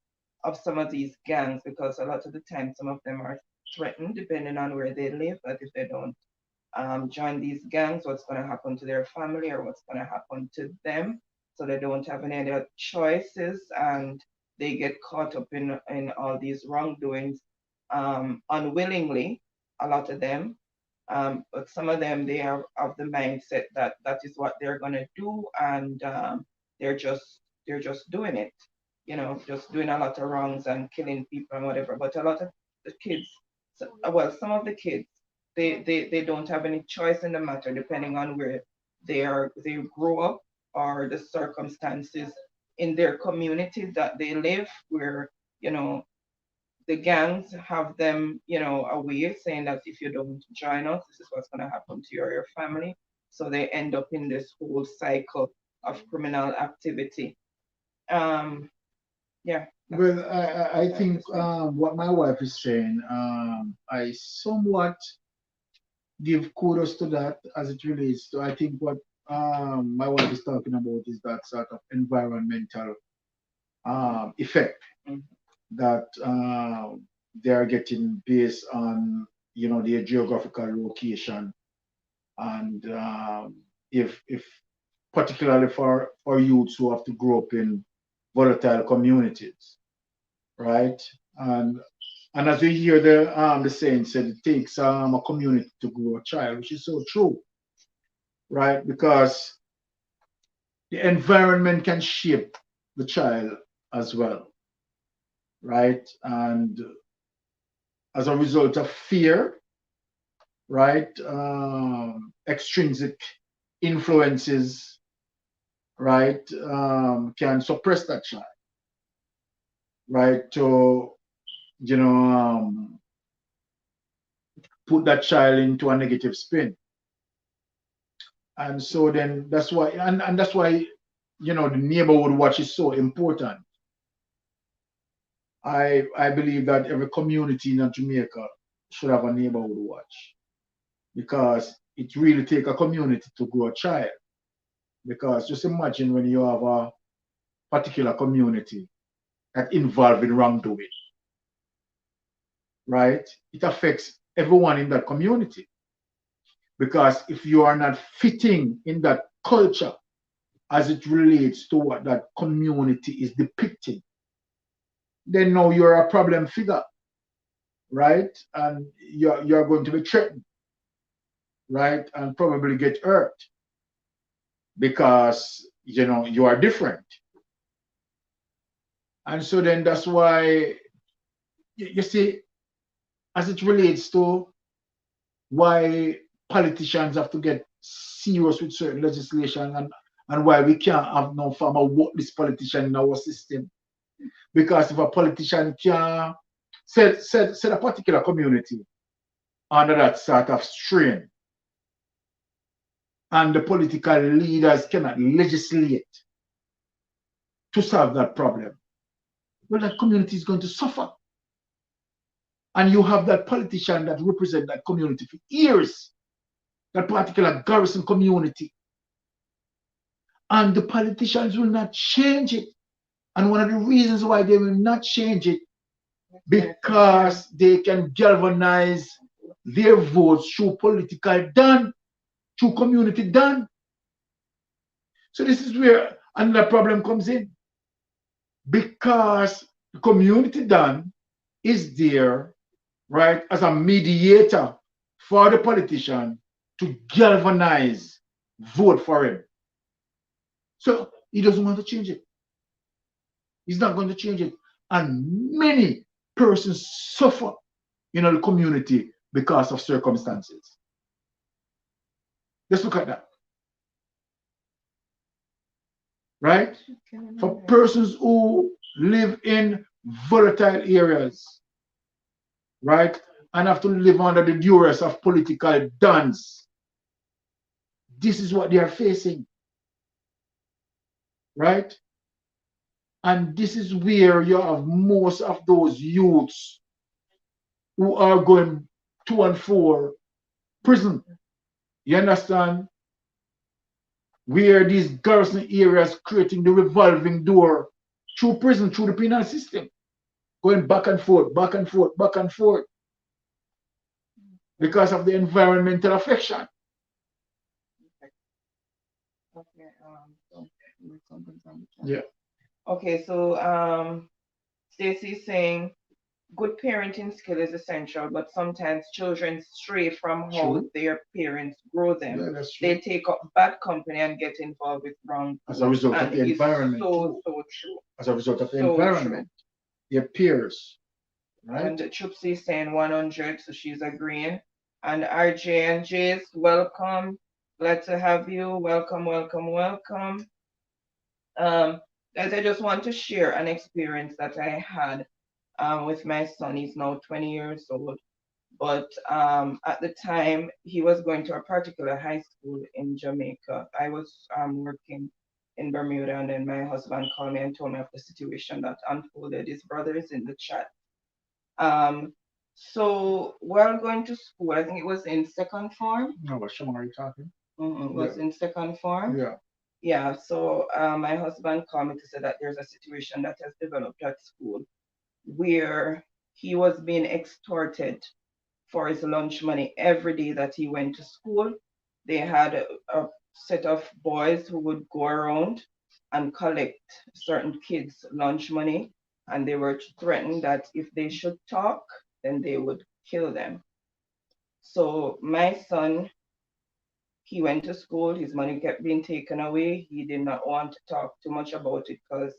of some of these gangs, because a lot of the time some of them are threatened depending on where they live, that if they don't join these gangs, what's going to happen to their family or what's going to happen to them. So they don't have any other choices, and they get caught up in all these wrongdoings unwillingly, a lot of them. But some of them, they are of the mindset that that is what they're going to do, and they're just they're just doing it, just doing a lot of wrongs and killing people and whatever. But a lot of the kids, well, some of the kids, they don't have any choice in the matter, depending on where they grow up, or the circumstances in their community that they live, where you know the gangs have them, away, saying that if you don't join us, this is what's going to happen to you or your family. So they end up in this whole cycle of criminal activity. Um, yeah. Well, I think what my wife is saying, I somewhat give kudos to that as it relates to, I think what my wife is talking about is that sort of environmental effect Mhm. that they are getting based on their geographical location, and if particularly for youths who have to grow up in volatile communities, right? And as we hear the saying said, it takes a community to grow a child, which is so true, right? Because the environment can shape the child as well, right? And as a result of fear, right, extrinsic influences, right, can suppress that child, right, to you know put that child into a negative spin. And so then that's why, and that's why the neighborhood watch is so important. I believe that every community in Jamaica should have a neighborhood watch, because it really take a community to grow a child. Because just imagine when you have a particular community that involved in wrongdoing, right? It affects everyone in that community. Because if you are not fitting in that culture as it relates to what that community is depicting, then now you're a problem figure, right? And you're going to be threatened, right? And probably get hurt because you are different. And so then that's why you see, as it relates to why politicians have to get serious with certain legislation, and why we can't have no form of worthless politician in our system. Because if a politician can set a particular community under that sort of strain, and the political leaders cannot legislate to solve that problem, well, that community is going to suffer. And you have that politician that represent that community for years, that particular garrison community, and the politicians will not change it. And one of the reasons why they will not change it because they can galvanize their votes through political done, through community done. So this is where another problem comes in. Because the community done is there, right, as a mediator for the politician to galvanize vote for him. So he doesn't want to change it. He's not going to change it. And many persons suffer in the community because of circumstances. Let's look at that. Right? For persons who live in volatile areas, right, and have to live under the duress of political duns, this is what they are facing. Right? And this is where you have most of those youths who are going to and for prison. You understand? Where these garrison areas creating the revolving door through prison, through the penal system, going back and forth, back and forth, back and forth, because of the environmental affection. Yeah. Okay, so Stacey's saying good parenting skill is essential, but sometimes children stray from how their parents grow them. Yeah, they take up bad company and get involved with wrong. As a result of the environment. So true. As a result of the environment. Their peers. Right? And Chupsy is saying 100, so she's agreeing. And RJ and Jace, welcome. Glad to have you. Welcome, welcome, welcome. Guys, I just want to share an experience that I had with my son. He's now 20 years old. But at the time, he was going to a particular high school in Jamaica. I was working in Bermuda, and then my husband called me and told me of the situation that unfolded. His brother is in the chat. So while going to school, I think it was in second form. No, what Shama are you talking? It was in second form. Yeah. Yeah, so my husband called me to say that there's a situation that has developed at school where he was being extorted for his lunch money every day that he went to school. They had a set of boys who would go around and collect certain kids' lunch money, and they were threatened that if they should talk, then they would kill them. So my son, he went to school, his money kept being taken away. He did not want to talk too much about it because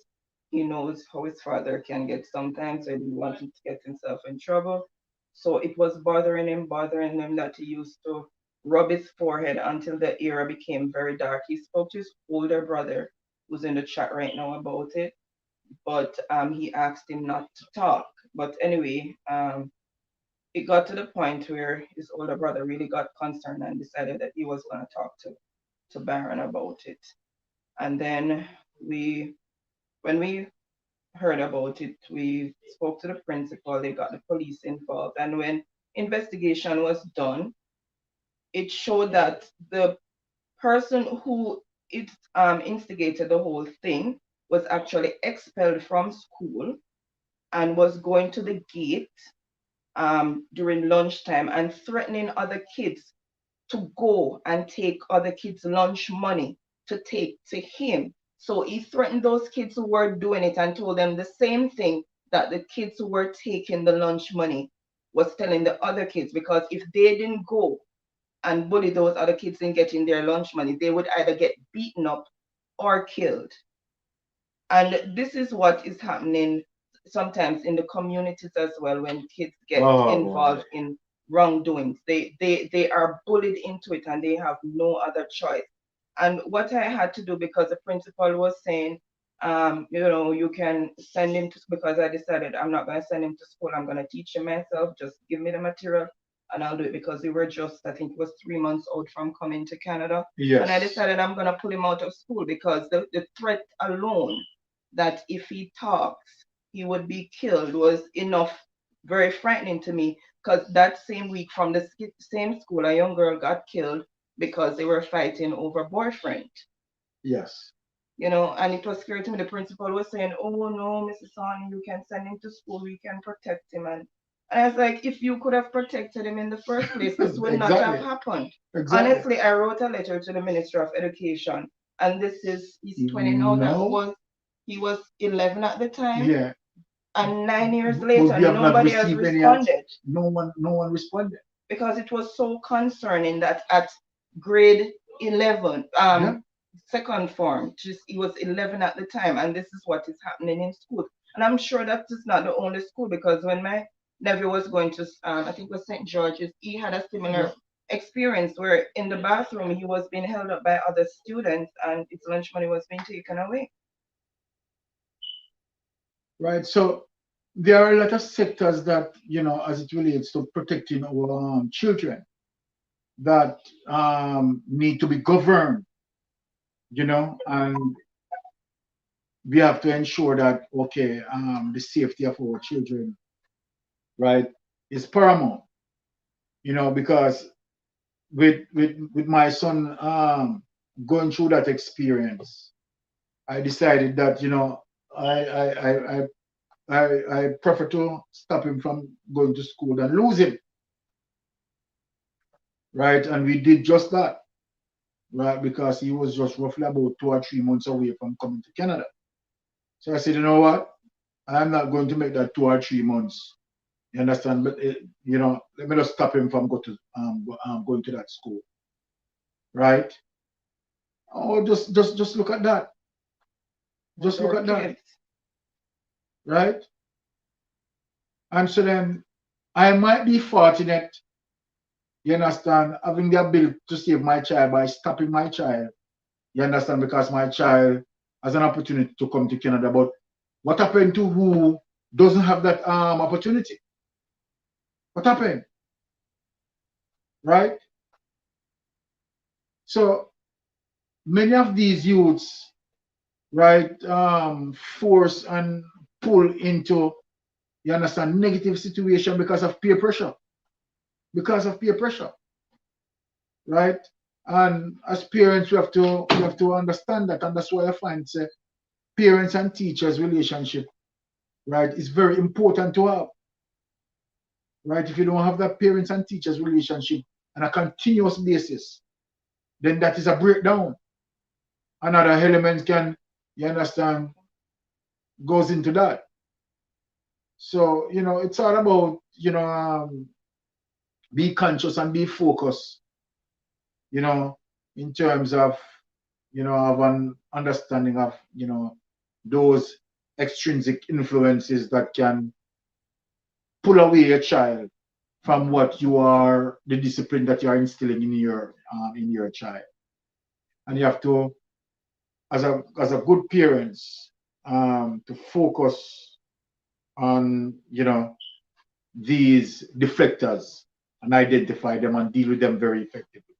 he knows how his father can get sometimes, so he didn't want to get himself in trouble. So it was bothering him that he used to rub his forehead until the era became very dark. He spoke to his older brother, who's in the chat right now, about it, but he asked him not to talk. But anyway, it got to the point where his older brother really got concerned and decided that he was going to talk to Baron about it. And then when we heard about it, we spoke to the principal, they got the police involved. And when investigation was done, it showed that the person who instigated the whole thing was actually expelled from school and was going to the gate during lunchtime and threatening other kids to go and take other kids' lunch money to take to him. So he threatened those kids who were doing it and told them the same thing that the kids who were taking the lunch money was telling the other kids, because if they didn't go and bully those other kids in getting their lunch money, they would either get beaten up or killed. And this is what is happening sometimes in the communities as well when kids get involved in wrongdoings. They are bullied into it and they have no other choice. And what I had to do, because the principal was saying, you can send him to, because I decided I'm not going to send him to school. I'm going to teach him myself. Just give me the material and I'll do it, because we were just, I think it was 3 months out from coming to Canada. Yes. And I decided I'm going to pull him out of school, because the threat alone that if he talks, he would be killed was enough, very frightening to me, because that same week from the same school, a young girl got killed because they were fighting over boyfriend. Yes. you know, and it was scary to me. The principal was saying, "Oh no, Mrs. Son, you can send him to school, we can protect him." And I was like, if you could have protected him in the first place, this would not have Exactly. happened. Exactly. Honestly, I wrote a letter to the Minister of Education, and this is, he's 20 now, No. he was 11 at the time, Yeah. and 9 years But later, we have not nobody has received any answer. responded No one responded. because it was so concerning that at grade 11, Yeah. second form, just he was 11 at the time, and this is what is happening in school. And I'm sure that is not the only school, because when my nephew was going to, I think it was St. George's, he had a similar experience where in the bathroom he was being held up by other students and his lunch money was being taken away. Right. So there are a lot of sectors that, you know, as it relates to protecting our children, that need to be governed, you know, and we have to ensure that, okay, the safety of our children, right, is paramount, you know, because with my son going through that experience, I decided that, you know, I I I I I prefer to stop him from going to school than lose him, right? And we did just that, right? Because he was just roughly about 2 or 3 months away from coming to Canada. So I said, you know what? I'm not going to make that 2 or 3 months. You understand? But you know, let me just stop him from going to that school, right? Oh, just look at that. Just look at that, right? And so then I might be fortunate, you understand, having the ability to save my child by stopping my child. You understand? Because my child has an opportunity to come to Canada. But what happened to who doesn't have that opportunity? What happened? Right? So many of these youths, right, force and pull into, you understand, negative situation because of peer pressure. Because of peer pressure, right? And as parents, we have to understand that, and that's why I find say parents and teachers relationship, right, is very important to have, right? If you don't have that parents and teachers relationship on a continuous basis, then that is a breakdown. Another element can, you understand, goes into that. So, you know, it's all about, you know, be conscious and be focused, you know, in terms of, you know, of an understanding of, you know, those extrinsic influences that can pull away a child from what you are, the discipline that you are instilling in your child. And you have to, as a good parents, to focus on, you know, these deflectors and identify them and deal with them very effectively.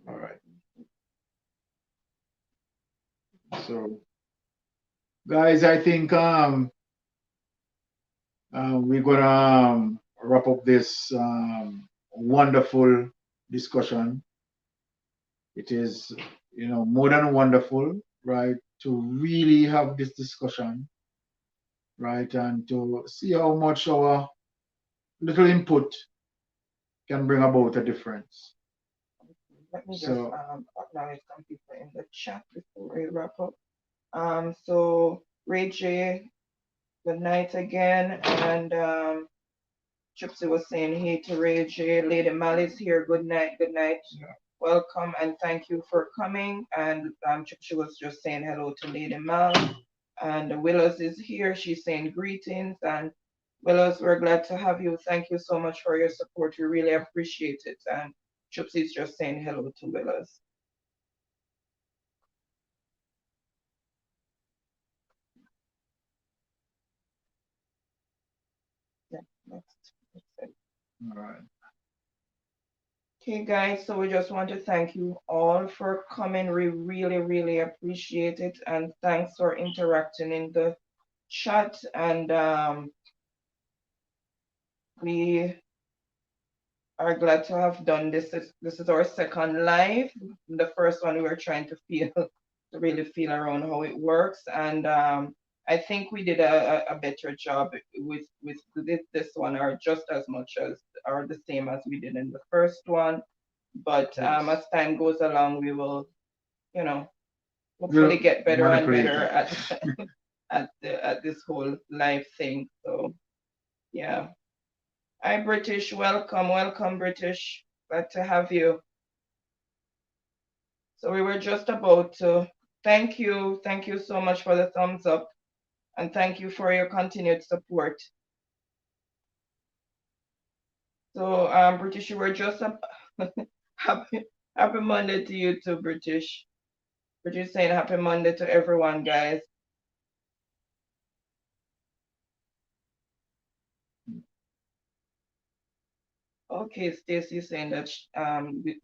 All right. So, guys, I think we're gonna wrap up this wonderful discussion. It is, you know, more than wonderful, right, to really have this discussion, right, and to see how much our little input can bring about a difference. Let me just So, acknowledge some people in the chat before we wrap up. So Ray J, good night again. And Gypsy was saying hey to Ray J. Lady Malice here, good night, good night. yeah. Welcome and thank you for coming. And Gypsy was just saying hello to Lady Mal. And Willows is here. She's saying greetings. And Willows, we're glad to have you. Thank you so much for your support. We really appreciate it. And Gypsy's just saying hello to Willows. Yeah, next. All right. Okay, guys, so we just want to thank you all for coming. We really, really appreciate it. And thanks for interacting in the chat. And we are glad to have done this. This is our second live. The first one we were trying to feel, to really feel around how it works, and I think we did a better job with this one, or just as much as, or the same as we did in the first one. But Yes. as time goes along, we will, you know, hopefully We'll get better and manipulate better it. at at this whole live thing. So yeah. Hi British, welcome, welcome British. Glad to have you. So we were just about to thank you so much for the thumbs up, and thank you for your continued support. So British, you were just happy happy Monday to you too, British. British saying happy Monday to everyone, guys. Okay, Stacy saying that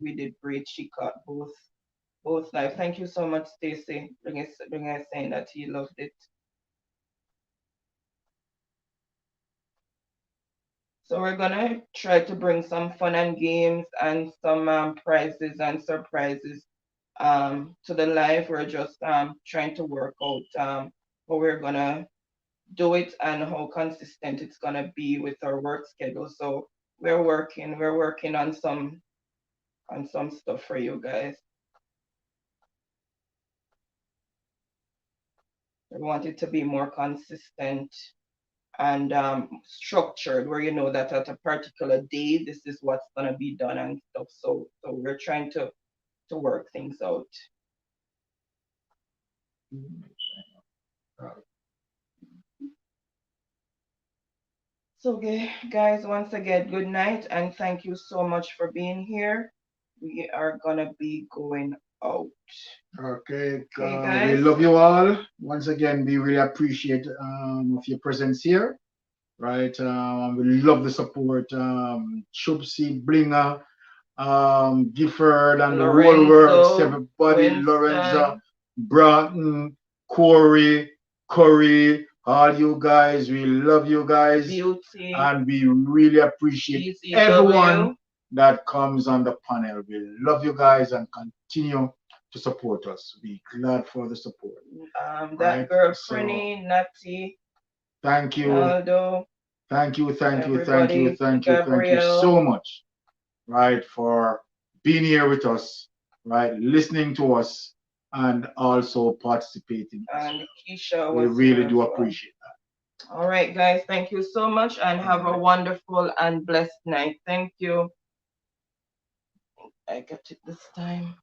we did great. She caught both live. Thank you so much, Stacy. Bring us saying that he loved it. So we're gonna try to bring some fun and games and some prizes and surprises to the live. We're just trying to work out how we're gonna do it and how consistent it's gonna be with our work schedule. So we're working on some stuff for you guys. We want it to be more consistent and structured, where you know that at a particular day this is what's gonna be done and stuff. So we're trying to work things out. So, guys, once again, good night and thank you so much for being here. We are gonna be going out. Okay, Okay, we guys. love you all. Once again, we really appreciate of your presence here, right? We love the support. Chubsy, Blinger, Gifford, and the whole works, Lorenzo, everybody, Lorenzo, Winston, Broughton, Corey, Curry, all you guys, we love you guys, Beauty, and we really appreciate everyone DCW. that comes on the panel. We love you guys and continue to support us. Be glad for the support. That Right? girl, So Prinny, Natty, thank you, Naldo, thank you, thank you, thank you, everybody, thank you, thank you Gabrielle, so much, right, for being here with us, right, listening to us, and also participating as and well. Keisha We was really here as do well. appreciate that. All right, guys, thank you so much and have a wonderful and blessed night. Thank you. I got it this time.